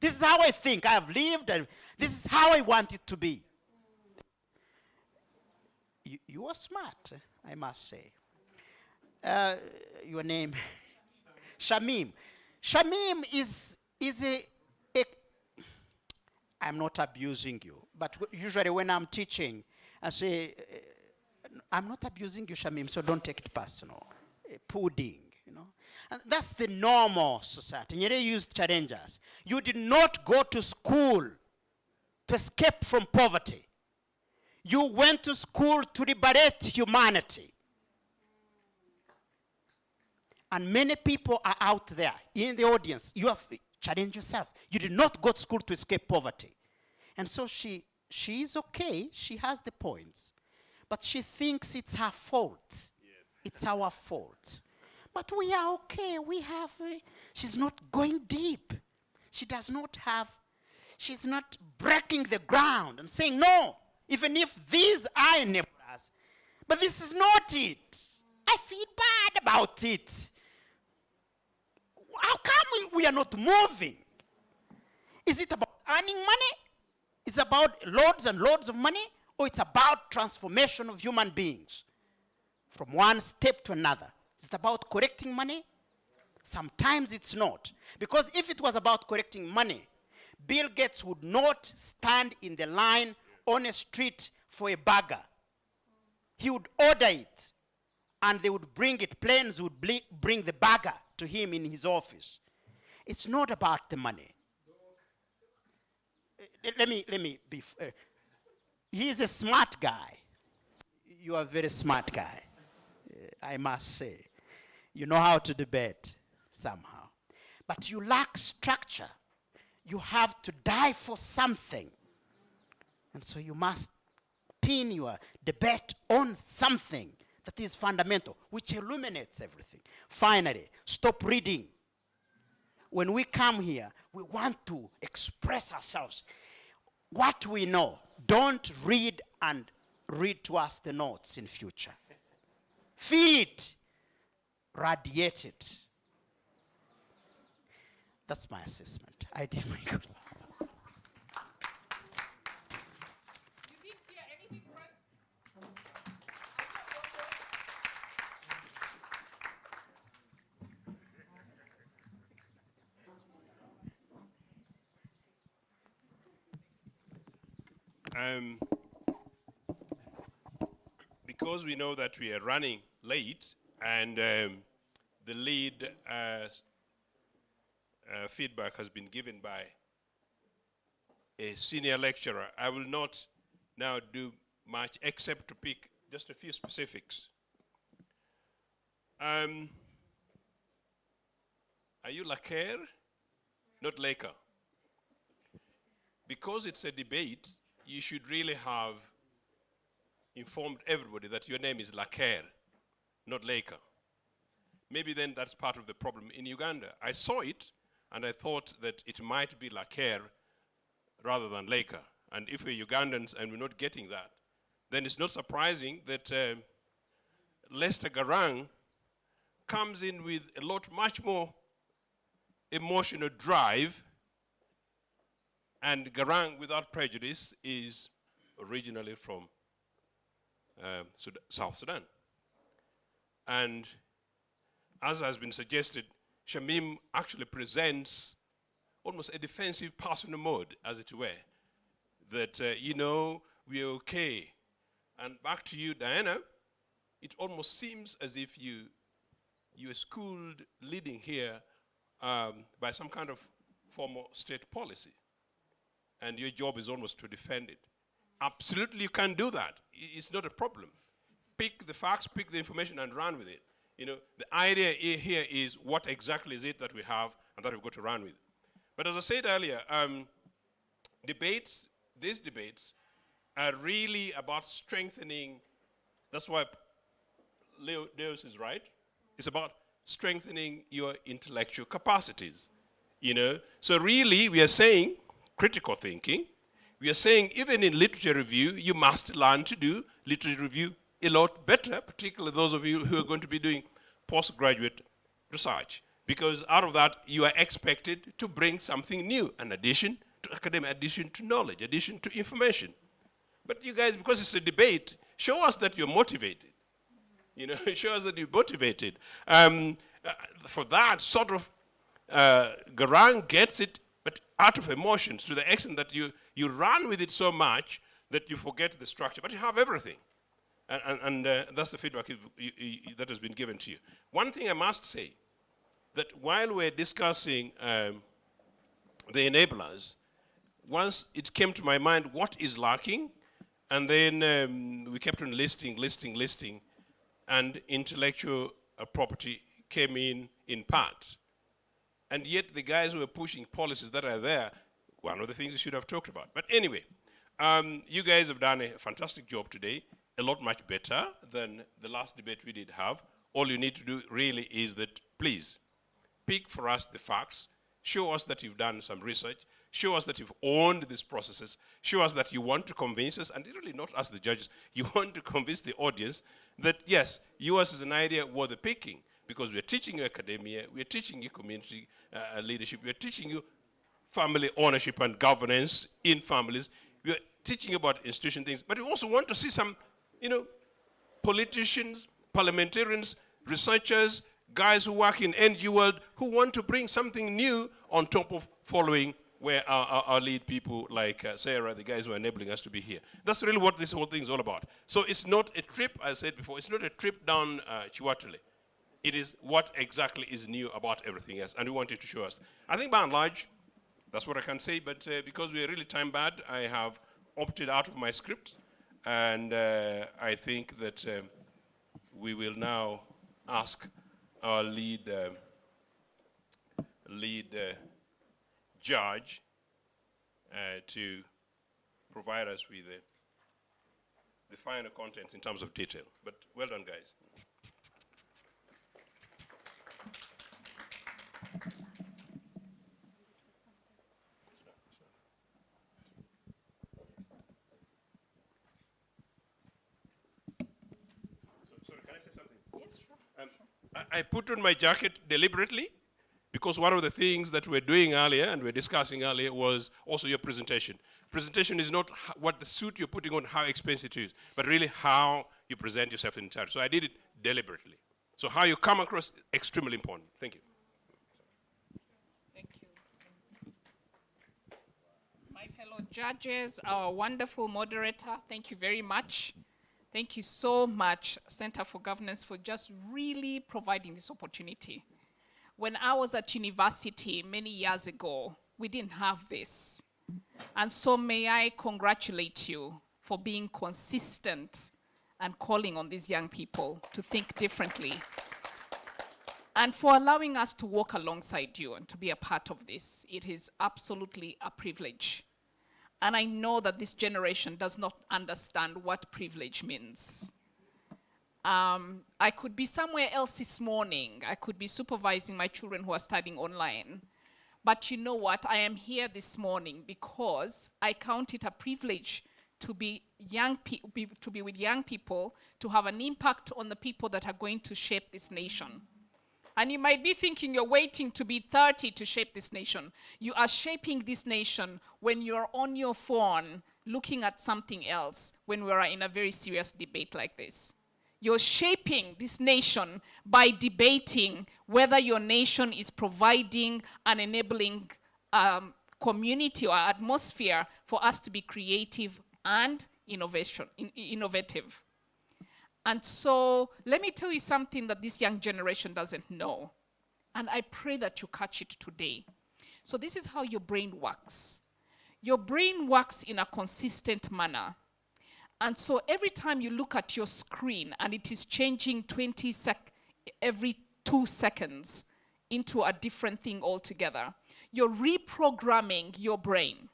This is how I think. I have lived, and this is how I want it to be. You are smart, I must say. Your name? Shamim. Shamim is a I'm not abusing you, but usually when I'm teaching, I say, I'm not abusing you, Shamim, so don't take it personal. Pudding, you know. And that's the normal society. Nyerere used challengers. You did not go to school to escape from poverty. You went to school to liberate humanity. And many people are out there in the audience. You have challenged yourself. You did not go to school to escape poverty. And so she is okay. She has the points. But she thinks it's her fault. Yes. It's our fault. But we are okay. We have, she's not going deep. She does not have, she's not breaking the ground and saying, no, even if these are enablers, but this is not it. I feel bad about it. How come we are not moving? Is it about earning money? Is it about loads and loads of money? Or it's about transformation of human beings from one step to another? Is it about collecting money? Sometimes it's not. Because if it was about collecting money, Bill Gates would not stand in the line on a street for a burger. He would order it, and they would bring it. Planes would bring the burger to him in his office. It's not about the money. Let me be he's a smart guy. You are a very smart guy, I must say. You know how to debate somehow. But you lack structure. You have to die for something. And so you must pin your debate on something that is fundamental, which illuminates everything. Finally, stop reading. When we come here, we want to express ourselves. What we know, don't read and read to us the notes in future. Feel it, radiate it. That's my assessment. I did my good. Because we know that we are running late and the lead feedback has been given by a senior lecturer, I will not now do much except to pick just a few specifics. Are you Laker? Not Laker. Because it's a debate, you should really have informed everybody that your name is Laker, not Laker. Maybe then that's part of the problem in Uganda. I saw it, and I thought that it might be Laker rather than Laker. And if we're Ugandans and we're not getting that, then it's not surprising that Lester Garang comes in with a lot much more emotional drive, and Garang, without prejudice, is originally from South Sudan. And as has been suggested, Shamim actually presents almost a defensive personal mode, as it were, that, you know, we're okay. And back to you, Diana, it almost seems as if you were schooled leading here by some kind of formal state policy. And your job is almost to defend it. Absolutely, you can do that. It's not a problem. Pick the facts, pick the information, and run with it. You know, the idea here is what exactly is it that we have and that we've got to run with. But as I said earlier, these debates are really about strengthening. That's why Deus is right. It's about strengthening your intellectual capacities. You know, so really we are saying critical thinking. We are saying even in literature review, you must learn to do literature review a lot better, particularly those of you who are going to be doing postgraduate research. Because out of that, you are expected to bring something new, an addition to academic, addition to knowledge, addition to information. But you guys, because it's a debate, show us that you're motivated. You know, show us that you're motivated. For that sort of, Garang gets it, but out of emotions, to the extent that you run with it so much that you forget the structure, but you have everything. And that's the feedback that has been given to you. One thing I must say, that while we're discussing the enablers, once it came to my mind what is lacking, and then we kept on listing, and intellectual property came in part. And yet the guys who are pushing policies that are there, one of the things you should have talked about. But anyway, you guys have done a fantastic job today, a lot much better than the last debate we did have. All you need to do really is that, please, pick for us the facts, show us that you've done some research, show us that you've owned these processes, show us that you want to convince us, and really not us the judges, you want to convince the audience that yes, yours is an idea worth the picking, because we're teaching you academia, we're teaching you community leadership, we're teaching you family ownership and governance in families, we're teaching you about institution things, but we also want to see some, you know, politicians, parliamentarians, researchers, guys who work in NGO world who want to bring something new on top of following where our lead people like Sarah, the guys who are enabling us to be here. That's really what this whole thing is all about. So it's not a trip, as I said before, it's not a trip down Chiwatule. It is what exactly is new about everything else, and we wanted to show us. I think by and large, that's what I can say, but because we're really time bad, I have opted out of my script, and I think that we will now ask our lead judge to provide us with the final contents in terms of detail. But well done, guys. Sorry, can I say something? Yes, sure. I put on my jacket deliberately because one of the things that we're doing earlier and we're discussing earlier was also your presentation. Presentation is not what the suit you're putting on, how expensive it is, but really how you present yourself in charge. So I did it deliberately. So how you come across, extremely important. Thank you. Thank you. My fellow judges, our wonderful moderator, thank you very much. Thank you so much, Center for Governance, for just really providing this opportunity. When I was at university many years ago, we didn't have this. And so may I congratulate you for being consistent and calling on these young people to think differently, and for allowing us to walk alongside you and to be a part of this. It is absolutely a privilege. And I know that this generation does not understand what privilege means. I could be somewhere else this morning. I could be supervising my children who are studying online. But you know what? I am here this morning because I count it a privilege to be with young people, to have an impact on the people that are going to shape this nation. And you might be thinking you're waiting to be 30 to shape this nation. You are shaping this nation when you're on your phone looking at something else when we are in a very serious debate like this. You're shaping this nation by debating whether your nation is providing an enabling community or atmosphere for us to be creative and innovative. And so let me tell you something that this young generation doesn't know. And I pray that you catch it today. So this is how your brain works. Your brain works in a consistent manner. And so every time you look at your screen and it is changing every 2 seconds into a different thing altogether, you're reprogramming your brain.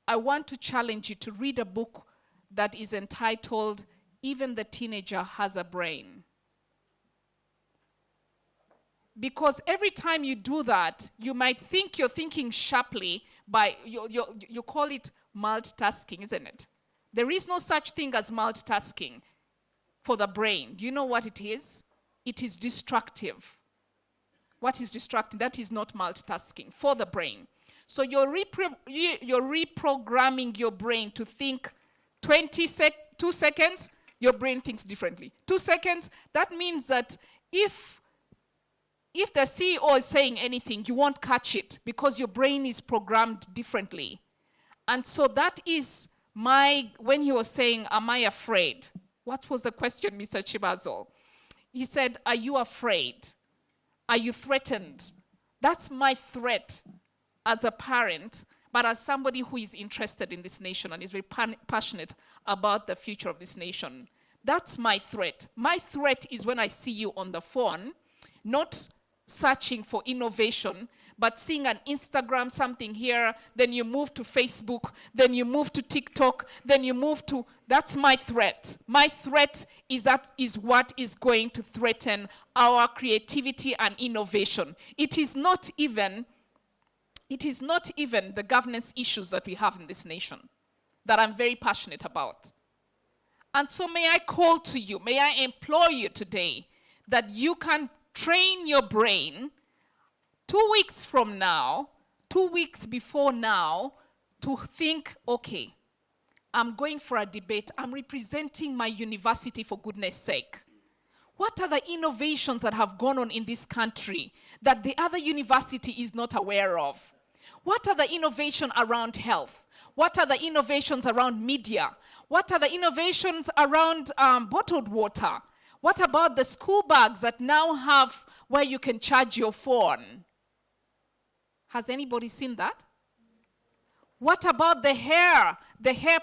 I want to challenge you to read a book that is entitled, Even the Teenager Has a Brain. Because every time you do that, you might think you're thinking sharply by, you call it multitasking, isn't it? There is no such thing as multitasking for the brain. Do you know what it is? It is destructive. What is destructive? That is not multitasking for the brain. So you're reprogramming your brain to think 2 seconds, your brain thinks differently. 2 seconds, that means that if the CEO is saying anything, you won't catch it because your brain is programmed differently. And so that is when he was saying, am I afraid? What was the question, Mr. Chibazo? He said, are you afraid? Are you threatened? That's my threat as a parent, but as somebody who is interested in this nation and is very passionate about the future of this nation. That's my threat. My threat is when I see you on the phone, not searching for innovation, but seeing an Instagram something here, then you move to Facebook, then you move to TikTok, then you move to, that's my threat. My threat is what is going to threaten our creativity and innovation. It is not even the governance issues that we have in this nation that I'm very passionate about. And so may I call to you, may I implore you today that you can train your brain 2 weeks from now, 2 weeks before now, to think, okay, I'm going for a debate. I'm representing my university, for goodness sake. What are the innovations that have gone on in this country that the other university is not aware of? What are the innovations around health? What are the innovations around media? What are the innovations around bottled water? What about the school bags that now have where you can charge your phone? Has anybody seen that? What about the hair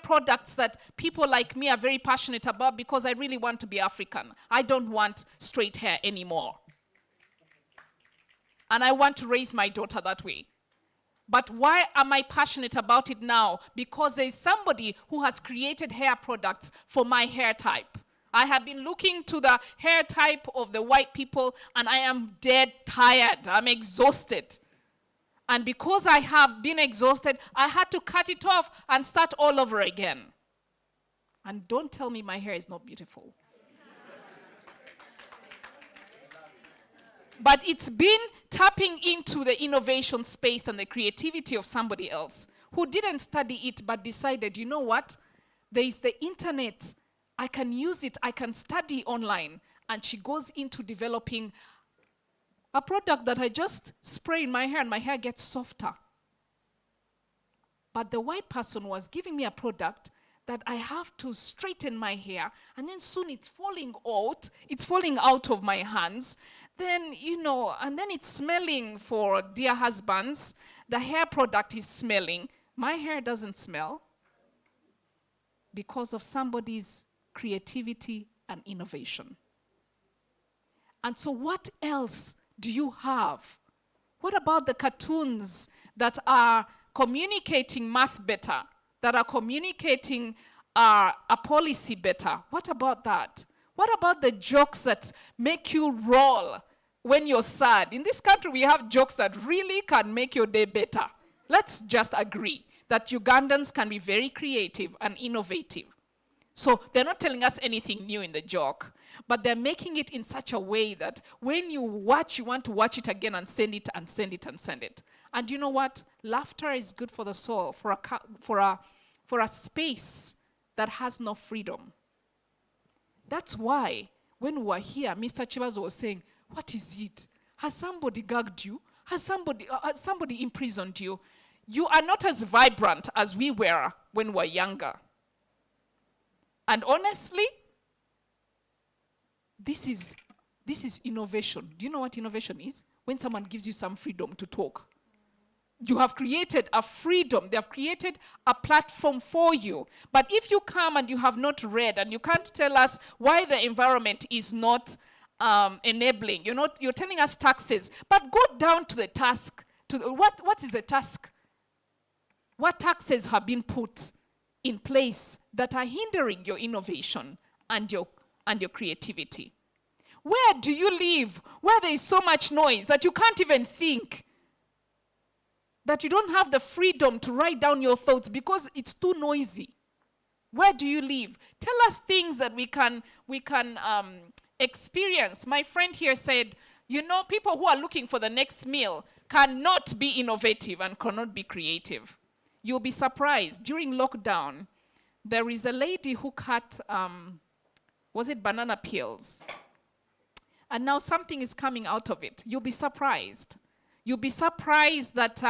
products that people like me are very passionate about because I really want to be African. I don't want straight hair anymore. And I want to raise my daughter that way. But why am I passionate about it now? Because there's somebody who has created hair products for my hair type. I have been looking to the hair type of the white people and I am dead tired. I'm exhausted. And because I have been exhausted, I had to cut it off and start all over again. And don't tell me my hair is not beautiful. But it's been tapping into the innovation space and the creativity of somebody else who didn't study it but decided, you know what? There is the internet. I can use it. I can study online. And she goes into developing a product that I just spray in my hair and my hair gets softer. But the white person was giving me a product that I have to straighten my hair, and then soon it's falling out of my hands. Then, and then it's smelling for dear husbands. The hair product is smelling. My hair doesn't smell because of somebody's creativity and innovation. And so what else do you have? What about the cartoons that are communicating math better, that are communicating a policy better? What about that? What about the jokes that make you roll when you're sad? In this country, we have jokes that really can make your day better. Let's just agree that Ugandans can be very creative and innovative. So they're not telling us anything new in the joke, but they're making it in such a way that when you watch, you want to watch it again and send it and send it and send it. And you know what? Laughter is good for the soul, for a space that has no freedom. That's why when we were here, Mr. Chibazo was saying, what is it? Has somebody gagged you? Has somebody imprisoned you? You are not as vibrant as we were when we were younger. And honestly, this is innovation. Do you know what innovation is? When someone gives you some freedom to talk. You have created a freedom. They have created a platform for you. But if you come and you have not read and you can't tell us why the environment is not enabling, you're telling us taxes, but go down to the task. What is the task? What taxes have been put in place that are hindering your innovation and your creativity? Where do you live where there is so much noise that you can't even think? That you don't have the freedom to write down your thoughts because it's too noisy. Where do you live? Tell us things that we can experience. My friend here said, you know, people who are looking for the next meal cannot be innovative and cannot be creative. You'll be surprised. During lockdown, there is a lady who cut, was it banana peels? And now something is coming out of it. You'll be surprised. You'll be surprised that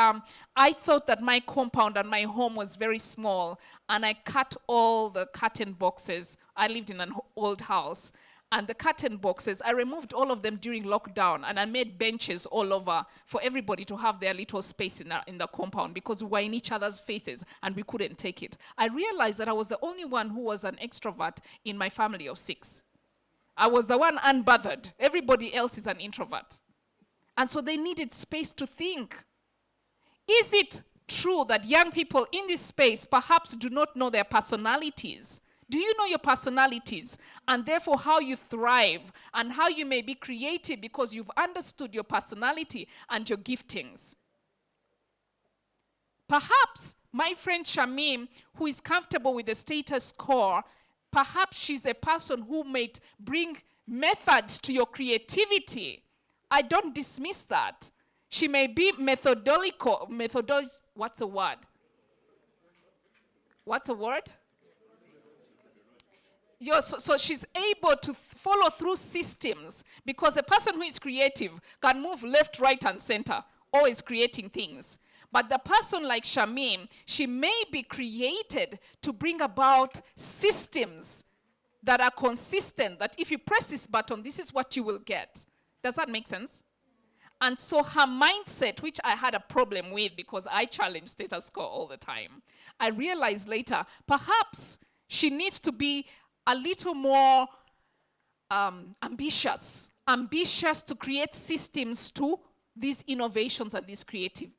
I thought that my compound and my home was very small, and I cut all the curtain boxes. I lived in an old house, and the curtain boxes, I removed all of them during lockdown, and I made benches all over for everybody to have their little space in the compound because we were in each other's faces and we couldn't take it. I realized that I was the only one who was an extrovert in my family of 6. I was the one unbothered. Everybody else is an introvert. And so they needed space to think. Is it true that young people in this space perhaps do not know their personalities? Do you know your personalities and therefore how you thrive and how you may be creative because you've understood your personality and your giftings? Perhaps my friend Shamim, who is comfortable with the status quo, perhaps she's a person who may bring methods to your creativity. I don't dismiss that. She may be methodological, what's the word? What's the word? So she's able to follow through systems because a person who is creative can move left, right, and center, always creating things. But the person like Shamim, she may be created to bring about systems that are consistent, that if you press this button, this is what you will get. Does that make sense? And so her mindset, which I had a problem with because I challenged status quo all the time, I realized later, perhaps she needs to be a little more ambitious to create systems to these innovations and these creative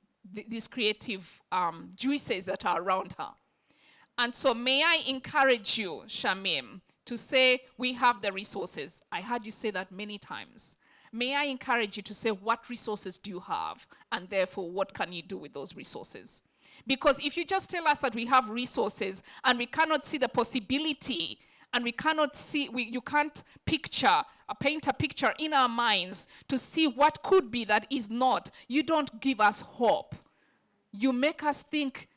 juices that are around her. And so may I encourage you, Shamim, to say, we have the resources. I heard you say that many times. May I encourage you to say, what resources do you have? And therefore, what can you do with those resources? Because if you just tell us that we have resources and we cannot see the possibility, and we cannot see, you can't paint a picture in our minds to see what could be that is not, you don't give us hope. You make us think,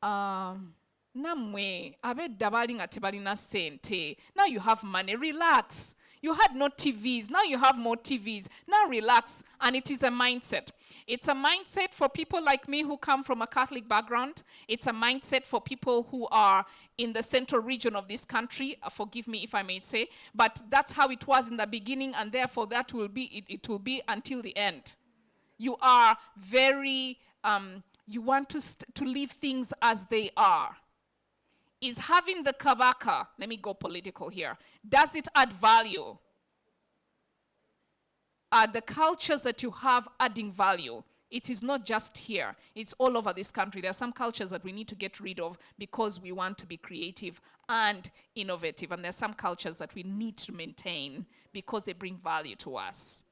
namwe, abedda bali nga tebalina sente. Now you have money, relax. You had no TVs, now you have more TVs. Now relax, and it is a mindset. It's a mindset for people like me who come from a Catholic background. It's a mindset for people who are in the central region of this country, forgive me if I may say, but that's how it was in the beginning, and therefore that will be, it will be until the end. You are very, you want to leave things as they are. Is having the kabaka, let me go political here, does it add value? Are the cultures that you have adding value? It is not just here, it's all over this country. There are some cultures that we need to get rid of because we want to be creative and innovative, and there are some cultures that we need to maintain because they bring value to us.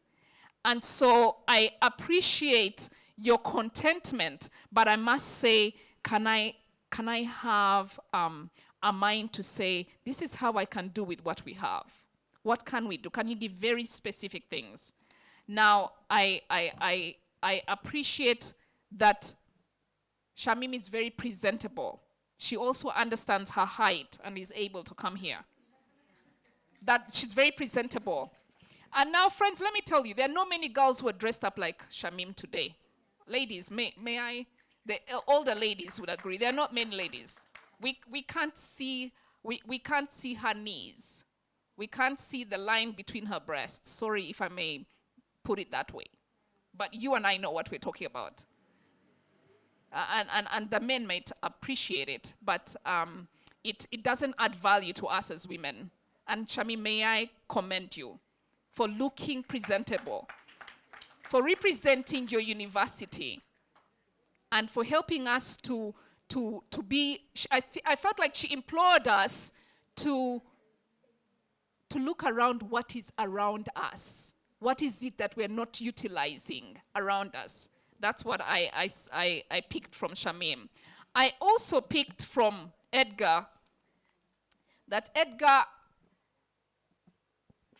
And so I appreciate your contentment, but I must say, can I have a mind to say, this is how I can do with what we have? What can we do? Can you give very specific things? Now, I appreciate that Shamim is very presentable. She also understands her height and is able to come here. That she's very presentable. And now, friends, let me tell you, there are not many girls who are dressed up like Shamim today. Ladies, may I? The older ladies would agree. There are not many ladies. We can't see her knees. We can't see the line between her breasts. Sorry if I may put it that way. But you and I know what we're talking about. And the men might appreciate it, but it doesn't add value to us as women. And Shami, may I commend you for looking presentable, for representing your university. and for helping us to be, I felt like she implored us to look around what is around us. What is it that we're not utilizing around us? That's what I picked from Shamim. I also picked from Edgar, that Edgar,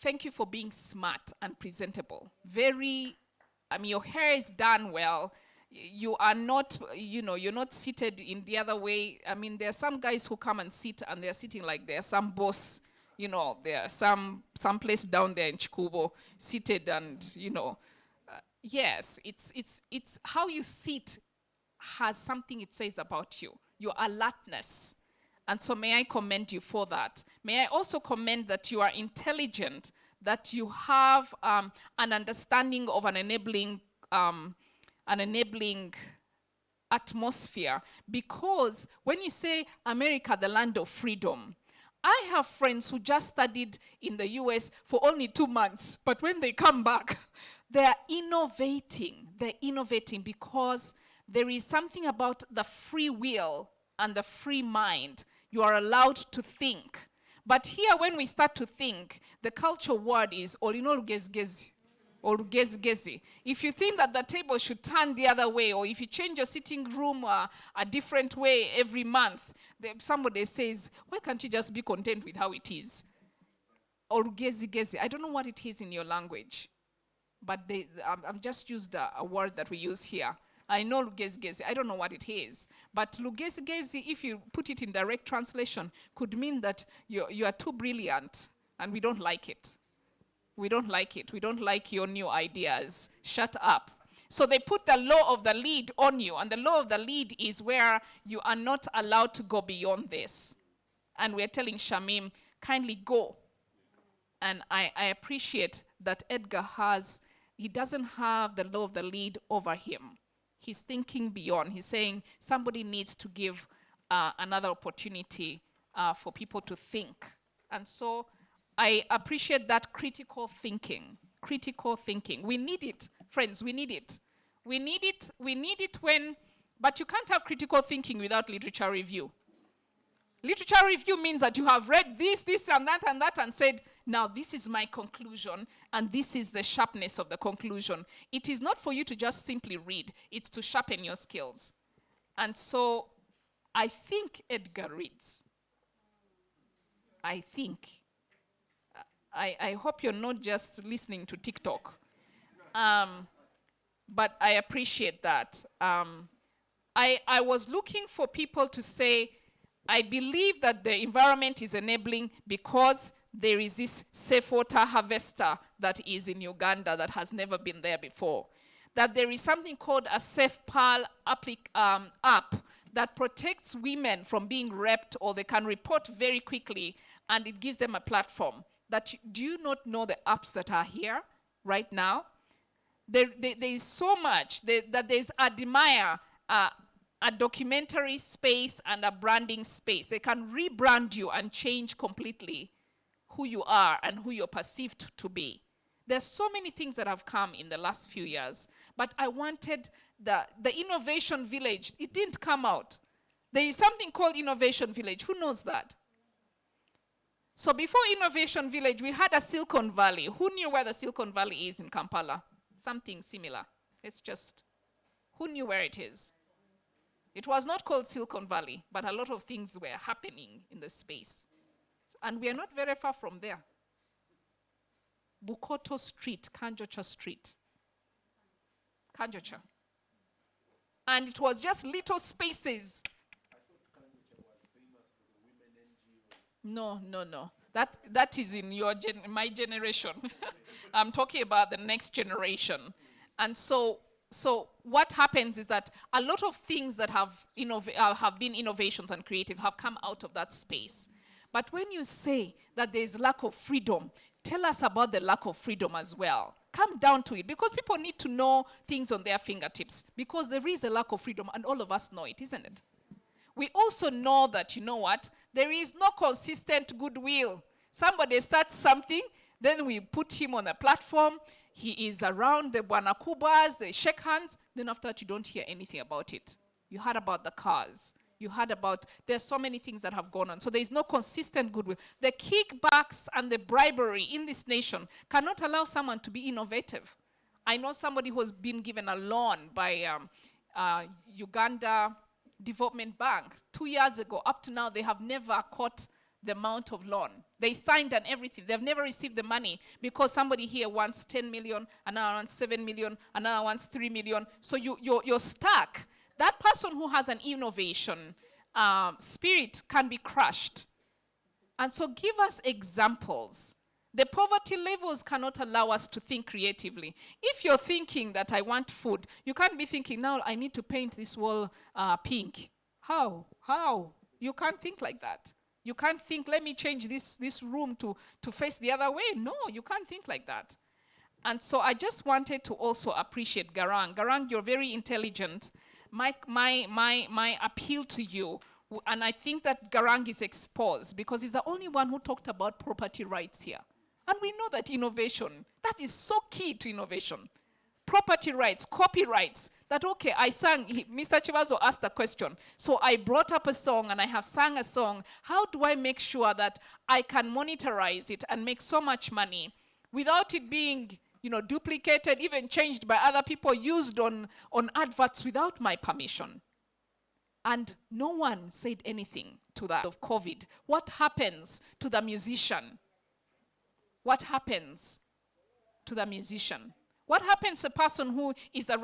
thank you for being smart and presentable. Your hair is done well. You are not, you're not seated in the other way. I mean, there are some guys who come and sit and they're sitting like they're some boss, there's some place down there in Chikubo seated and, yes, it's how you sit has something it says about you, your alertness. And so may I commend you for that. May I also commend that you are intelligent, that you have an understanding of an enabling atmosphere. Because when you say America, the land of freedom, I have friends who just studied in the US for only 2 months, but when they come back, they're innovating. They're innovating because there is something about the free will and the free mind. You are allowed to think. But here, when we start to think, the culture word is olinolugezigezi or gezi. If you think that the table should turn the other way, or if you change your sitting room a different way every month, somebody says, why can't you just be content with how it is? Or gezi. I don't know what it is in your language, but I've just used a word that we use here. I know lugezi. I don't know what it is. But lugezi, if you put it in direct translation, could mean that you are too brilliant and we don't like it. We don't like it. We don't like your new ideas. Shut up. So they put the law of the lead on you, and the law of the lead is where you are not allowed to go beyond this. And we're telling Shamim, kindly go. And I appreciate that Edgar he doesn't have the law of the lead over him. He's thinking beyond. He's saying somebody needs to give another opportunity for people to think. And so I appreciate that critical thinking. Critical thinking. We need it, friends. We need it. We need it. We need it but you can't have critical thinking without literature review. Literature review means that you have read this, and that, and said, now this is my conclusion, and this is the sharpness of the conclusion. It is not for you to just simply read. It's to sharpen your skills. And so I think Edgar reads. I think. I hope you're not just listening to TikTok. But I appreciate that. I was looking for people to say, I believe that the environment is enabling because there is this safe water harvester that is in Uganda that has never been there before. That there is something called a Safe Pearl app that protects women from being raped, or they can report very quickly, and it gives them a platform. Do you not know the apps that are here right now? There is so much that there's Admire, a documentary space and a branding space. They can rebrand you and change completely who you are and who you're perceived to be. There's so many things that have come in the last few years, but I wanted the innovation village. It didn't come out. There is something called innovation village. Who knows that? So before innovation village, we had a Silicon Valley. Who knew where the Silicon Valley is in Kampala? Something similar. Who knew where it is? It was not called Silicon Valley, but a lot of things were happening in the space. And we are not very far from there. Bukoto Street, Kanjocha Street. Kanjocha. And it was just little spaces. No. That is in my generation. I'm talking about the next generation. And so what happens is that a lot of things that have been innovations and creative have come out of that space. But when you say that there's lack of freedom, tell us about the lack of freedom as well. Come down to it, because people need to know things on their fingertips, because there is a lack of freedom, and all of us know it, isn't it? We also know that, you know what, there is no consistent goodwill. Somebody starts something, then we put him on a platform, he is around the Bwanakubas, they shake hands, then after that you don't hear anything about it. You heard about the cars. You heard about, there's so many things that have gone on. So there is no consistent goodwill. The kickbacks and the bribery in this nation cannot allow someone to be innovative. I know somebody who has been given a loan by Uganda Development Bank 2 years ago. Up to now, they have never caught the amount of loan. They signed and everything. They've never received the money because somebody here wants 10 million, another wants 7 million, another wants 3 million. So you're stuck. That person who has an innovation spirit can be crushed. And so give us examples. The poverty levels cannot allow us to think creatively. If you're thinking that I want food, you can't be thinking, now I need to paint this wall pink. How? You can't think like that. You can't think, let me change this room to face the other way. No, you can't think like that. And so I just wanted to also appreciate Garang. Garang, you're very intelligent. My appeal to you, and I think that Garang is exposed because he's the only one who talked about property rights here. And we know that innovation, that is so key to innovation. Property rights, copyrights, that okay, I sang, Mr. Chivazo asked the question, so I brought up a song and I have sung a song. How do I make sure that I can monetize it and make so much money without it being duplicated, even changed by other people, used on adverts without my permission? And no one said anything to that of COVID. What happens to the musician? What happens to the musician? What happens to a person who is a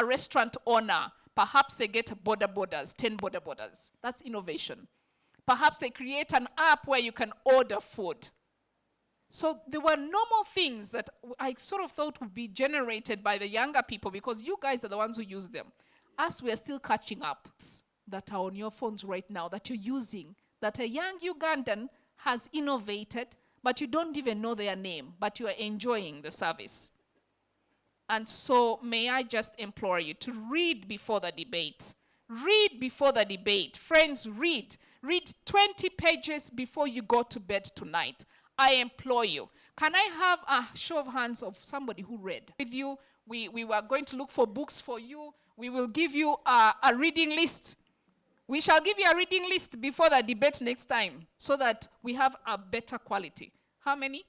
restaurant owner? Perhaps they get 10 border borders. That's innovation. Perhaps they create an app where you can order food. So there were normal things that I sort of thought would be generated by the younger people because you guys are the ones who use them. Us, we are still catching up. That are on your phones right now that you're using, that a young Ugandan has innovated, but you don't even know their name, but you are enjoying the service. And so may I just implore you to read before the debate. Read before the debate. Friends, read. Read 20 pages before you go to bed tonight. I implore you. Can I have a show of hands of somebody who read? With you, we were going to look for books for you. We will give you a reading list. We shall give you a reading list before the debate next time so that we have a better quality. How many?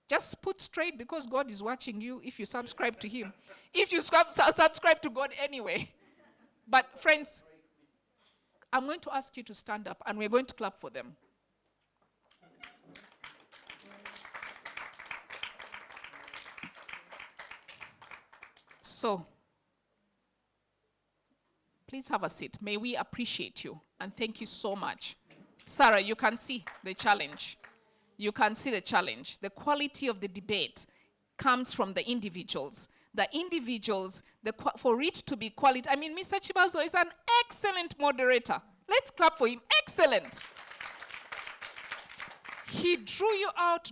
Just put straight because God is watching you if you subscribe to him. If you subscribe to God anyway. But friends, I'm going to ask you to stand up and we're going to clap for them. So, please have a seat. May we appreciate you and thank you so much. Sarah, you can see the challenge. You can see the challenge. The quality of the debate comes from the individuals. The individuals, for it to be quality. I mean, Mr. Chibazo is an excellent moderator. Let's clap for him. Excellent. He drew you out.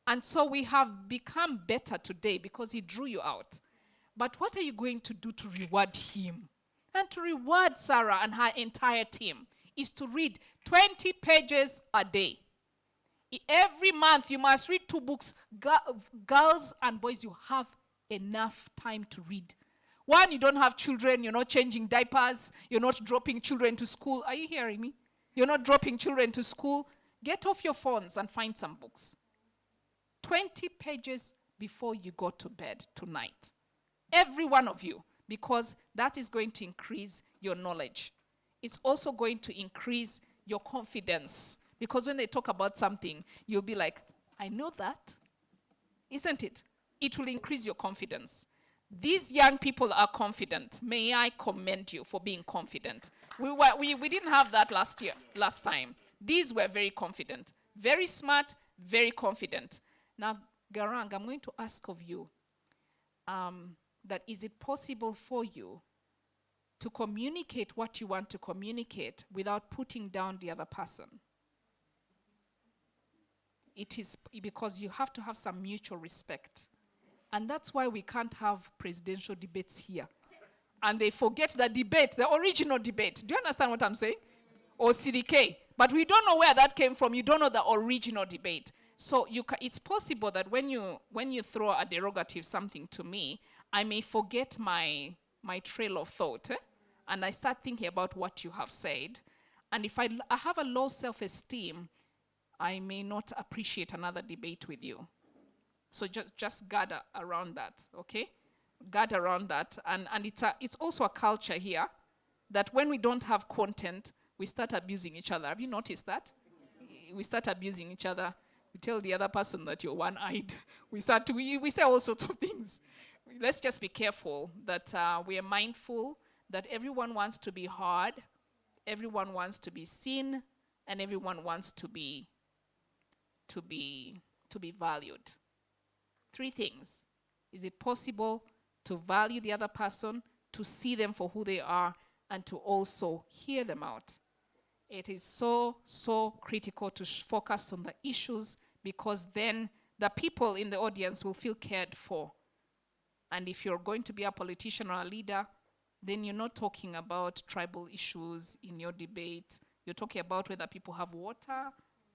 And so we have become better today because he drew you out. But what are you going to do to reward him? And to reward Sarah and her entire team is to read 20 pages a day. Every month you must read 2 books. Girls and boys, you have enough time to read. One, you don't have children, you're not changing diapers, you're not dropping children to school. Are you hearing me? You're not dropping children to school. Get off your phones and find some books. 20 pages before you go to bed tonight. Every one of you, because that is going to increase your knowledge. It's also going to increase your confidence. Because when they talk about something, you'll be like, I know that. Isn't it? It will increase your confidence. These young people are confident. May I commend you for being confident. We didn't have that last time. These were very confident. Very smart, very confident. Now, Garang, I'm going to ask of you, that is it possible for you to communicate what you want to communicate without putting down the other person? It is because you have to have some mutual respect. And that's why we can't have presidential debates here. And they forget the debate, the original debate. Do you understand what I'm saying? Or CDK. But we don't know where that came from. You don't know the original debate. So it's possible that when you throw a derogative something to me, I may forget my trail of thought, and I start thinking about what you have said. And if I have a low self-esteem, I may not appreciate another debate with you. So just guard around that, okay? Guard around that. And it's also a culture here that when we don't have content, we start abusing each other. Have you noticed that? We start abusing each other. We tell the other person that you're one-eyed. We say all sorts of things. Let's just be careful that we are mindful that everyone wants to be heard, everyone wants to be seen, and everyone wants to be valued. 3 things. Is it possible to value the other person, to see them for who they are, and to also hear them out? It is so critical to focus on the issues, because then the people in the audience will feel cared for. And if you're going to be a politician or a leader, then you're not talking about tribal issues in your debate. You're talking about whether people have water,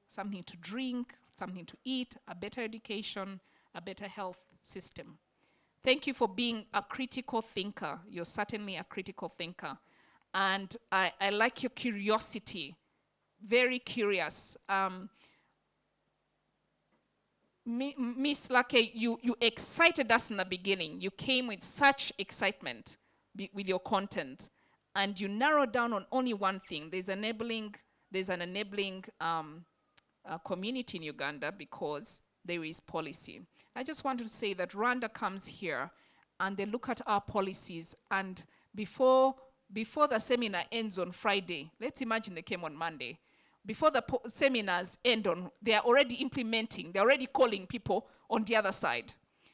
something to drink, something to eat, a better education, a better health system. Thank you for being a critical thinker. You're certainly a critical thinker. And I like your curiosity, very curious. Miss Clarke, you excited us in the beginning. You came with such excitement with your content, and you narrowed down on only one thing. There's an enabling community in Uganda because there is policy. I just want to say that Rwanda comes here and they look at our policies, and before the seminar ends on Friday, let's imagine they came on Monday, before the seminars end they are already implementing, they're already calling people on the other side.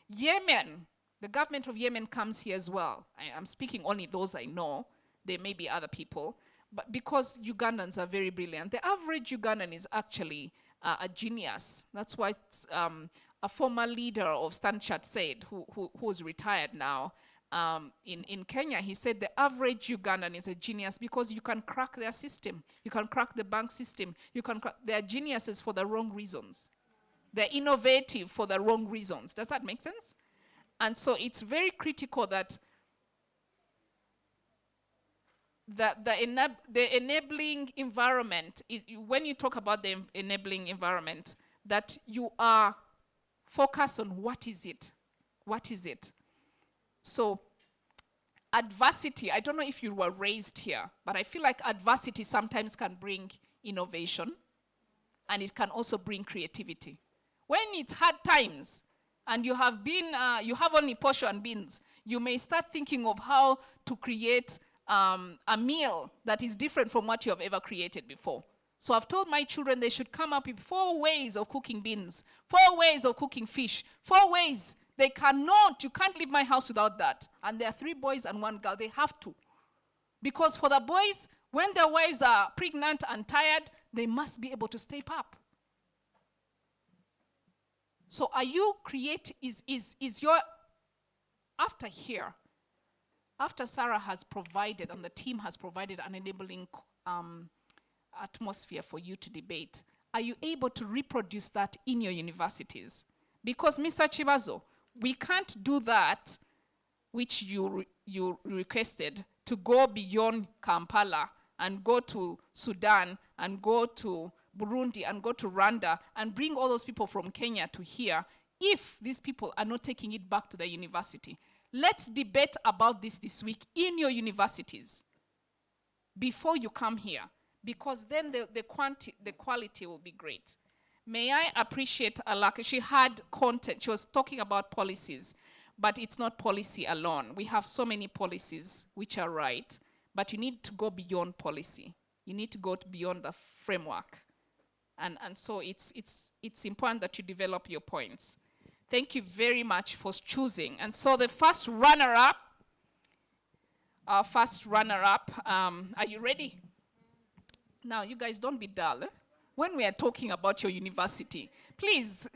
Yemen, the government of Yemen comes here as well. I'm speaking only those I know. There may be other people, but because Ugandans are very brilliant. The average Ugandan is actually a genius. That's why a former leader of Stanchart said, who's retired now, in Kenya, he said the average Ugandan is a genius because you can crack their system. You can crack the bank system. They're geniuses for the wrong reasons. They're innovative for the wrong reasons. Does that make sense? And so it's very critical that the enabling environment, when you talk about the enabling environment, that you are focused on what is it? What is it? So adversity, I don't know if you were raised here, but I feel like adversity sometimes can bring innovation, and it can also bring creativity. When it's hard times, and you have only portion and beans, you may start thinking of how to create a meal that is different from what you have ever created before. So I've told my children they should come up with 4 ways of cooking beans, 4 ways of cooking fish, 4 ways. You can't leave my house without that. And there are 3 boys and 1 girl, they have to. Because for the boys, when their wives are pregnant and tired, they must be able to step up. So are you after Sarah has provided and the team has provided an enabling atmosphere for you to debate, are you able to reproduce that in your universities? Because Mr. Chibazo, we can't do that which you requested, to go beyond Kampala and go to Sudan and go to Burundi and go to Rwanda and bring all those people from Kenya to here if these people are not taking it back to the university. Let's debate about this week in your universities before you come here, because then the quality will be great. May I appreciate Alaka? She had content. She was talking about policies, but it's not policy alone. We have so many policies which are right, but you need to go beyond policy. You need to go beyond the framework. And so it's important that you develop your points. Thank you very much for choosing. And so the first runner-up, are you ready? Now, you guys don't be dull. When we are talking about your university, please,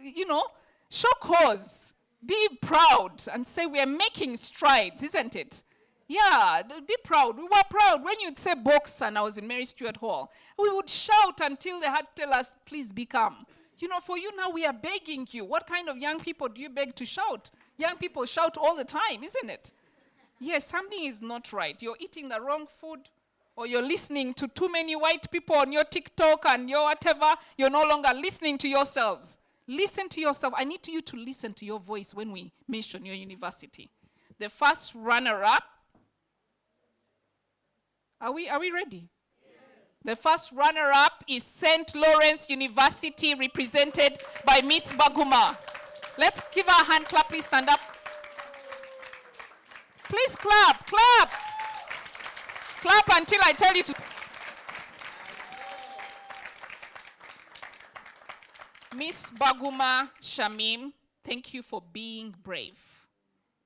show cause, be proud, and say we are making strides, isn't it? Yeah, be proud. We were proud. When you'd say box and I was in Mary Stuart Hall, we would shout until they had to tell us, please be calm. You know, for you now, we are begging you. What kind of young people do you beg to shout? Young people shout all the time, isn't it? Yes, something is not right. You're eating the wrong food, or you're listening to too many white people on your TikTok and your whatever. You're no longer listening to yourselves. Listen to yourself. I need you to listen to your voice when we mention your university. The first runner-up. Are we ready? The first runner-up is St. Lawrence University, represented by Miss Baguma. Let's give her a hand clap. Please stand up. Please clap, clap. Clap until I tell you to. Miss Baguma Shamim, thank you for being brave.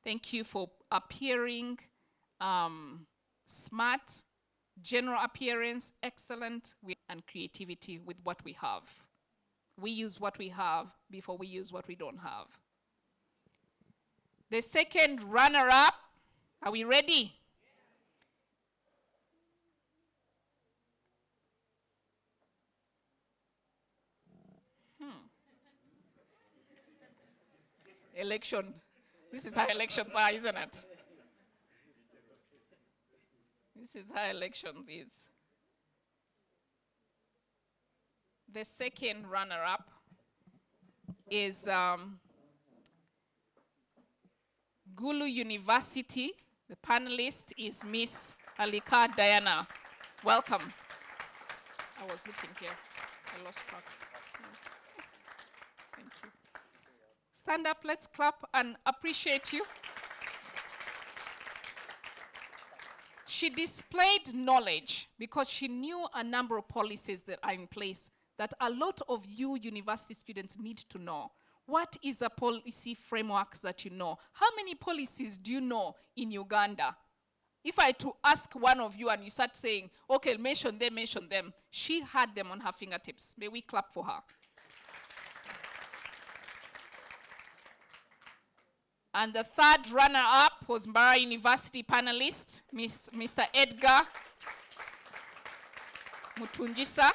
Thank you for appearing smart, general appearance, excellent, and creativity with what we have. We use what we have before we use what we don't have. The second runner-up, are we ready? Election. This is how elections are, isn't it? This is how elections is. The second runner-up is Gulu University. The panelist is Miss Alika Diana. Welcome. I was looking here. I lost track. Yes. Thank you. Stand up, let's clap and appreciate you. She displayed knowledge because she knew a number of policies that are in place that a lot of you university students need to know. What is a policy framework that you know? How many policies do you know in Uganda? If I to ask one of you and you start saying, okay, mention them, she had them on her fingertips. May we clap for her? And the third runner-up was Mbarara University panelist, Mr. Edgar Muteesa.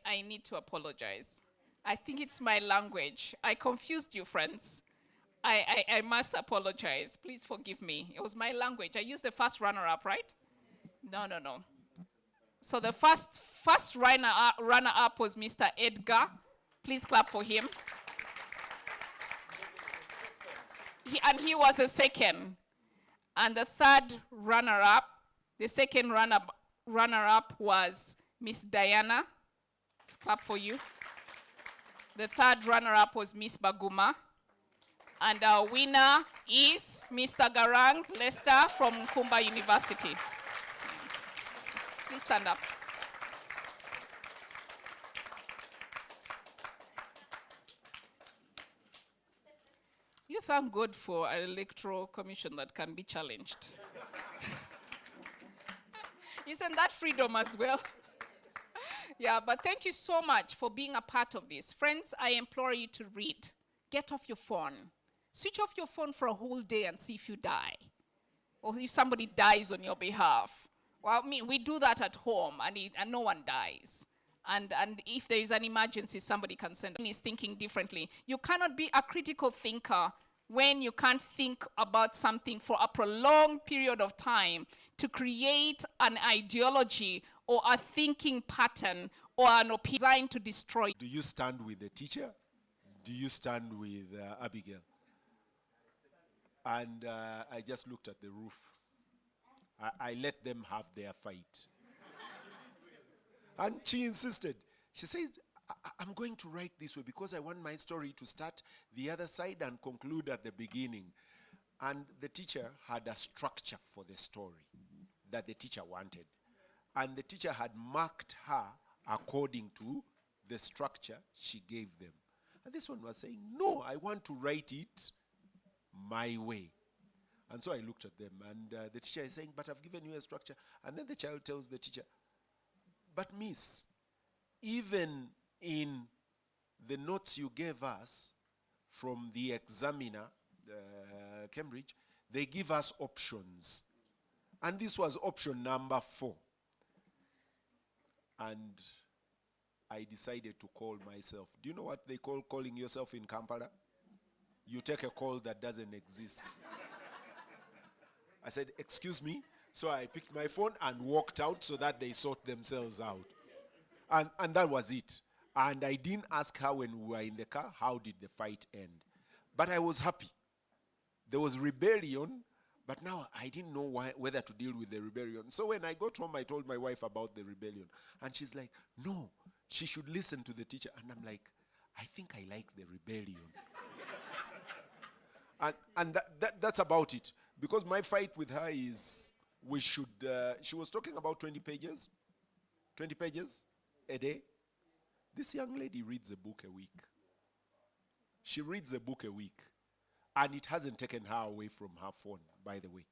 I need to apologize. I think it's my language. I confused you, friends. I must apologize. Please forgive me. It was my language. I used the first runner-up, right? No. So the first runner-up was Mr. Edgar. Please clap for him. He was a second. And the third runner-up, the second runner-up was Miss Diana. Let's clap for you. The third runner-up was Miss Baguma. And our winner is Mr. Garang Lester from Nkumba University. Please stand up. You thank God for an electoral commission that can be challenged. Isn't that freedom as well? Yeah, but thank you so much for being a part of this. Friends, I implore you to read. Get off your phone. Switch off your phone for a whole day and see if you die. Or if somebody dies on your behalf. Well, I mean, we do that at home and no one dies. And if there is an emergency, somebody can send. Is thinking differently. You cannot be a critical thinker when you can't think about something for a prolonged period of time to create an ideology or a thinking pattern or an opinion designed to destroy. Do you stand with the teacher? Do you stand with Abigail? And I just looked at the roof. I let them have their fight. And she insisted. She said, I'm going to write this way because I want my story to start the other side and conclude at the beginning. And the teacher had a structure for the story that the teacher wanted. And the teacher had marked her according to the structure she gave them. And this one was saying, no, I want to write it my way. And so I looked at them, and the teacher is saying, but I've given you a structure. And then the child tells the teacher, but miss, even in the notes you gave us from the examiner, Cambridge, they give us options. And this was option number 4. And I decided to call myself. Do you know what they call calling yourself in Kampala? You take a call that doesn't exist. I said, excuse me. So I picked my phone and walked out so that they sort themselves out. And that was it. And I didn't ask her when we were in the car, how did the fight end? But I was happy. There was rebellion, but now I didn't know whether to deal with the rebellion. So when I got home, I told my wife about the rebellion. And she's like, no, she should listen to the teacher. And I'm like, I think I like the rebellion. and that's about it. Because my fight with her is, we should, she was talking about 20 pages a day. This young lady reads a book a week. She reads a book a week. And it hasn't taken her away from her phone, by the way.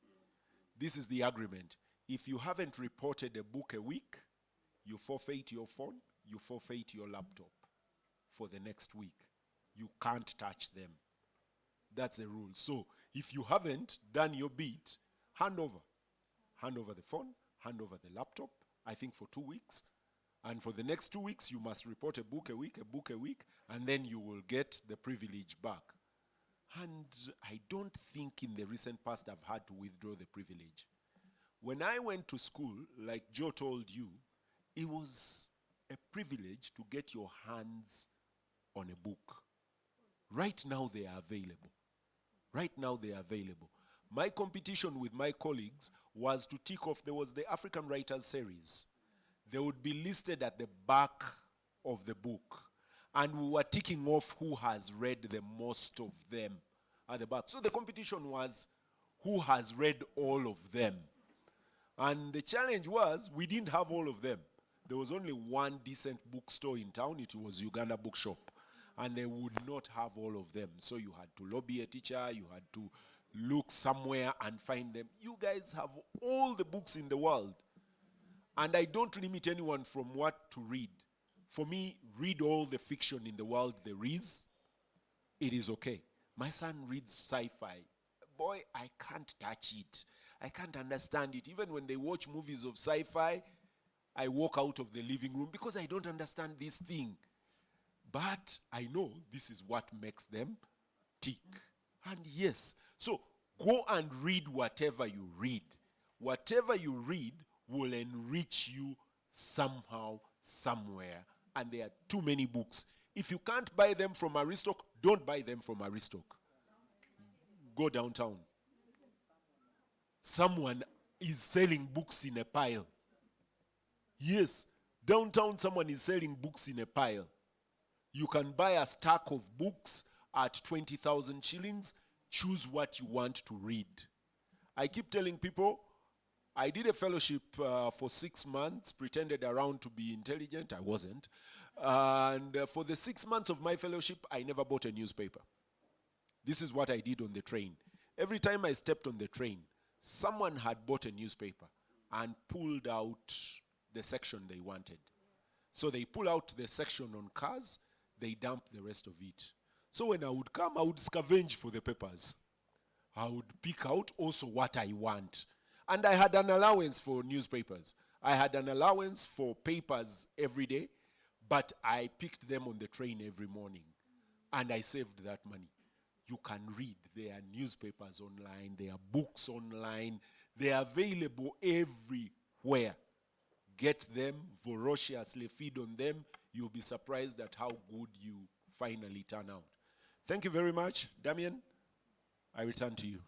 This is the agreement. If you haven't reported a book a week, you forfeit your phone, you forfeit your laptop for the next week. You can't touch them. That's the rule. So if you haven't done your bit, hand over. Hand over the phone, hand over the laptop, I think for 2 weeks. And for the next 2 weeks, you must report a book a week, and then you will get the privilege back. And I don't think in the recent past I've had to withdraw the privilege. When I went to school, like Joe told you, it was a privilege to get your hands on a book. Right now they are available. Right now they are available. My competition with my colleagues was to tick off, there was the African Writers Series. They would be listed at the back of the book. And we were ticking off who has read the most of them at the back. So the competition was who has read all of them. And the challenge was we didn't have all of them. There was only one decent bookstore in town. It was Uganda Bookshop. And they would not have all of them. So you had to lobby a teacher. You had to look somewhere and find them. You guys have all the books in the world. And I don't limit anyone from what to read. For me, read all the fiction in the world there is. It is okay. My son reads sci-fi. Boy, I can't touch it. I can't understand it. Even when they watch movies of sci-fi, I walk out of the living room because I don't understand this thing. But I know this is what makes them tick. And yes, so go and read whatever you read. Whatever you read will enrich you somehow, somewhere. And there are too many books. If you can't buy them from Aristoc, don't buy them from Aristoc. Go downtown. Someone is selling books in a pile. Yes, downtown someone is selling books in a pile. You can buy a stack of books at 20,000 shillings. Choose what you want to read. I keep telling people, I did a fellowship for 6 months, pretended around to be intelligent. I wasn't. And for the 6 months of my fellowship, I never bought a newspaper. This is what I did on the train. Every time I stepped on the train, someone had bought a newspaper and pulled out the section they wanted. So they pull out the section on cars, they dump the rest of it. So when I would come, I would scavenge for the papers. I would pick out also what I want. And I had an allowance for newspapers. I had an allowance for papers every day, but I picked them on the train every morning. And I saved that money. You can read. There are newspapers online. There are books online. They are available everywhere. Get them, voraciously feed on them. You'll be surprised at how good you finally turn out. Thank you very much. Damien, I return to you.